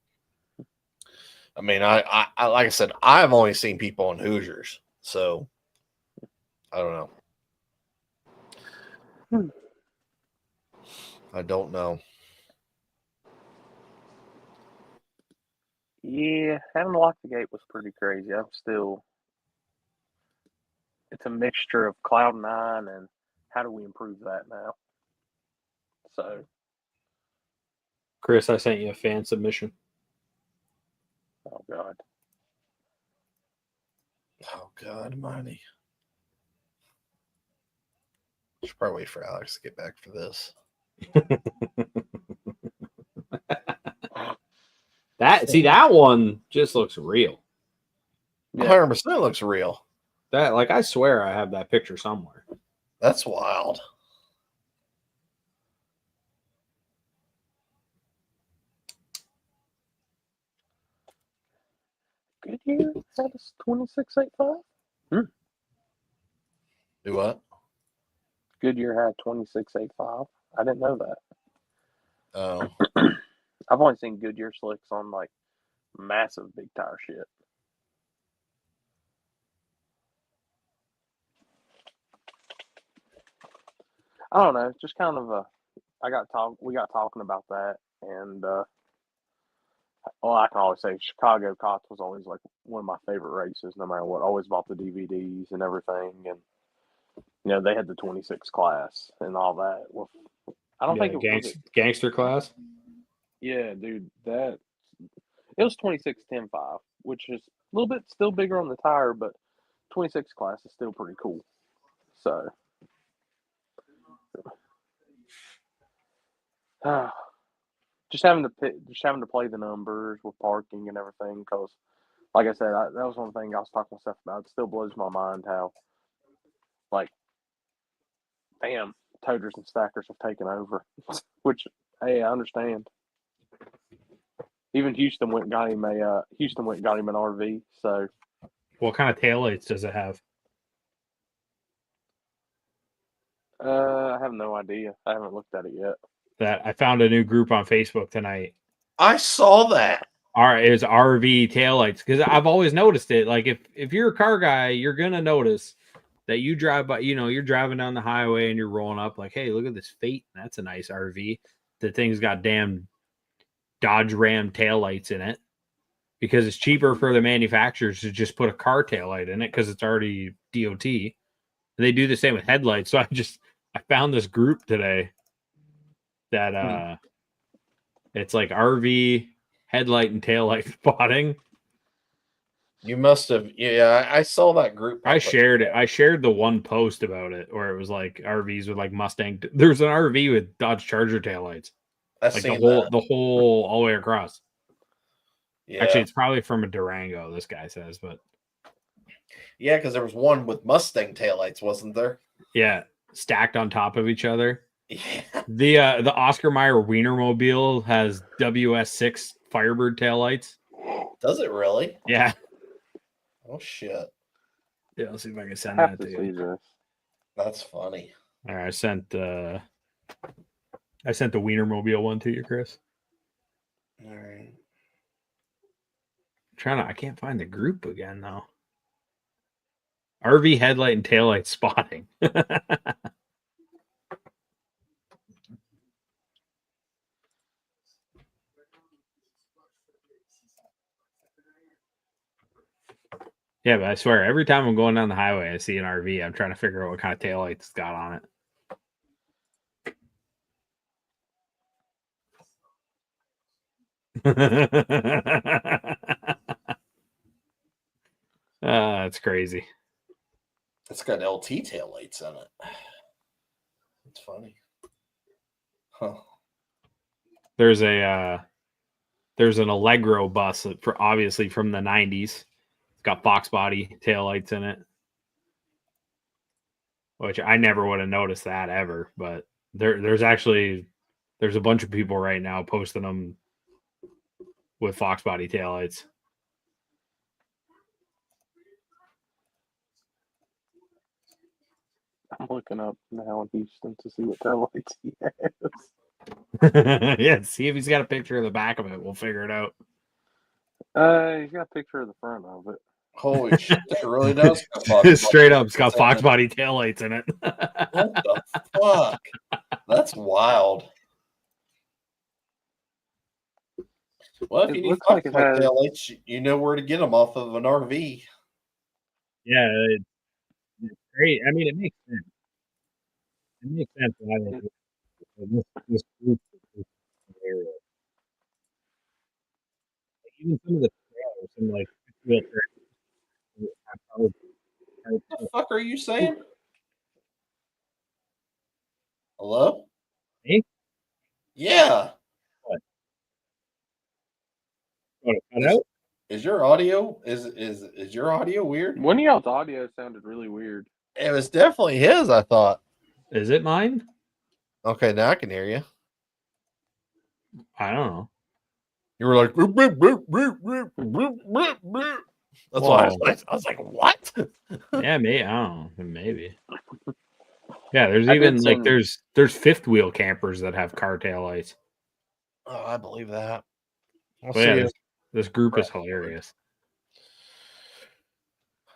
I mean, I like I said, I've only seen people on Hoosiers, so I don't know. I don't know. Yeah, having to lock the gate was pretty crazy. It's a mixture of Cloud9 and how do we improve that now? So, Chris, I sent you a fan submission. Oh God, Almighty. Should probably wait for Alex to get back for this. That one just looks real. 100% looks real. I swear I have that picture somewhere. That's wild. Goodyear had a 2685. Do what? Goodyear had 2685. I didn't know that. Oh. I've only seen Goodyear slicks on like massive big tire shit. I don't know. Just kind of we got talking about that, and I can always say Chicago Cots was always like one of my favorite races, no matter what. Always bought the DVDs and everything, and they had the 26 class and all that. Well, I don't think it was gangster class. Yeah, dude, it was 26-10-5, which is a little bit still bigger on the tire, but 26 class is still pretty cool. So, just having to play the numbers with parking and everything, because, like I said, that was one thing I was talking to myself about. It still blows my mind how, like, damn, toters and stackers have taken over, which, hey, I understand. Even Houston went and got him an RV. So, what kind of taillights does it have? I have no idea. I haven't looked at it yet. That I found a new group on Facebook tonight. I saw that. All right, it's RV taillights, because I've always noticed it. Like if you're a car guy, you're gonna notice that you drive by. You're driving down the highway and you're rolling up like, hey, look at this Fate. That's a nice RV. The thing's got damn Dodge Ram taillights in it, because it's cheaper for the manufacturers to just put a car taillight in it because it's already DOT. They do the same with headlights. So I found this group today that it's like RV headlight and taillight spotting. You must have. Yeah, I saw that group. I shared it. I shared the one post about it where it was like RVs with like Mustang. There's an RV with Dodge Charger taillights. Like the whole all the way across. Yeah. Actually, it's probably from a Durango, this guy says, but Yeah, because there was one with Mustang taillights, wasn't there? Yeah, stacked on top of each other. Yeah. The Oscar Mayer Wienermobile has WS6 Firebird taillights. Does it really? Yeah. Oh shit. Yeah, let's see if I can send I have that to to see you. this. That's funny. All right, I sent the Wienermobile one to you, Chris. All right. I can't find the group again though. RV headlight and taillight spotting. Yeah, but I swear, every time I'm going down the highway, I see an RV. I'm trying to figure out what kind of taillights it's got on it. That's crazy. It's got LT taillights in it. It's funny. Huh. There's an Allegro bus for obviously from the 90s. It's got Fox body taillights in it. Which I never would have noticed that ever, but there's a bunch of people right now posting them with Fox body taillights. I'm looking up now in Houston to see what taillights he has. Yeah, see if he's got a picture of the back of it. We'll figure it out. He's got a picture of the front of it. Holy shit, it really does. Got Straight up, it's got Fox body taillights in it. What the fuck? That's wild. Well, if It you need looks Fox like it body has- taillights, you know where to get them off of an RV. Yeah, it's great. I mean, it makes sense. It makes sense why they do it. This group is hilarious. Even some of the trailers, some like wheel trailers. What the fuck are you saying? Hello? Me? Yeah. Want to cut out? Is your audio your audio weird? One of y'all's audio sounded really weird. It was definitely his, I thought. Is it mine? Okay, now I can hear you. I don't know. You were like, "Boop, boop, boop, boop, boop, boop, boop, boop." That's why I was like, what? Yeah, maybe. I don't know. Maybe. Yeah, there's I even did like sing- there's fifth wheel campers that have car tail lights. Oh, I believe that. I'll But see yeah, you. this group is hilarious.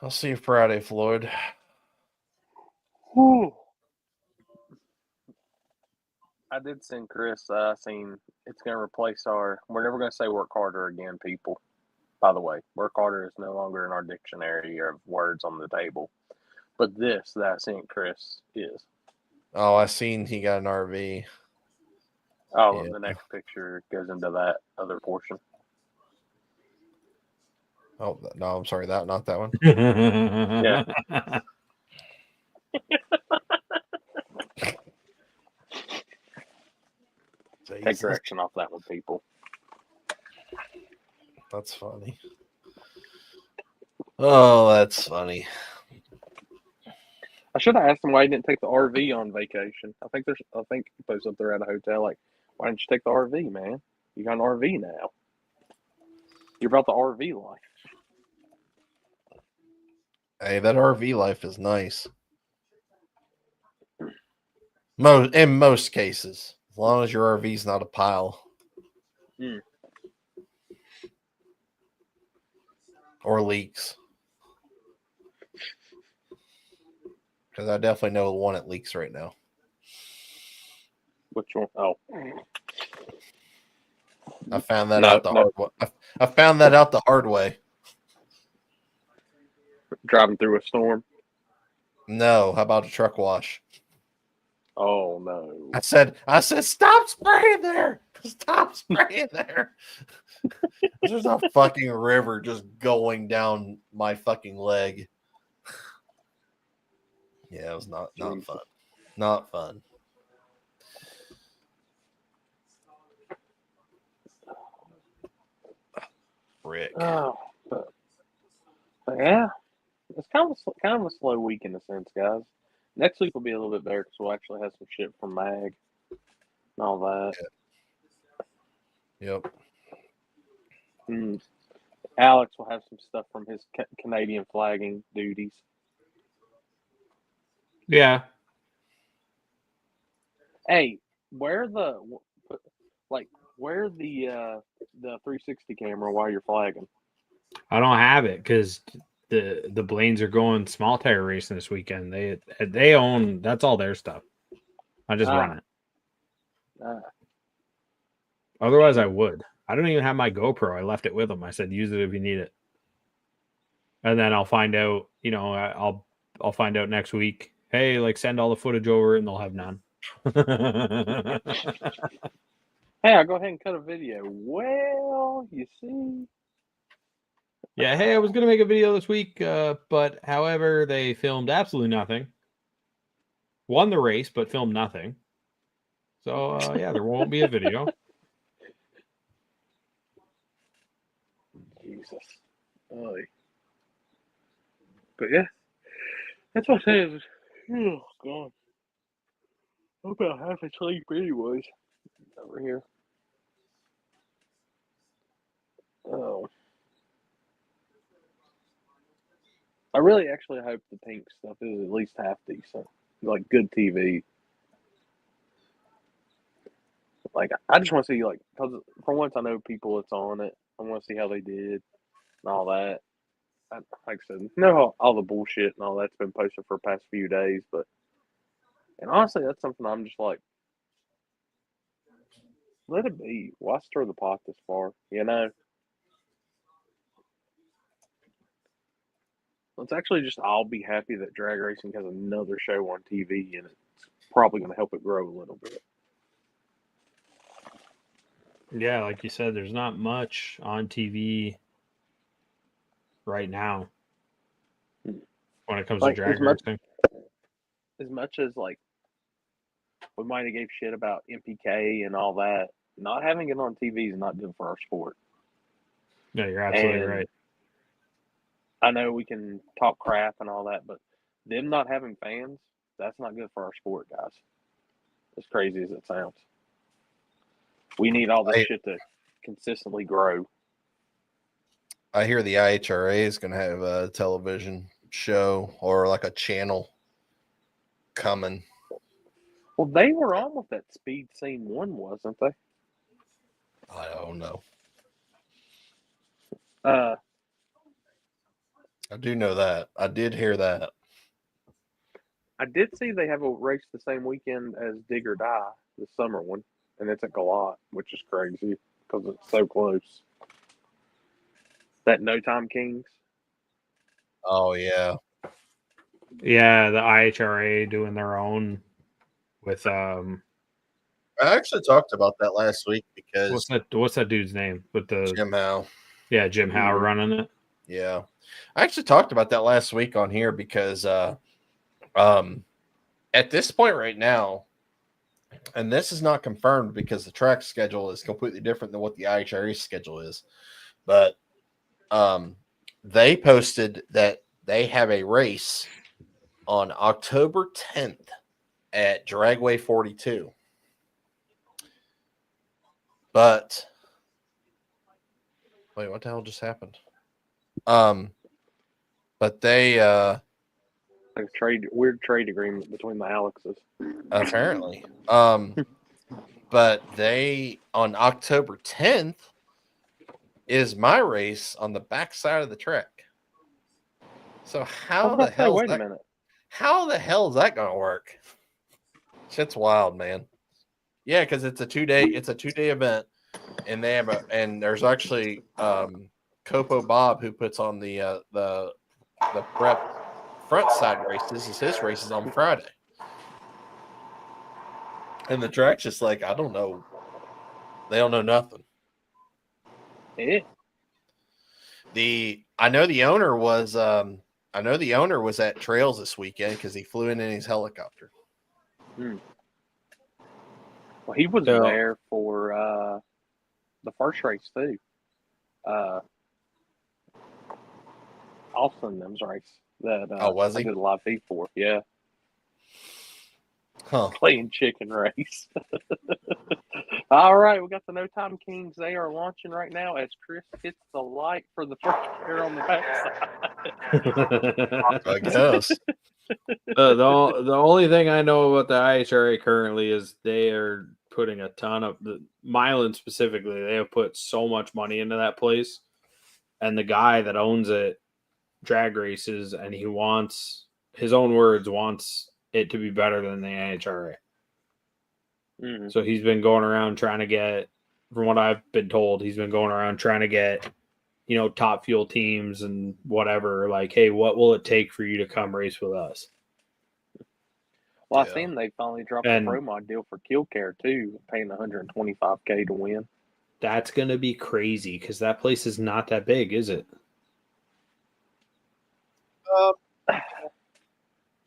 I'll see you Friday, Floyd. Whew. I did send Chris. Seen it's going to replace our. We're never going to say work harder again, people. By the way, work harder is no longer in our dictionary of words on the table. But this that I sent Chris is. Oh, I seen he got an RV. Oh, Yeah. the next picture goes into that other portion. Oh no, I'm sorry, not that one. Yeah. Take correction off that one, people. That's funny. Oh, that's funny. I should have asked him why he didn't take the RV on vacation. I think he posted up there at a hotel like, why didn't you take the RV, man? You got an RV now. You're about the RV life. Hey, that RV life is nice. In most cases, as long as your RV's not a pile. Mm. Or leaks. Because I definitely know the one that leaks right now. Which one? Oh. I found that out the hard way. I found that out the hard way. Driving through a storm. No, how about a truck wash? Oh no. I said, stop spraying there. Stop spraying there. There's a fucking river just going down my fucking leg. Yeah, it was not fun. Not fun. Rick. Oh, but yeah. it's kind of a slow week in a sense, guys. Next week will be a little bit better because we'll actually have some shit from Mag and all that. Yep. Alex will have some stuff from his Canadian flagging duties. Yeah. Hey, where the 360 camera while you're flagging? I don't have it because the Blaines are going small tire racing this weekend. They own, that's all their stuff. I just run it. Otherwise, I would. I don't even have my GoPro. I left it with them. I said, use it if you need it. And then I'll find out, I'll find out next week. Hey, like send all the footage over and they'll have none. Hey, I'll go ahead and cut a video. Well, you see. Yeah, hey, I was going to make a video this week, but however, they filmed absolutely nothing. Won the race, but filmed nothing. So, yeah, there won't be a video. Jesus. Oh. But yeah, that's what I said. Oh, God. I'm about half asleep anyways. Over here. Oh. I really actually hope the pink stuff is at least half decent. Like, good TV. Like, I just want to see, like, because for once I know people that's on it. I want to see how they did and all that. Like I said, all the bullshit and all that's been posted for the past few days, and honestly, that's something I'm just like, let it be. Why stir the pot this far? Let's actually just all be happy that drag racing has another show on TV, and it's probably going to help it grow a little bit. Yeah, like you said, there's not much on TV right now when it comes to drag racing. As much as like we might have gave shit about MPK and all that, not having it on TV is not good for our sport. Yeah, you're absolutely right. I know we can talk crap and all that, but them not having fans, that's not good for our sport, guys. As crazy as it sounds. We need all this shit to consistently grow. I hear the IHRA is going to have a television show or like a channel coming. Well, they were on with that Speed Scene 1, wasn't they? I don't know. I do know that. I did hear that. I did see they have a race the same weekend as Dig or Die, the summer one, and it's at Galat, which is crazy because it's so close. That No Time Kings. Oh, yeah. Yeah, the IHRA doing their own with I actually talked about that last week because what's that dude's name? With the Jim Howe. Yeah, Jim Howe running it. Yeah. I actually talked about that last week on here because at this point right now, and this is not confirmed because the track schedule is completely different than what the IHRA schedule is, but they posted that they have a race on October 10th at Dragway 42. But wait, what the hell just happened? But they like a weird trade agreement between the Alexes. Apparently. But they on October 10th is my race on the back side of the track. So how the hell is that gonna work? Shit's wild, man. Yeah, because it's a 2-day event, and they have and there's actually Copo Bob who puts on the prep front side races. His races on Friday. And the track's just like, I don't know. They don't know nothing. Yeah. I know the owner was at Trails this weekend because he flew in his helicopter. Well, he was there for the first race too. Austin them's race. that was I he? did a live feed for. Yeah, Huh. playing chicken race. All right, we got the No Time Kings. They are launching right now as Chris hits the light for the first pair on the backside. I guess. The only thing I know about the IHRA currently is they are putting a ton of the Milan specifically. They have put so much money into that place, and the guy that owns it drag races, and he wants his own words wants it to be better than the IHRA. Mhm. So he's been going around trying to get, from what I've been told, he's been going around trying to get, top fuel teams and whatever. Like, hey, what will it take for you to come race with us? Well, Yeah. I seen they finally dropped And- the pro mod deal for Killcare too, paying $125K to win. That's going to be crazy because that place is not that big, is it?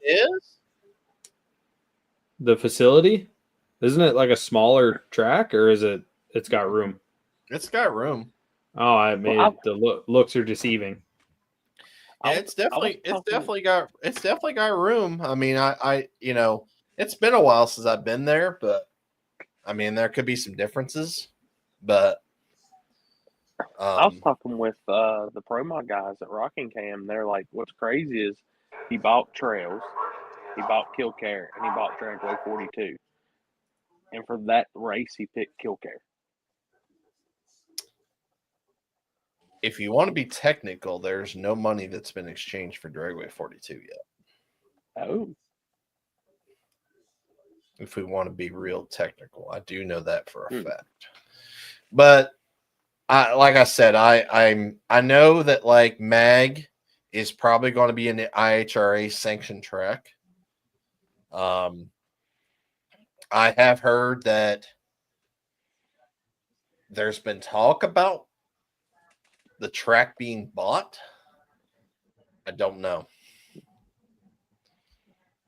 Is? The facility? Isn't it like a smaller track, or is it? It's got room. It's got room. Oh, I made the looks are deceiving. Yeah, it's definitely got room. I mean, I it's been a while since I've been there, but I mean, there could be some differences. But I was talking with the pro mod guys at Rockingham. They're like, what's crazy is he bought Trails, he bought Killcare, and he bought Dragway 42. And for that race, he picked Killcare. if you want to be technical, there's no money that's been exchanged for Dragway 42 yet. Oh. If we want to be real technical, I do know that for a fact. But like I said, I know that like Mag is probably going to be in the IHRA sanctioned track. I have heard that there's been talk about the track being bought. I don't know.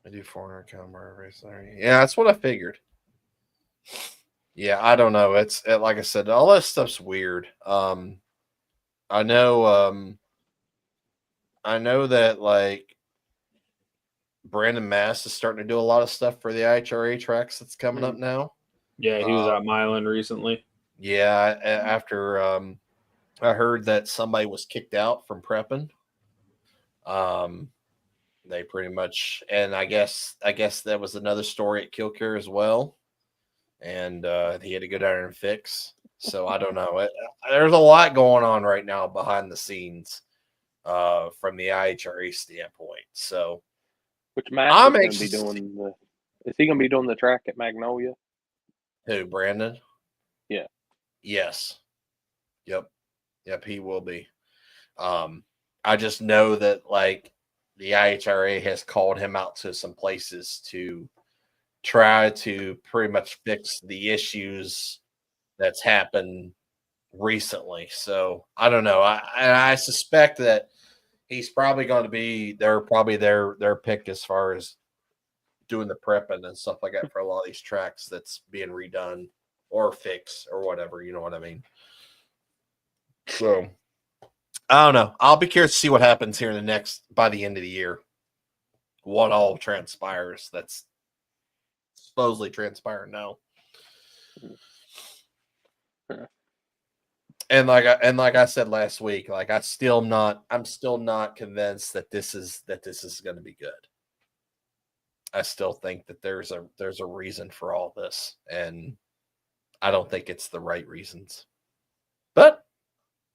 I do 400 camera race there. Yeah, that's what I figured. Yeah, I don't know. It's like I said, all that stuff's weird. I know that like Brandon Mass is starting to do a lot of stuff for the IHRA tracks that's coming up now. Yeah, he was at Milan recently. Yeah, after I heard that somebody was kicked out from prepping. They pretty much, and I guess that was another story at Killcare as well. And he had to go down and fix. So I don't know. There's a lot going on right now behind the scenes from the IHRA standpoint. So, which Matt is going to be doing the? Is he going to be doing the track at Magnolia? Who, Brandon? Yeah. Yes. Yep. He will be. I just know that like the IHRA has called him out to some places to try to pretty much fix the issues that's happened recently. So I don't know. I suspect that he's probably going to be their pick as far as doing the prepping and stuff like that for a lot of these tracks that's being redone or fixed or whatever. You know what I mean? So I don't know. I'll be curious to see what happens here by the end of the year. What all transpires that's supposedly transpiring now. And like I said last week, like I'm still not convinced that this is going to be good. I still think that there's a reason for all this, and I don't think it's the right reasons. But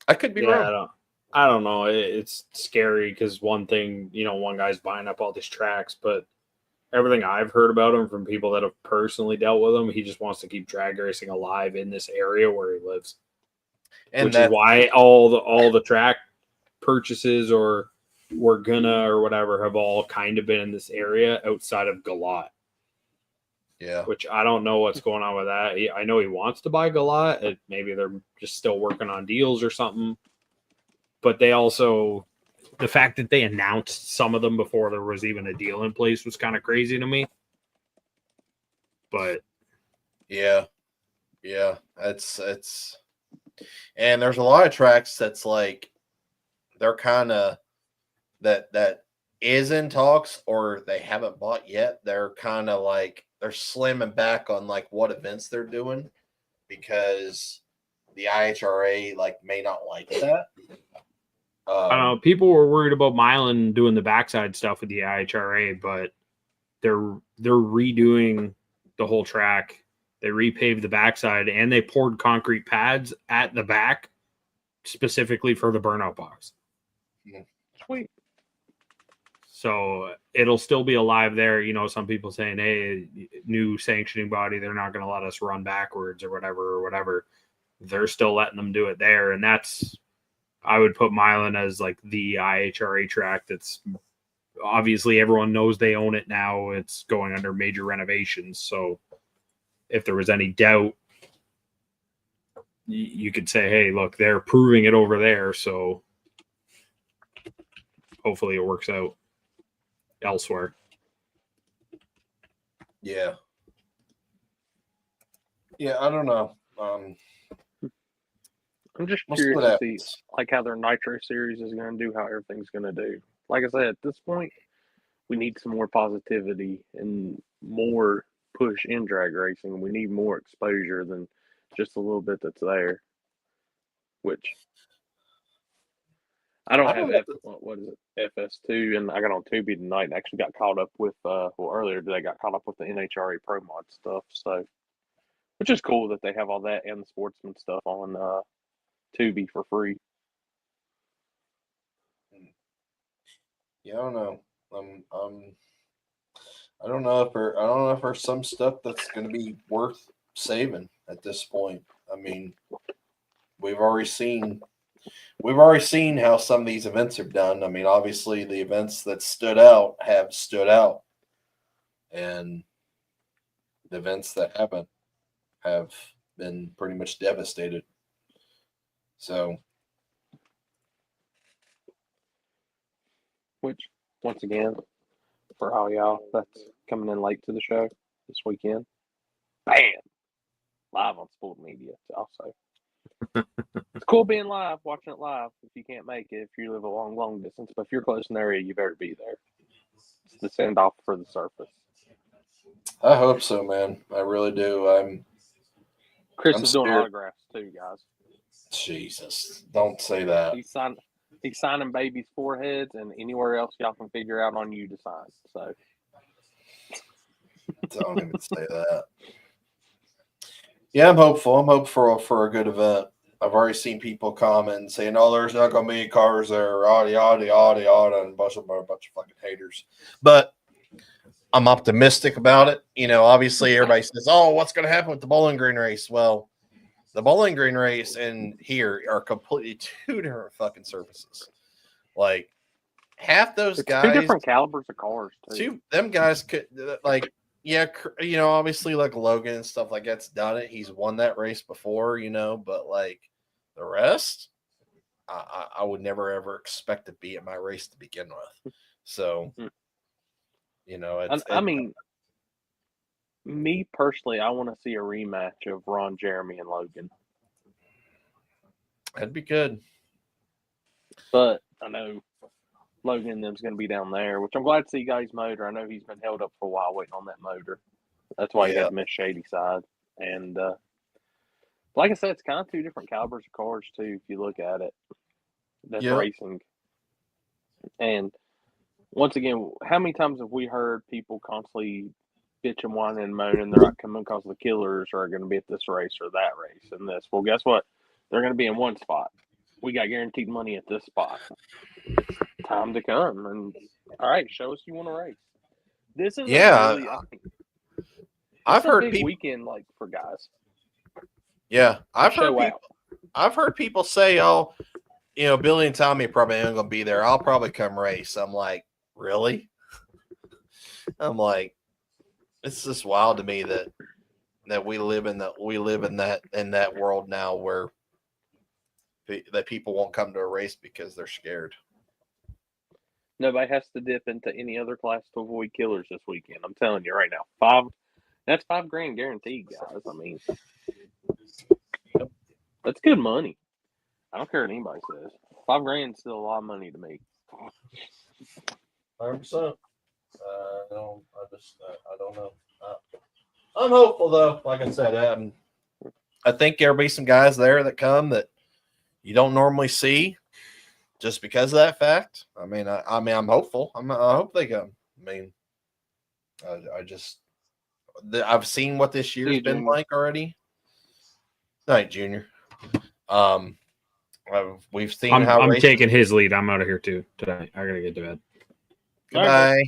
I could be wrong. I don't know. It's scary because one thing, one guy's buying up all these tracks, but everything I've heard about him from people that have personally dealt with him, he just wants to keep drag racing alive in this area where he lives. Which is why all the track purchases or we're gonna or whatever have all kind of been in this area outside of Galat. Yeah. Which I don't know what's going on with that. I know he wants to buy Galat. Maybe they're just still working on deals or something. But they also, the fact that they announced some of them before there was even a deal in place was kind of crazy to me. But yeah, it's and there's a lot of tracks that's like they're kind of that is in talks or they haven't bought yet, they're kind of like they're slamming back on like what events they're doing because the IHRA like may not like that. I don't know. People were worried about Milan doing the backside stuff with the IHRA, but they're redoing the whole track. They repaved the backside and they poured concrete pads at the back specifically for the burnout box. Sweet. So it'll still be alive there. You know, some people saying, hey, new sanctioning body, they're not going to let us run backwards or whatever. They're still letting them do it there. And that's, I would put Milan as like the IHRA track that's obviously everyone knows they own it now. It's going under major renovations. So if there was any doubt, you could say, hey, look, they're proving it over there. So hopefully it works out elsewhere. Yeah, I don't know. I'm just We'll see curious what to see happens. like how their Nitro series is going to do, how everything's going to do. Like I said, at this point, we need some more positivity and more push in drag racing. We need more exposure than just a little bit that's there. Which I don't have what is it, FS2, and I got on Tubi tonight and actually got caught up with earlier today got caught up with the NHRA Pro Mod stuff. So, which is cool that they have all that and the sportsman stuff on Tubi for free. Yeah, I don't know. I don't know if there's some stuff that's going to be worth saving at this point. I mean, we've already seen how some of these events are done. I mean, obviously the events that stood out have stood out, and the events that haven't have been pretty much devastated. So, Which, once again, for all y'all that's coming in late to the show this weekend, bam, live on Sport Media also. It's cool being live, watching it live if you can't make it, if you live a long distance. But if you're close in the area, you better be there. It's the send off for the surface. I hope so, man. I really do. Chris I'm is doing scared. autographs too, guys. Jesus, don't say that. He's signing babies' foreheads and anywhere else y'all can figure out on you to sign. So Don't even say that. Yeah, I'm hopeful. I'm hopeful for a good event. I've already seen people comment saying, "Oh, there's not going to be cars there, yada, and a bunch of fucking haters." But I'm optimistic about it. You know, obviously everybody says, "Oh, what's going to happen with the Bowling Green race?" Well, the Bowling Green race and here are completely two different fucking surfaces. Like half those guys, two different calibers of cars too. Them guys could like. Yeah, you know, obviously, like Logan and stuff like that's done it. He's won that race before, you know, but like the rest, I would never ever expect to be at my race to begin with. So, you know, I mean, me personally, I want to see a rematch of Ron Jeremy and Logan. That'd be good. But I know Logan and them's going to be down there, which I'm glad to see Guy's motor. I know he's been held up for a while waiting on that motor. That's why he had Miss Shady side. And like I said, it's kind of two different calibers of cars, too, if you look at it. That's racing. And once again, how many times have we heard people constantly bitching, whining, and moaning they're not coming because the killers are going to be at this race or that race and this? Well, guess what? They're going to be in one spot. We got guaranteed money at this spot. Time to come. And all right, show us you want to race. This is really, I've heard a big weekend like for guys. Yeah, I've heard people say, "Oh, you know, Billy and Tommy probably ain't gonna be there. I'll probably come race." I'm like, really? I'm like, it's just wild to me that we live in that world now where that people won't come to a race because they're scared. Nobody has to dip into any other class to avoid killers this weekend. I'm telling you right now, that's $5,000 guaranteed, guys. I mean, that's good money. I don't care what anybody says. $5,000 is still a lot of money to me. 100%. I don't know. I'm hopeful though. Like I said, I think there'll be some guys there that come that you don't normally see, just because of that fact. I mean, I'm hopeful. I hope they come. I mean, I've seen what this year's been Junior. like already. Night, Junior. We've seen how I'm races. taking his lead. I'm out of here too today. I gotta get to bed. Goodbye.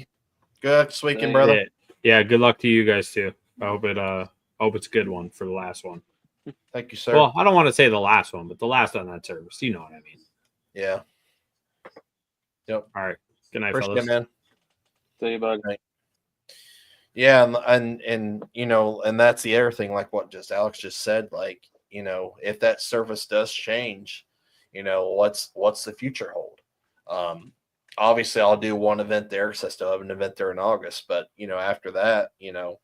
Good weekend, brother. Yeah. Good luck to you guys too. I hope it's a good one for the last one. Thank you, sir. Well, I don't want to say the last one, but the last on that service. You know what I mean. Yeah. Yep. All right. Good night, Appreciate fellas. it, man. See you, bud. Right. Yeah, and you know, and that's the other thing, like what Alex just said, like, you know, if that service does change, you know, what's the future hold? Obviously I'll do one event there because I still have an event there in August, but you know, after that, you know,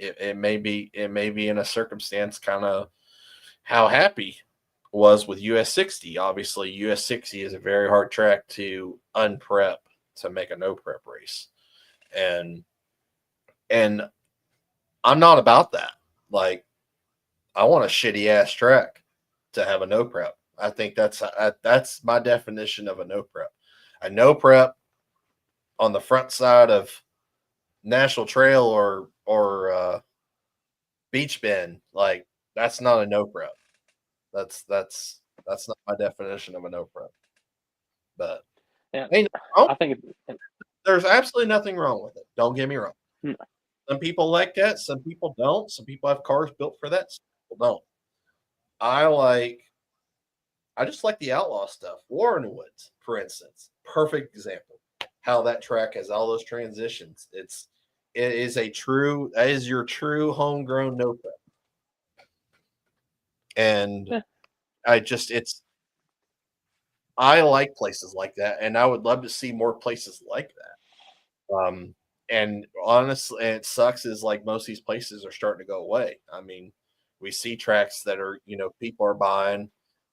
it may be in a circumstance kind of how Happy was with US 60. Obviously, US 60 is a very hard track to unprep to make a no prep race. And I'm not about that. Like, I want a shitty ass track to have a no prep. I think that's my definition of a no prep. A no prep on the front side of National Trail or Beach Bend, like, that's not a no prep. That's not my definition of a no prep. But Yeah, I think there's absolutely nothing wrong with it. Don't get me wrong. No. Some people like that. Some people don't. Some people have cars built for that. Some people don't. I just like the outlaw stuff. Warren Woods, for instance, perfect example. How that track has all those transitions. It is your true homegrown no prep. And I like places like that, and I would love to see more places like that. And honestly, it sucks is like most of these places are starting to go away. I mean, we see tracks that are, you know, people are buying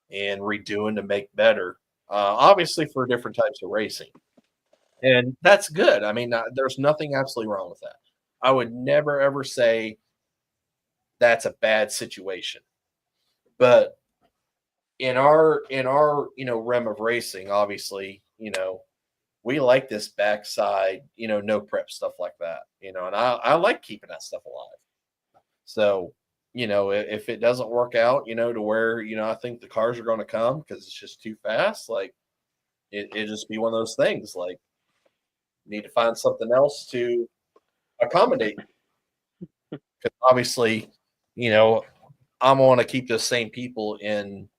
and redoing to make better, obviously for different types of racing. And that's good. I mean, there's nothing absolutely wrong with that. I would never, ever say that's a bad situation. But in our you know, realm of racing, obviously, you know, we like this backside, you know, no prep stuff like that, you know, and I like keeping that stuff alive. So, you know, if it doesn't work out, you know, to where, you know, I think the cars are going to come because it's just too fast, like it just be one of those things. Like, you need to find something else to accommodate. Because obviously, you know, I want to keep the same people in,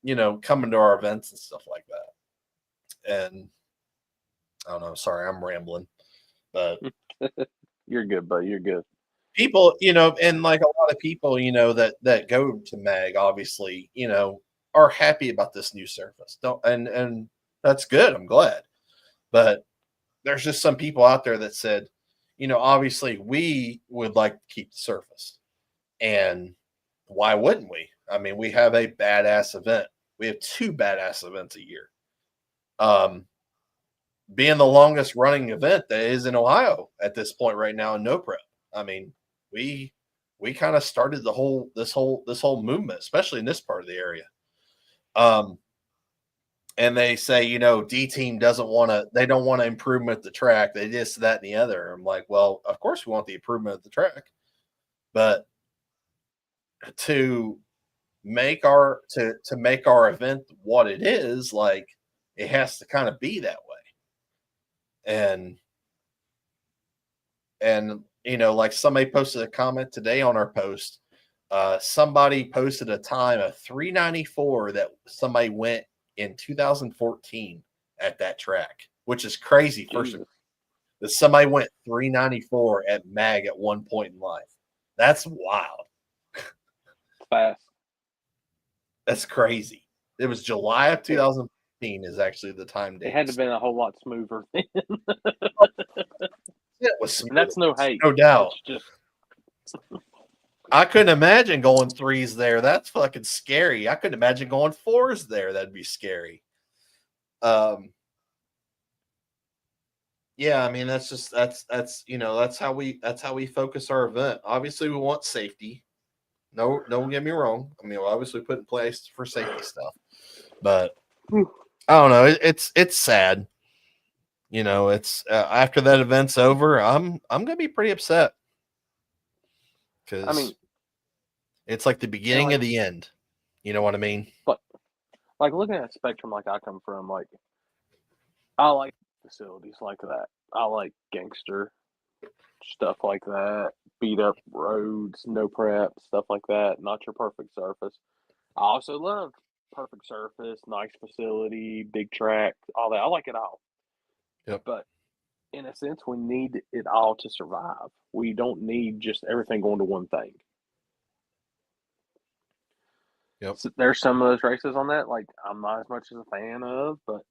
you know, coming to our events and stuff like that. And I don't know. Sorry, I'm rambling, but you're good, bud. You're good. People, you know, and like a lot of people, you know, that go to MAG, obviously, you know, are happy about this new surface. And that's good. I'm glad. But there's just some people out there that said, you know, obviously we would like to keep the surface. And why wouldn't we? I mean, we have a badass event. We have 2 badass events a year. Being the longest running event that is in Ohio at this point right now in no prep. I mean, we kind of started this whole movement, especially in this part of the area. And they say, you know, D team don't want to improvement the track. They this, that, and the other. I'm like, well, of course we want the improvement of the track, but to make our event what it is, like, it has to kind of be that way. And you know, like somebody posted a comment today on our post. Somebody posted a time of 394 that somebody went in 2014 at that track, which is crazy. First of all, that somebody went 394 at MAG at one point in life. That's wild. Fast. That's crazy. It was July of 2015 is actually the time date. It had to have been a whole lot smoother then. It was smooth. And that's no hate. No doubt. It's just... I couldn't imagine going 3s there. That's fucking scary. I couldn't imagine going 4s there. That'd be scary. Yeah, I mean that's you know that's how we focus our event. Obviously, we want safety. No, don't get me wrong. I mean, we'll obviously put in place for safety stuff, but I don't know. It's sad. You know, it's after that event's over, I'm gonna be pretty upset I because mean, it's like the beginning like, of the end. You know what I mean? but like looking at spectrum, like I come from, like I like facilities like that. I like gangster stuff like that, beat up roads, no prep, stuff like that. Not your perfect surface. I also love perfect surface, nice facility, big track, all that. I like it all. Yep. But in a sense, we need it all to survive. We don't need just everything going to one thing. Yep. So there's some of those races on that, like I'm not as much as a fan of, but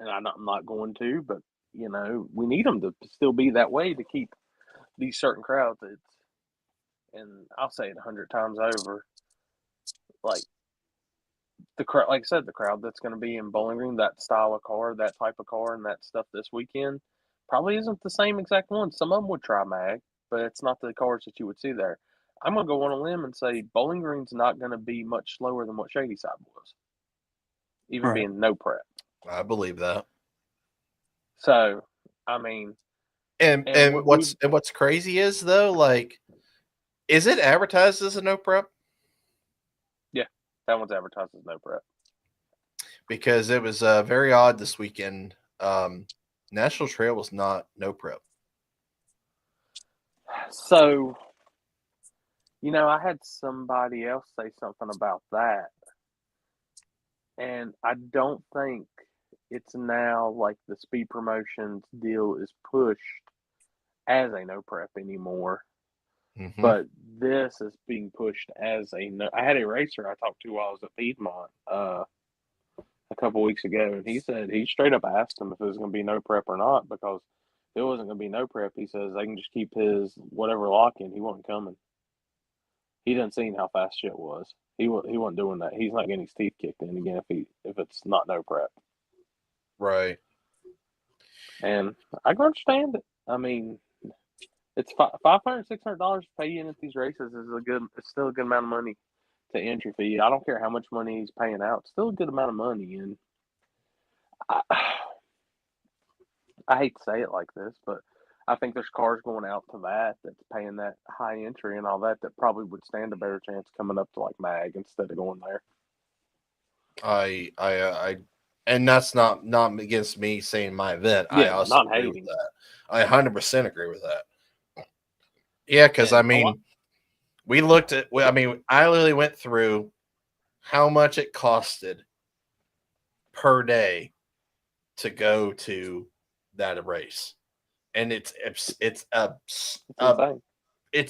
I'm not going to. But you know, we need them to still be that way to keep these certain crowds. And I'll say it 100 times over, like the crowd, like I said, the crowd that's going to be in Bowling Green, that style of car, that type of car, and that stuff this weekend probably isn't the same exact one. Some of them would try mag, but it's not the cars that you would see there. I'm going to go on a limb and say Bowling Green's not going to be much slower than what Shady Side was, even being no prep. I believe that. So, I mean, And what's crazy is though, like, is it advertised as a no prep? Yeah, that one's advertised as no prep. Because it was very odd this weekend. National Trail was not no prep. So, you know, I had somebody else say something about that. And I don't think it's now like the speed promotions deal is pushed as a no prep anymore. Mm-hmm. But this is being pushed as a no. I had a racer I talked to while I was at Piedmont a couple weeks ago, and he said he straight up asked him if it was going to be no prep or not, because if it wasn't going to be no prep, he says they can just keep his whatever lock in. He wasn't coming. He didn't see how fast shit was. He wasn't doing that. He's not getting his teeth kicked in again if it's not no prep. Right. And I can understand it. I mean, it's $500, $600 to pay in at these races it's still a good amount of money to entry fee. I don't care how much money he's paying out. It's still a good amount of money. And I hate to say it like this, but I think there's cars going out to that's paying that high entry and all that probably would stand a better chance coming up to like mag instead of going there. I and that's not against me saying my event. Yeah, I also not agree hating. with that. I 100% agree with that. Yeah, because I mean, we looked at. I mean, I literally went through how much it costed per day to go to that race, and it's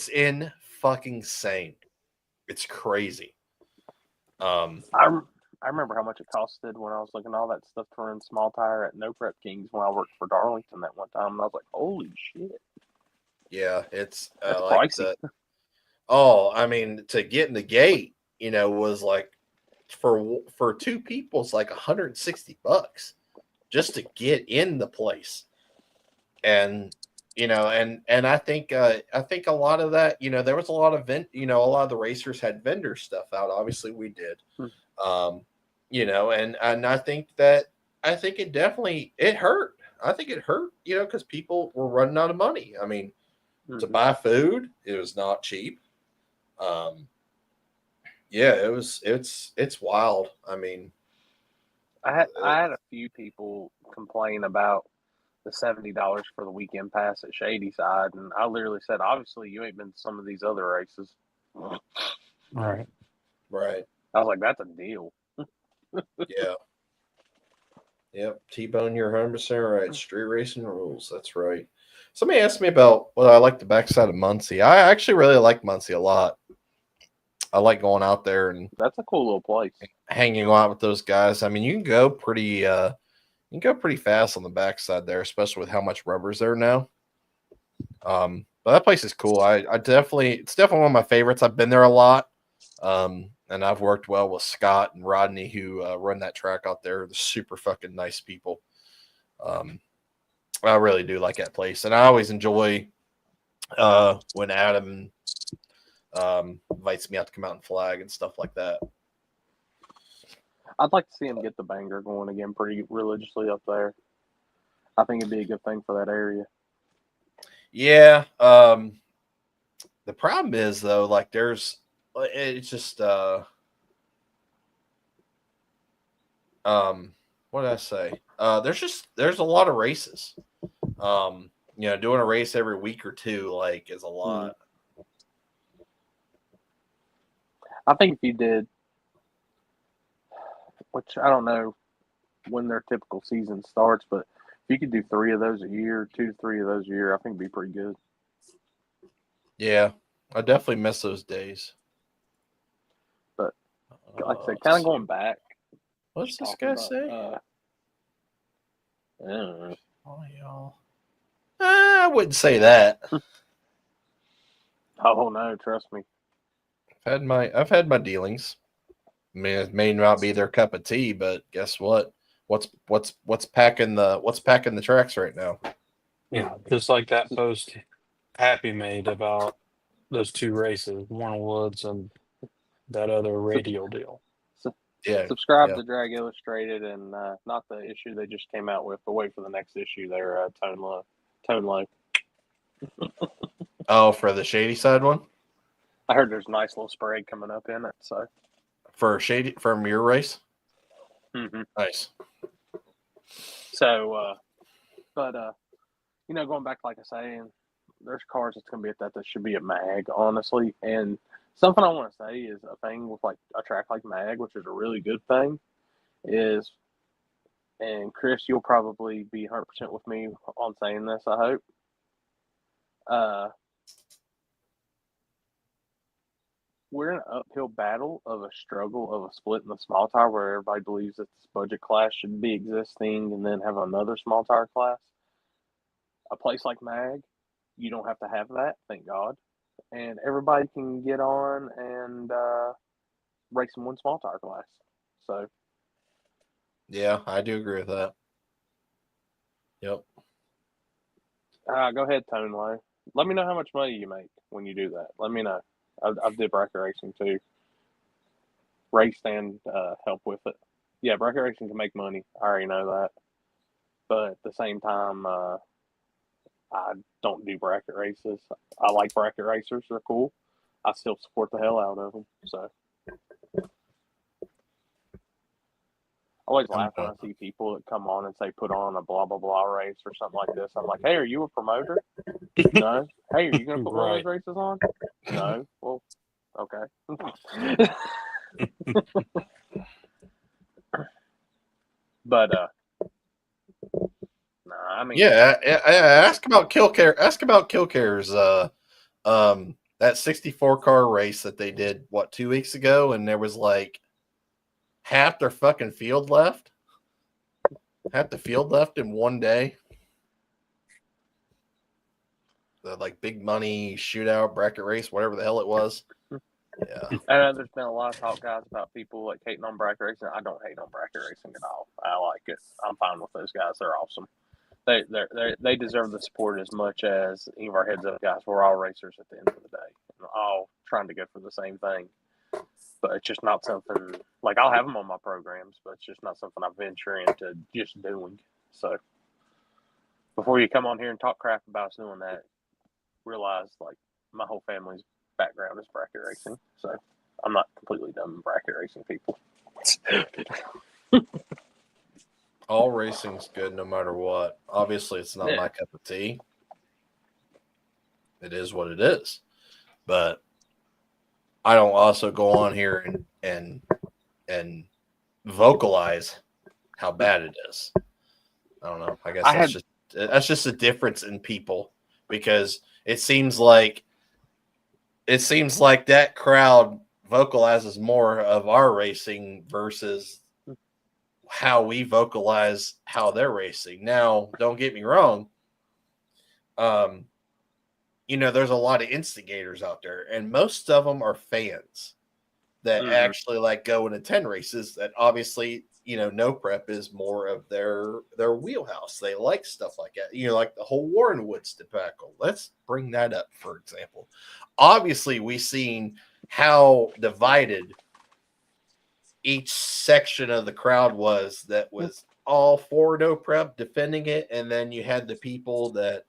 in fucking insane. It's crazy. I remember how much it costed when I was looking at all that stuff to run small tire at No Prep Kings when I worked for Darlington that one time, and I was like, holy shit. Yeah, it's that's like pricey. I mean, to get in the gate, you know, was like for two people, it's like $160 just to get in the place. And you know, and I think a lot of that, you know, there was a lot of a lot of the racers had vendor stuff out. Obviously, we did. You know, and I think it definitely hurt. I think it hurt, you know, because people were running out of money. I mean, to buy food, it was not cheap. Yeah, it's wild. I mean, I had a few people complain about the $70 for the weekend pass at Shady Side, and I literally said, obviously, you ain't been to some of these other races. Right. I was like, that's a deal. Yeah. Yep. T-Bone, you're 100% right. Street racing rules. That's right. Somebody asked me about what I like the backside of Muncie. I actually really like Muncie a lot. I like going out there, and that's a cool little place. Hanging out with those guys. I mean, you can go pretty fast on the backside there, especially with how much rubber's there now. But that place is cool. It's definitely one of my favorites. I've been there a lot. And I've worked well with Scott and Rodney, who run that track out there. They're super fucking nice people. I really do like that place, and I always enjoy when Adam invites me out to come out and flag and stuff like that. I'd like to see him get the banger going again pretty religiously up there. I think it'd be a good thing for that area. Yeah. The problem is though, like it's just what did I say? There's a lot of races. Doing a race every week or two like is a lot. I think if you did, which I don't know when their typical season starts, but if you could do 3 of those a year, 2 to 3 of those a year, I think it'd be pretty good. Yeah, I definitely miss those days. But like I said, kind of going back. What's this guy say? I don't know. Oh, y'all. I wouldn't say that. Oh no, trust me. I've had my dealings. I mean, it may not be their cup of tea, but guess what? What's packing the tracks right now? Yeah, just like that post Happy made about those 2 races, Warner Woods and that other radio deal. Yeah. Subscribe to Drag Illustrated and not the issue they just came out with, but wait for the next issue. They're Tone Low. Oh, for the Shady Side one? I heard there's a nice little spread coming up in it. So for your race? Mm-hmm. Nice. So, going back, like I say, there's cars that's going to be at that should be at MAG, honestly. And something I want to say is a thing with like a track like MAG, which is a really good thing, is, and Chris, you'll probably be 100% with me on saying this, I hope. We're in an uphill battle of a struggle of a split in the small tire where everybody believes that this budget class should be existing and then have another small tire class. A place like MAG, you don't have to have that, thank God. And everybody can get on and race in one small tire class. So, yeah, I do agree with that. Yep. Go ahead, Tone Low. Let me know how much money you make when you do that. Let me know. I did bracket racing too. Race and help with it. Yeah, bracket racing can make money. I already know that. But at the same time, I don't do bracket races. I like bracket racers. They're cool. I still support the hell out of them. So I always laugh when I see people that come on and say put on a blah, blah, blah race or something like this. I'm like, hey, are you a promoter? No. Hey, are you going to put one of those races on? No. Well, okay. But I mean, yeah. Ask about Killcare. Ask about Killcare's that 64 car race that they did 2 weeks ago, and there was like half their fucking field left. Half the field left in one day. The like big money shootout bracket race, whatever the hell it was. Yeah. I know there's been a lot of talk, guys, about people like hating on bracket racing. I don't hate on bracket racing at all. I like it. I'm fine with those guys. They're awesome. They deserve the support as much as any of our heads up guys. We're all racers at the end of the day. We're all trying to go for the same thing. But it's just not something like I'll have them on my programs, but it's just not something I venture into just doing. So before you come on here and talk crap about us doing that, realize like my whole family's background is bracket racing. So I'm not completely dumb in bracket racing, people. All racing's good no matter what. Obviously, it's not my cup of tea. It is what it is. But I don't also go on here and vocalize how bad it is. I don't know. I guess that's just a difference in people, because it seems like that crowd vocalizes more of our racing versus how we vocalize how they're racing. Now, don't get me wrong. There's a lot of instigators out there, and most of them are fans that actually like go and attend races that obviously no prep is more of their wheelhouse. They like stuff like that. Like the whole Warren Woods debacle. Let's bring that up, for example. Obviously, we've seen how divided each section of the crowd was that was all for no prep, defending it, and then you had the people that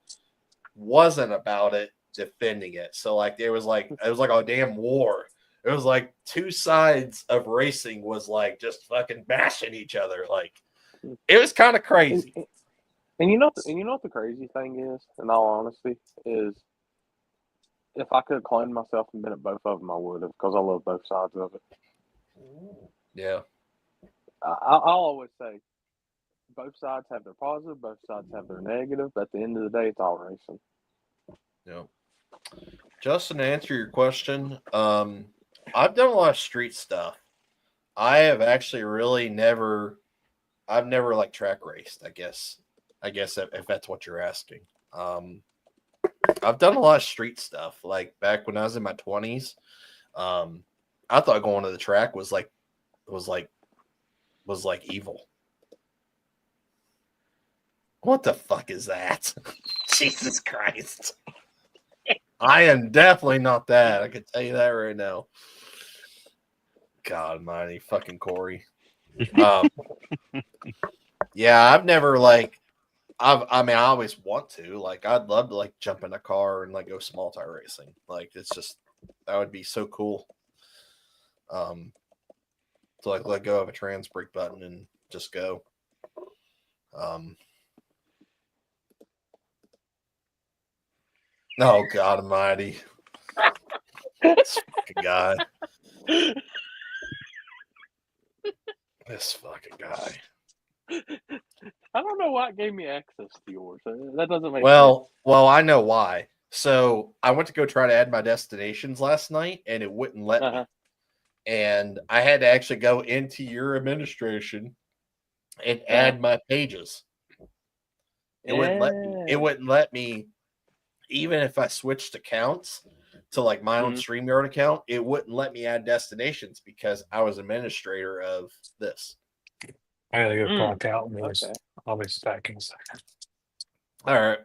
wasn't about it defending it. So like it was like a damn war. It was like two sides of racing was like just fucking bashing each other. Like it was kind of crazy. And you know what the crazy thing is, in all honesty, is if I could have claimed myself and been at both of them, I would have, because I love both sides of it. Yeah. I'll always say both sides have their positive, both sides have their negative, but at the end of the day, it's all racing. Yeah. Justin, to answer your question, I've done a lot of street stuff. I have actually really I've never like track raced, I guess if that's what you're asking. I've done a lot of street stuff. Like back when I was in my 20s, I thought going to the track was like evil. What the fuck is that? Jesus Christ. I am definitely not that. I can tell you that right now. God almighty, fucking Corey. Yeah, I've never I always want to. Like, I'd love to like jump in a car and like go small tire racing. Like, it's just that would be so cool. To like let go of a trans brake button and just go. Oh God almighty. This fucking guy. This fucking guy. I don't know why it gave me access to yours. That doesn't make sense. Well, I know why. So I went to go try to add my destinations last night, and it wouldn't let me. And I had to actually go into your administration and add my pages. It wouldn't let me. It wouldn't let me, even if I switched accounts to like my own StreamYard account, it wouldn't let me add destinations because I was administrator of this. I gotta go clock out. I'll be back in a second. All right.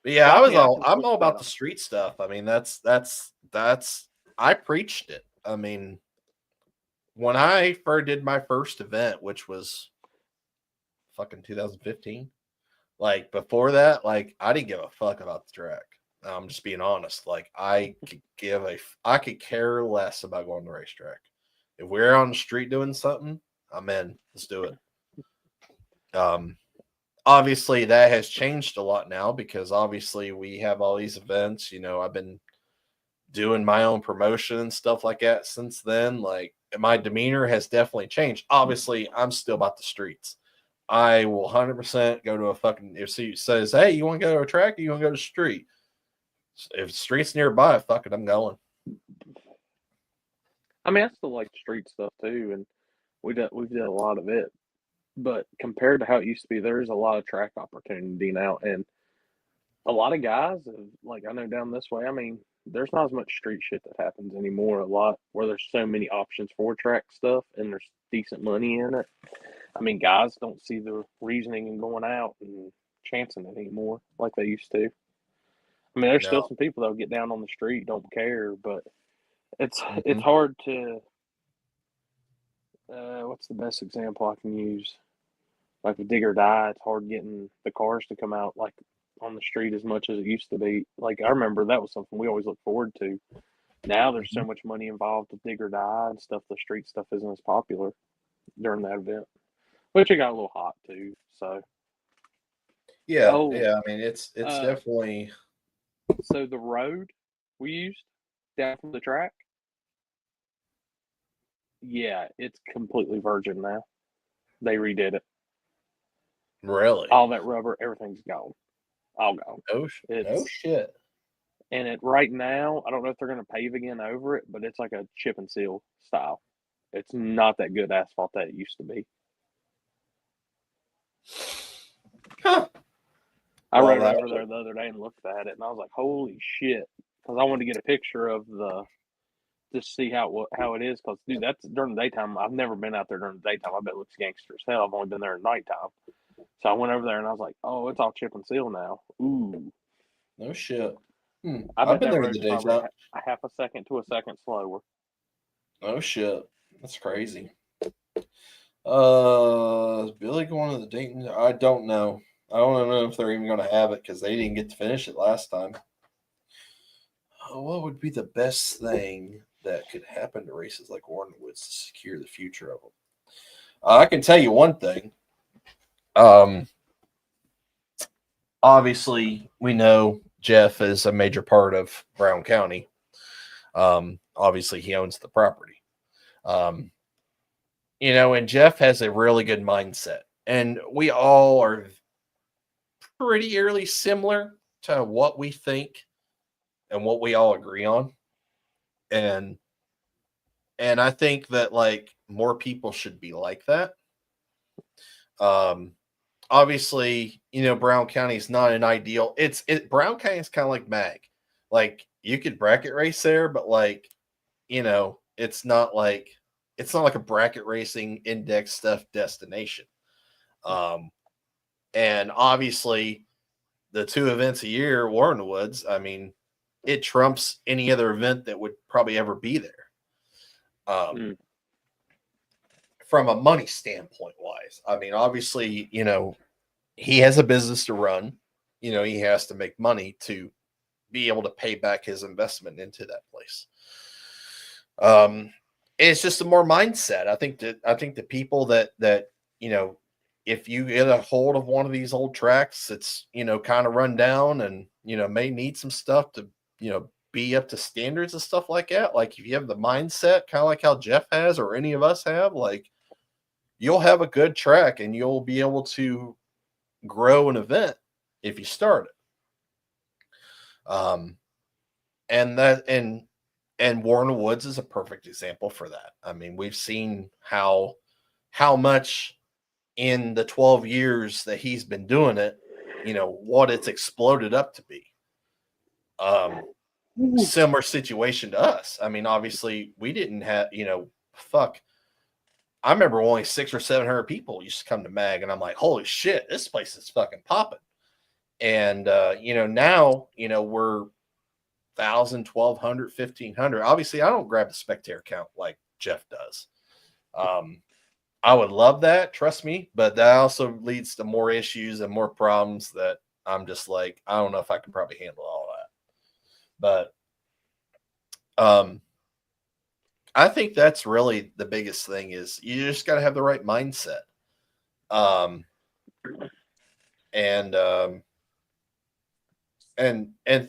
But yeah, I'm all about the street stuff. I mean, that's I preached it. I mean, when I first did my first event, which was fucking 2015, like before that, like I didn't give a fuck about the track. I'm just being honest. Like I could care less about going to the racetrack. If we're on the street doing something, I'm in. Let's do it. Obviously that has changed a lot now because obviously we have all these events. I've been doing my own promotion and stuff like that since then. Like my demeanor has definitely changed. Obviously, I'm still about the streets. I will 100% go to a fucking, if he says, hey, you want to go to a track or you want to go to the street? If the street's nearby, fuck it, I'm going. I mean, I still like street stuff too, and we've done a lot of it. But compared to how it used to be, there's a lot of track opportunity now, and a lot of guys, like I know down this way, I mean, there's not as much street shit that happens anymore. A lot where there's so many options for track stuff, and there's decent money in it. I mean, guys don't see the reasoning in going out and chancing it anymore like they used to. I mean, there's still some people that'll get down on the street, don't care, but it's hard to. What's the best example I can use? Like with Dig or Die, it's hard getting the cars to come out like on the street as much as it used to be. Like I remember that was something we always looked forward to. Now there's so much money involved with Dig or Die and stuff. The street stuff isn't as popular during that event, which it got a little hot too. So yeah, I mean it's definitely. So the road we used down from the track, yeah, it's completely virgin now. They redid it. Really? All that rubber, everything's gone. All gone. Oh shit. And it right now, I don't know if they're going to pave again over it, but it's like a chip and seal style. It's not that good asphalt that it used to be. Huh. I rode over there the other day and looked at it, and I was like, holy shit. Because I wanted to get a picture of the just see how it is. Because dude, that's during the daytime. I've never been out there during the daytime. I bet it looks gangster as hell. I've only been there at nighttime. So I went over there and I was like, oh, it's all chip and seal now. Ooh, No shit. I I've bet been that there in road's the probably daytime. a half a second to a second slower. Oh shit. That's crazy. Is Billy going to the Dayton? I don't know. I don't know if they're even going to have it because they didn't get to finish it last time. What would be the best thing that could happen to races like Warren Woods to secure the future of them? I can tell you one thing. Obviously, we know Jeff is a major part of Brown County. Obviously, he owns the property. And Jeff has a really good mindset. And we all are pretty early similar to what we think and what we all agree on. And I think that like more people should be like that. Obviously, Brown County is not an ideal. Brown County is kind of like Mag. Like you could bracket race there, but like, it's not like a bracket racing index stuff destination. And obviously the 2 events a year, Warren Woods, I mean, it trumps any other event that would probably ever be there. From a money standpoint wise, I mean, obviously, he has a business to run, he has to make money to be able to pay back his investment into that place. It's just a more mindset. I think the people that if you get a hold of one of these old tracks, it's kind of run down and may need some stuff to be up to standards and stuff like that. Like if you have the mindset, kind of like how Jeff has or any of us have, like you'll have a good track and you'll be able to grow an event if you start it. And Warren Woods is a perfect example for that. I mean, we've seen how much in the 12 years that he's been doing it, what it's exploded up to be. Similar situation to us. I mean, obviously we didn't have, I remember only 600 or 700 people used to come to Mag, and I'm like, holy shit, this place is fucking popping. And now, we're 1,000, 1,200, 1,500. Obviously, I don't grab the spectator count like Jeff does. I would love that, trust me, but that also leads to more issues and more problems that I'm just like, I don't know if I can probably handle all that. But I think that's really the biggest thing is you just got to have the right mindset. And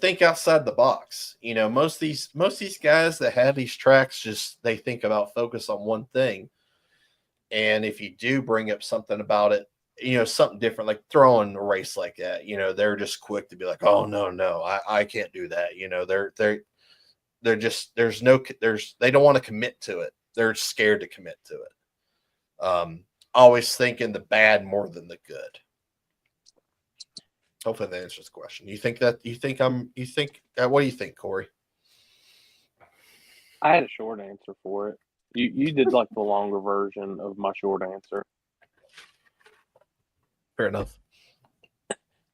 think outside the box. Most of these guys that have these tracks they think about focus on one thing. And if you do bring up something about it, something different, like throwing a race like that, they're just quick to be like, oh no, I can't do that. They're just, they don't want to commit to it. They're scared to commit to it. Always thinking the bad more than the good. Hopefully that answers the question. What do you think, Corey? I had a short answer for it. You did like the longer version of my short answer. Fair enough.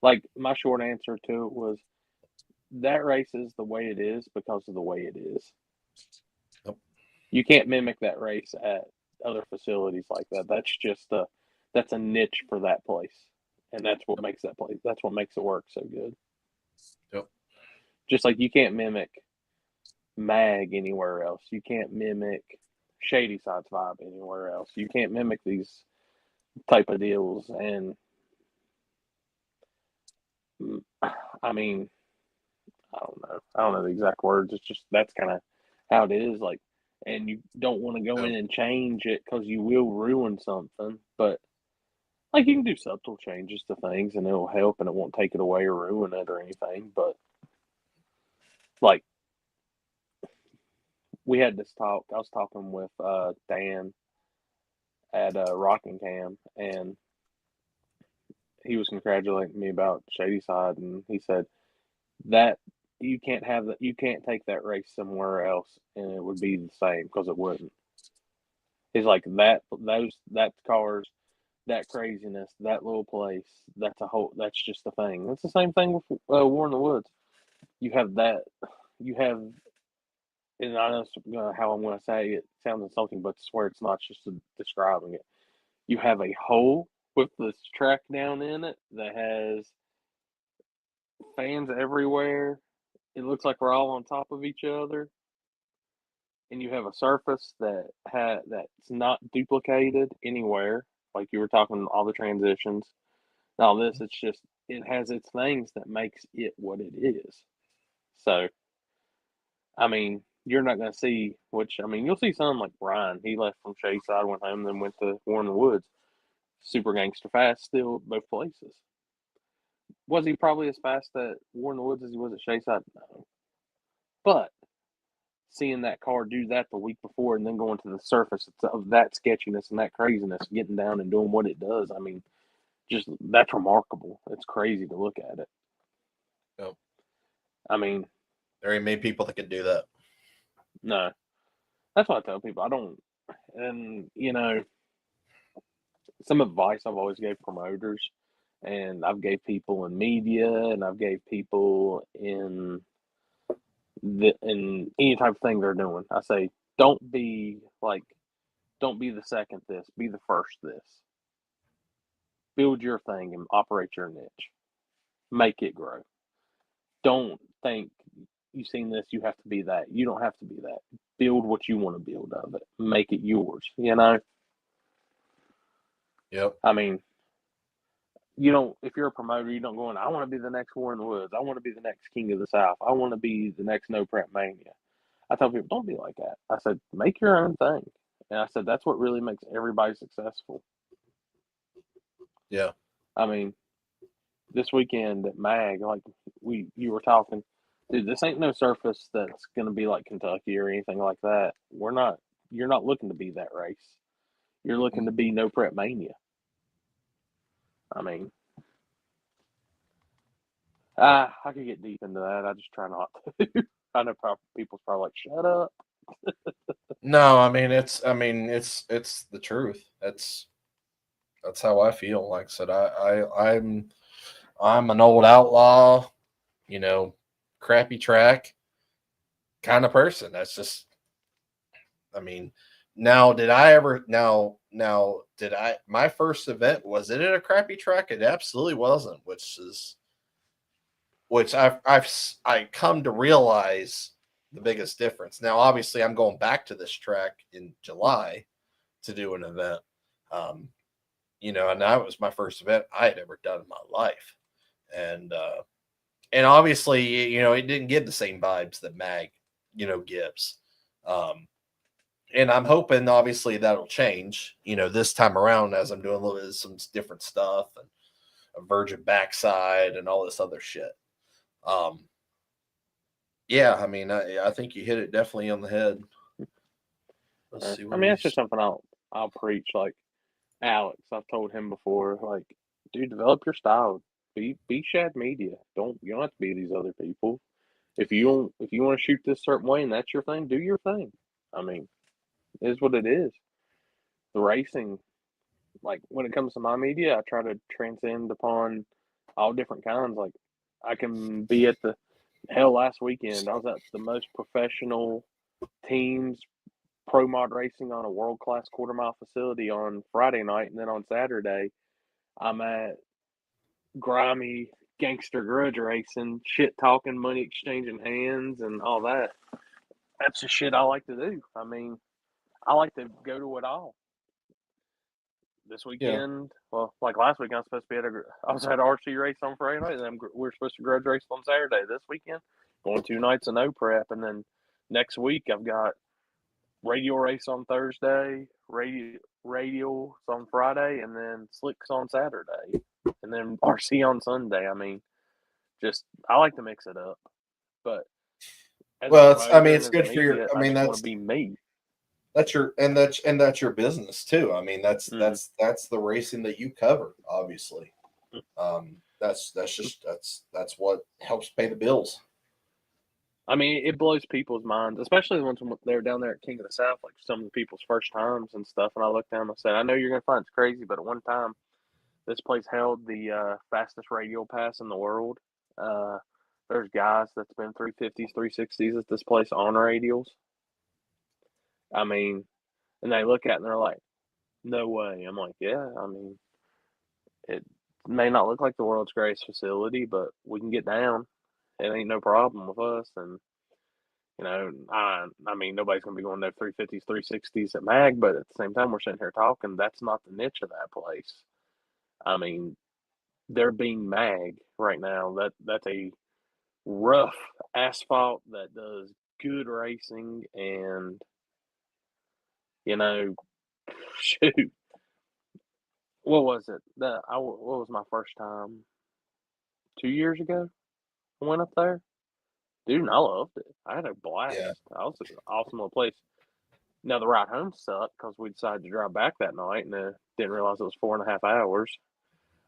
Like my short answer to it was that race is the way it is because of the way it is. Yep. You can't mimic that race at other facilities like that. That's a niche for that place. And that's what makes that place. That's what makes it work so good. Yep. Just like you can't mimic Mag anywhere else. You can't mimic Shady Side's vibe anywhere else. You can't mimic these type of deals. And I mean, I don't know the exact words. It's just that's kind of how it is. Like, and you don't want to go in and change it because you will ruin something. But like you can do subtle changes to things and it'll help and it won't take it away or ruin it or anything. But like we had this talk. I was talking with Dan at Rockingham, and he was congratulating me about Shady Side, and he said that you can't have that. You can't take that race somewhere else, and it would be the same because it wouldn't. It's like that cars, that craziness, that little place. That's a whole. That's just a thing. It's the same thing with War in the Woods. You have that. You have, and I know how I'm going to say it sounds insulting, but I swear it's not, just describing it. You have a hole with this track down in it that has fans everywhere. It looks like we're all on top of each other, and you have a surface that's not duplicated anywhere. Like you were talking, all the transitions, and all this. It's just it has its things that makes it what it is. So, I mean, you're not going to see, which, I mean, you'll see some like Brian. He left from Shayside, went home, then went to War in the Woods. Super gangster fast still both places. Was he probably as fast at War in the Woods as he was at Shayside? No. But seeing that car do that the week before and then going to the surface of that sketchiness and that craziness, getting down and doing what it does, I mean, just that's remarkable. It's crazy to look at it. Yep. I mean, there ain't many people that can do that. No. That's what I tell people. I don't, and you know, some advice I've always gave promoters, and I've gave people in media, and I've gave people in any type of thing they're doing. I say, don't be the second this, be the first this. Build your thing and operate your niche. Make it grow. Don't think you've seen this, you have to be that. You don't have to be that. Build what you want to build of it. Make it yours, you know? Yep. I mean, you don't, if you're a promoter, you don't go in, I want to be the next War in the Woods. I want to be the next King of the South. I want to be the next No Prep Mania. I tell people, don't be like that. I said, make your own thing. And I said, that's what really makes everybody successful. Yeah. I mean, this weekend at MAG, like you were talking, dude, this ain't no surface that's going to be like Kentucky or anything like that. You're not looking to be that race. You're looking to be No Prep Mania. I mean, I could get deep into that. I just try not to. I know people's probably like, shut up. No, I mean it's the truth. That's how I feel. Like I said, I'm an old outlaw, you know, crappy track kind of person. That's just, I mean, now did I my first event, was it at a crappy track? It absolutely wasn't, which I come to realize the biggest difference. Now, obviously, I'm going back to this track in July to do an event. You know, and that was my first event I had ever done in my life. And obviously, you know, it didn't give the same vibes that MAG, you know, gives. And I'm hoping, obviously, that'll change, you know, this time around as I'm doing a little bit of some different stuff and a virgin backside and all this other shit. Yeah, I mean, I think you hit it definitely on the head. Let's see. I mean, that's just something I'll preach. Like Alex, I've told him before, like, dude, develop your style. Be Shad Media. You don't have to be these other people. If you want to shoot this certain way and that's your thing, do your thing. I mean, it is what it is. The racing, like when it comes to my media, I try to transcend upon all different kinds. Like I can be at last weekend, I was at the most professional teams pro mod racing on a world-class quarter-mile facility on Friday night, and then on Saturday, I'm at grimy gangster grudge racing, shit talking, money exchanging hands, and all that. That's the shit I like to do. I mean, I like to go to it all. This weekend, well, like last week, I was at RC race on Friday night, and then we're supposed to grudge race on Saturday. This weekend, going 2 nights of no prep, and then next week I've got radial race on Thursday, radials on Friday, and then slicks on Saturday, and then RC on Sunday. I mean, just I like to mix it up, but it's good for your. I mean, that's want to be me. That's your business too. I mean, that's the racing that you cover. Obviously, that's what helps pay the bills. I mean, it blows people's minds, especially the ones when they were down there at King of the South, like some of the people's first times and stuff. And I looked down and I said, I know you're going to find it's crazy, but at one time, this place held the fastest radial pass in the world. There's guys that's been 350s, 360s at this place on radials. I mean, and they look at it and they're like, no way. I'm like, yeah, I mean, it may not look like the world's greatest facility, but we can get down. It ain't no problem with us. And, you know, I mean, nobody's going to be going there 350s, 360s at MAG, but at the same time, we're sitting here talking. That's not the niche of that place. I mean, they're being MAG right now. That's a rough asphalt that does good racing, and, you know, shoot. What was it? What was my first time? 2 years ago, I went up there. Dude, and I loved it. I had a blast. Yeah. That was an awesome little place. Now, the ride home sucked because we decided to drive back that night and didn't realize it was 4.5 hours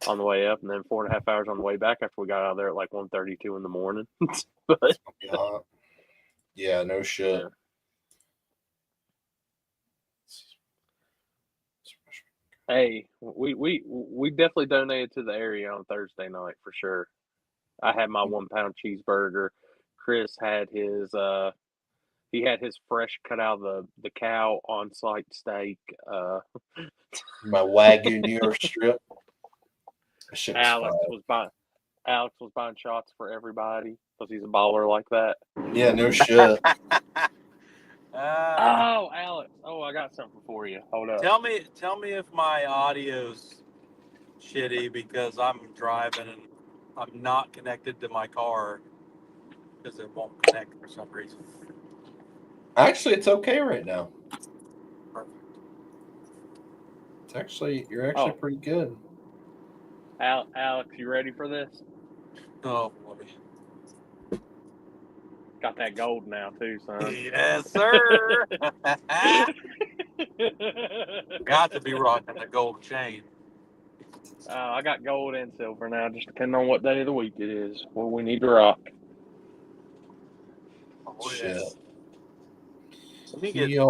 on the way up and then 4.5 hours on the way back after we got out of there at like 1:32 in the morning. But yeah, no shit. Yeah. Hey, we definitely donated to the area on Thursday night for sure. I had my 1 pound cheeseburger. Chris had his he had his fresh cut out of the cow on site steak. My Wagyu New York strip. That shit was Alex was buying shots for everybody because he's a baller like that. Yeah, no shit. Oh, Alex. Oh, I got something for you. Hold up. Tell me if my audio's shitty because I'm driving and I'm not connected to my car because it won't connect for some reason. Actually, it's okay right now. Perfect. You're actually pretty good. Alex, you ready for this? Oh boy. Got that gold now too, son. Yes, sir. Got to be rocking the gold chain. I got gold and silver now, just depending on what day of the week it is. Well, we need to rock. Oh, Shit. yes. Let me Get you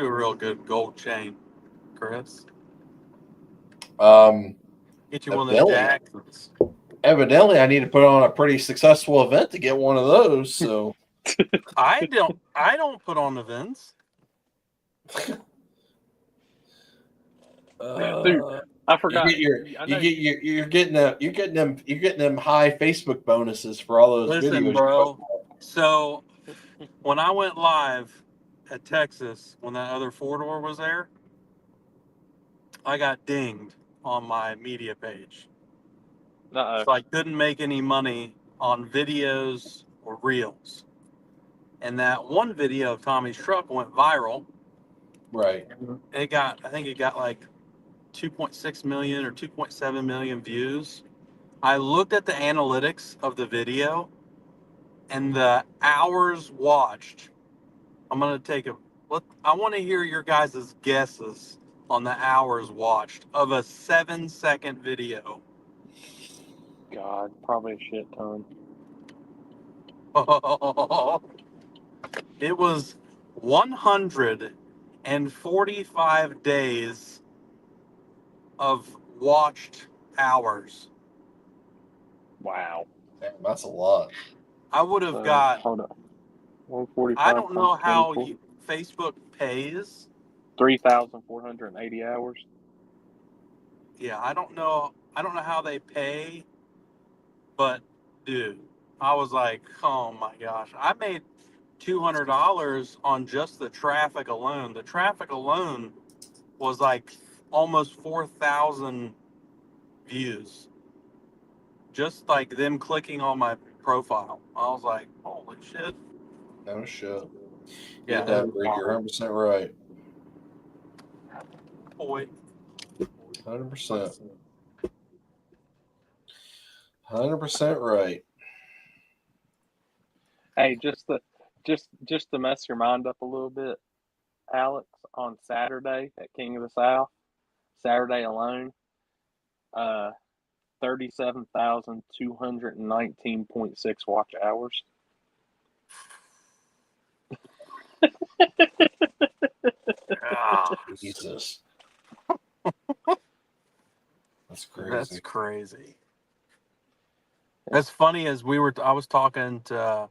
a real good gold chain, Chris. Get you one of the Jacksons. Evidently, I need to put on a pretty successful event to get one of those. So I don't put on events. Dude, I forgot. You're getting them high Facebook bonuses for all those videos. Bro. So when I went live at Texas, when that other 4-door was there, I got dinged on my media page. Uh-oh. So I couldn't make any money on videos or reels. And that one video of Tommy's truck went viral. Right. I think it got like 2.6 million or 2.7 million views. I looked at the analytics of the video and the hours watched. I'm going to take I want to hear your guys' guesses on the hours watched of a 7-second video. God, probably a shit ton. It was 145 days of watched hours. Wow. Damn, that's a lot. I would have got. Hold up. 145. I don't know how Facebook pays. 3,480 hours. Yeah, I don't know how they pay, but dude, I was like, oh my gosh, I made $200 on just the traffic alone. The traffic alone was like almost 4,000 views. Just like them clicking on my profile. I was like, holy shit. No shit. Yeah. You're 100% right. Boy. 100%. 100% right. Hey, just to mess your mind up a little bit, Alex, on Saturday at King of the South, Saturday alone, 37,219.6 watch hours. Jesus. That's crazy. That's crazy. As funny as I was talking to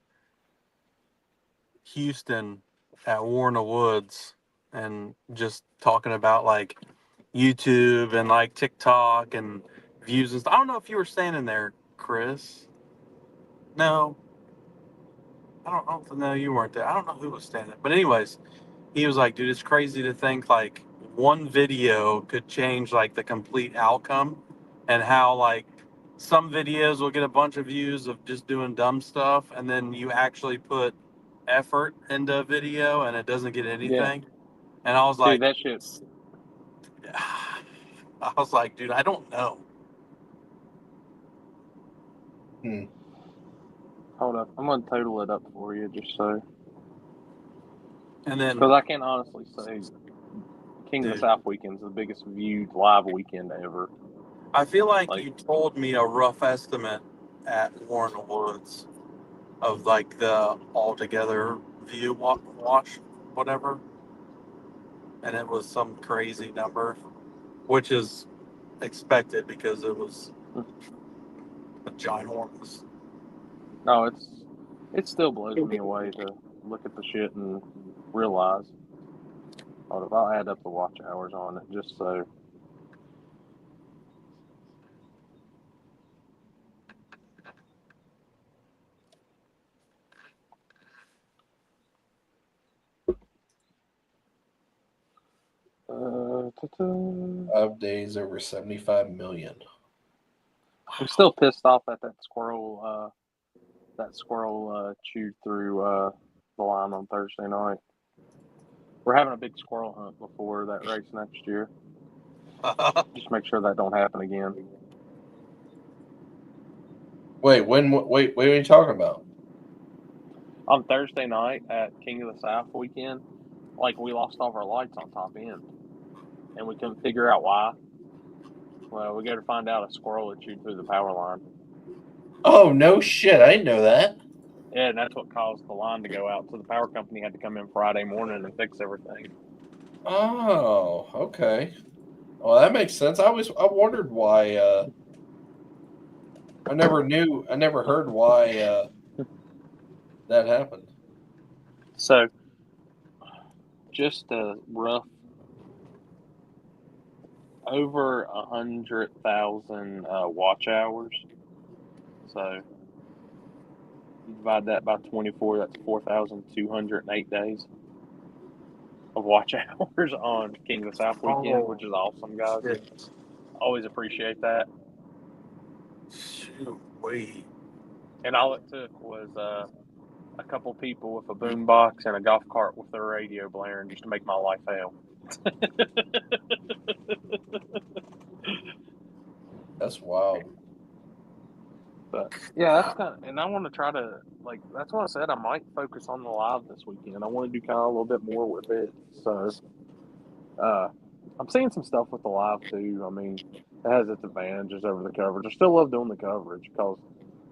Houston at War in the Woods and just talking about like YouTube and like TikTok and views and stuff. I don't know if you were standing there, Chris. No, I don't know. You weren't there. I don't know who was standing there. But anyways, he was like, dude, it's crazy to think like one video could change like the complete outcome, and how like some videos will get a bunch of views of just doing dumb stuff, and then you actually put effort into a video and it doesn't get anything. And I was like, Dude, that shit. I was like, dude, I don't know. Hold up. I'm going to total it up for you just so. And then, Because I can honestly say King of the Dude. South weekend's the biggest viewed live weekend ever. I feel like Like- you told me a rough estimate at War in the Woods of like the altogether view watch, whatever. And it was some crazy number, which is expected because it was a ginormous. No, it still blows me away to look at the shit and realize. Hold up, I'll add up the watch hours on it just so. Ta-ta. 5 days over 75 million. I'm still pissed off at that squirrel. Chewed through the line on Thursday night. We're having a big squirrel hunt before that race next year. Just make sure that don't happen again. Wait, what are you talking about? On Thursday night at King of the South weekend, like we lost all of our lights on top end, and we couldn't figure out why. Well, we go to find out a squirrel had chewed through the power line. Oh, no shit. I didn't know that. Yeah, and that's what caused the line to go out. So the power company had to come in Friday morning and fix everything. Oh, okay. Well, that makes sense. I wondered why. I never heard why that happened. So, just a rough over 100,000 watch hours. So, you divide that by 24, that's 4,208 days of watch hours on King of the South weekend, which is awesome, guys. Shit. Always appreciate that. Shoot, wait. And all it took was a couple people with a boombox and a golf cart with their radio blaring just to make my life hell. That's wild. But yeah, that's kind of, and I want to try to like. That's what I said. I might focus on the live this weekend. I want to do kind of a little bit more with it. So, I'm seeing some stuff with the live too. I mean, it has its advantages over the coverage. I still love doing the coverage because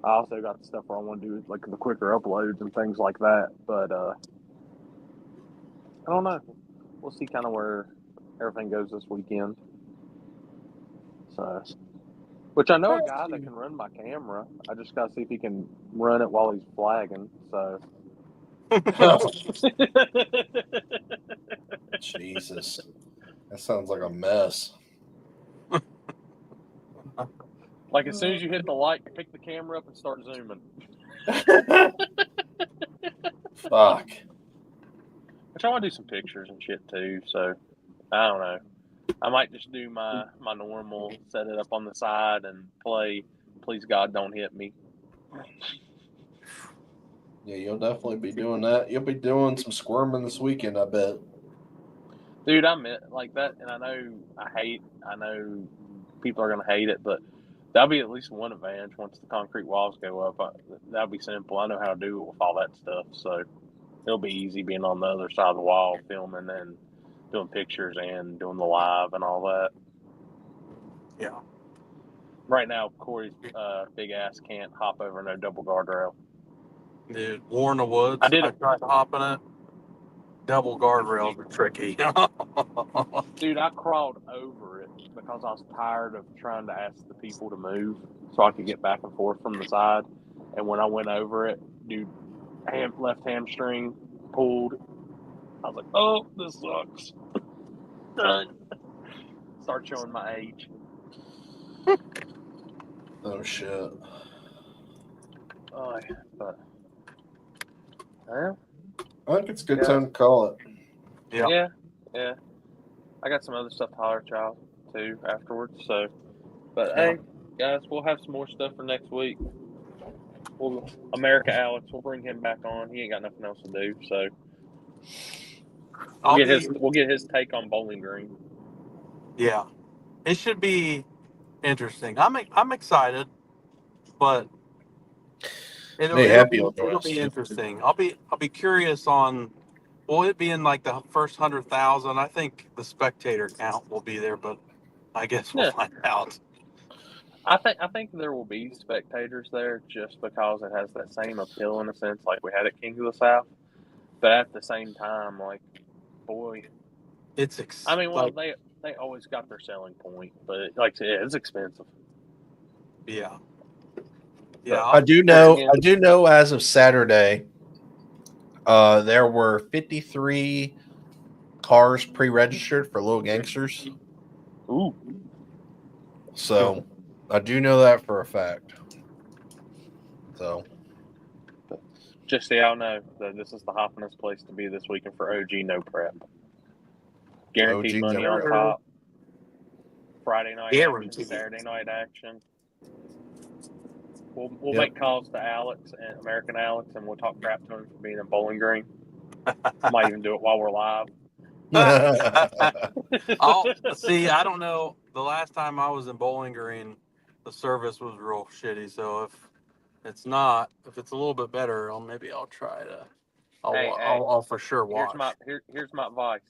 I also got the stuff where I want to do like the quicker uploads and things like that. But I don't know. We'll see kind of where everything goes this weekend. So, which I know a guy that can run my camera. I just got to see if he can run it while he's flagging. So, Jesus. That sounds like a mess. like as soon as you hit the light, pick the camera up and start zooming. Fuck. Which I want to do some pictures and shit too. So, I don't know. I might just do my normal, set it up on the side and play Please God Don't Hit Me. Yeah, you'll definitely be doing that. You'll be doing some squirming this weekend, I bet. Dude, I meant like that, and I know people are going to hate it, but that'll be at least one advantage once the concrete walls go up. That'll be simple. I know how to do it with all that stuff, so it'll be easy being on the other side of the wall, filming and doing pictures and doing the live and all that. Yeah. Right now, Corey's big ass can't hop over no double guardrail. Dude, War in the Woods. I did it. I tried hopping it. double guardrails are tricky. Dude, I crawled over it because I was tired of trying to ask the people to move so I could get back and forth from the side. And when I went over it, dude, left hamstring pulled. I was like, oh, this sucks. Done. Start showing my age. Oh shit. Oh, but well, I think it's a good time to call it. Yeah. yeah. I got some other stuff to holler at y'all too afterwards. So, but Yeah. hey, guys, we'll have some more stuff for next week. America Alex, we'll bring him back on. He ain't got nothing else to do, so we'll get his take on Bowling Green. Yeah, it should be interesting. I'm excited, but it'll be interesting. I'll be curious on. Will it be in like the first 100,000? I think the spectator count will be there, but I guess we'll find out. I think there will be spectators there just because it has that same appeal in a sense, like we had at King of the South. But at the same time, like, boy, it's they always got their selling point, but like I said, it's expensive. Yeah. I do know as of Saturday, there were 53 cars pre-registered for Little Gangsters. Ooh. So I do know that for a fact. So just so y'all know that this is the hoppinest place to be this weekend for OG No Prep. Guaranteed money on top. Friday night action, Saturday night action. We'll make calls to Alex and American Alex, and we'll talk crap to him for being in Bowling Green. Might even do it while we're live. See, I don't know. The last time I was in Bowling Green, the service was real shitty. So if it's a little bit better, I'll try to. I'll for sure watch. Here's my advice.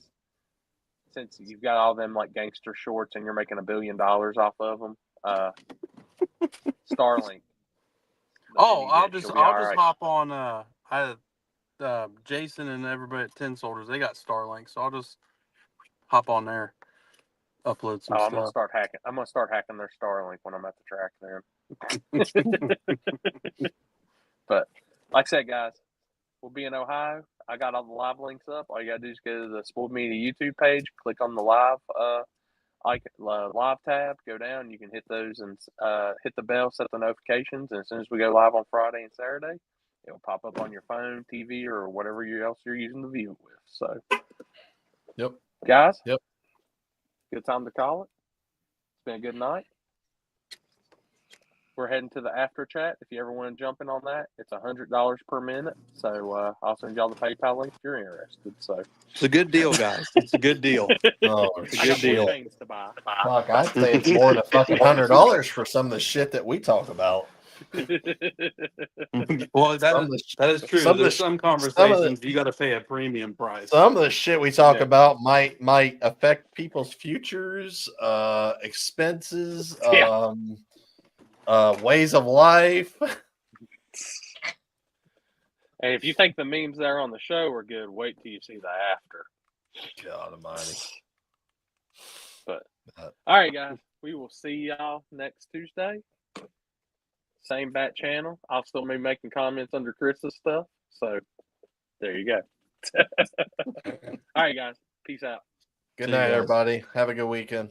Since you've got all them like gangster shorts and you're making $1 billion off of them, Starlink. I'll just hop on. I had Jason and everybody at 10 Soldiers. They got Starlink, so I'll just hop on there, upload some stuff. I'm gonna start hacking their Starlink when I'm at the track then. But like I said, guys, we'll be in Ohio. I got all the live links up. All you gotta do is go to the Sport Media YouTube page, click on the live live tab, go down. You can hit those and hit the bell, set the notifications, and as soon as we go live on Friday and Saturday, it'll pop up on your phone, TV, or whatever else you're using to view it with. So, yep, guys, yep, good time to call it. It's been a good night. We're heading to the after chat. If you ever want to jump in on that, it's $100 per minute. So I'll send y'all the PayPal link if you're interested. So it's a good deal, guys. It's a good deal. It's a good deal. Things to buy. Fuck, I'd say it's more than fucking $100 for some of the shit that we talk about. Well, that is true. There's some conversations you got to pay a premium price. Some of the shit we talk about might affect people's futures, expenses, ways of life. And if you think the memes there on the show are good, wait till you see the after. God almighty. But all right, guys, we will see y'all next Tuesday. Same bat channel. I'll still be making comments under Chris's stuff. So there you go. All right, guys. Peace out. Good night, everybody. Have a good weekend.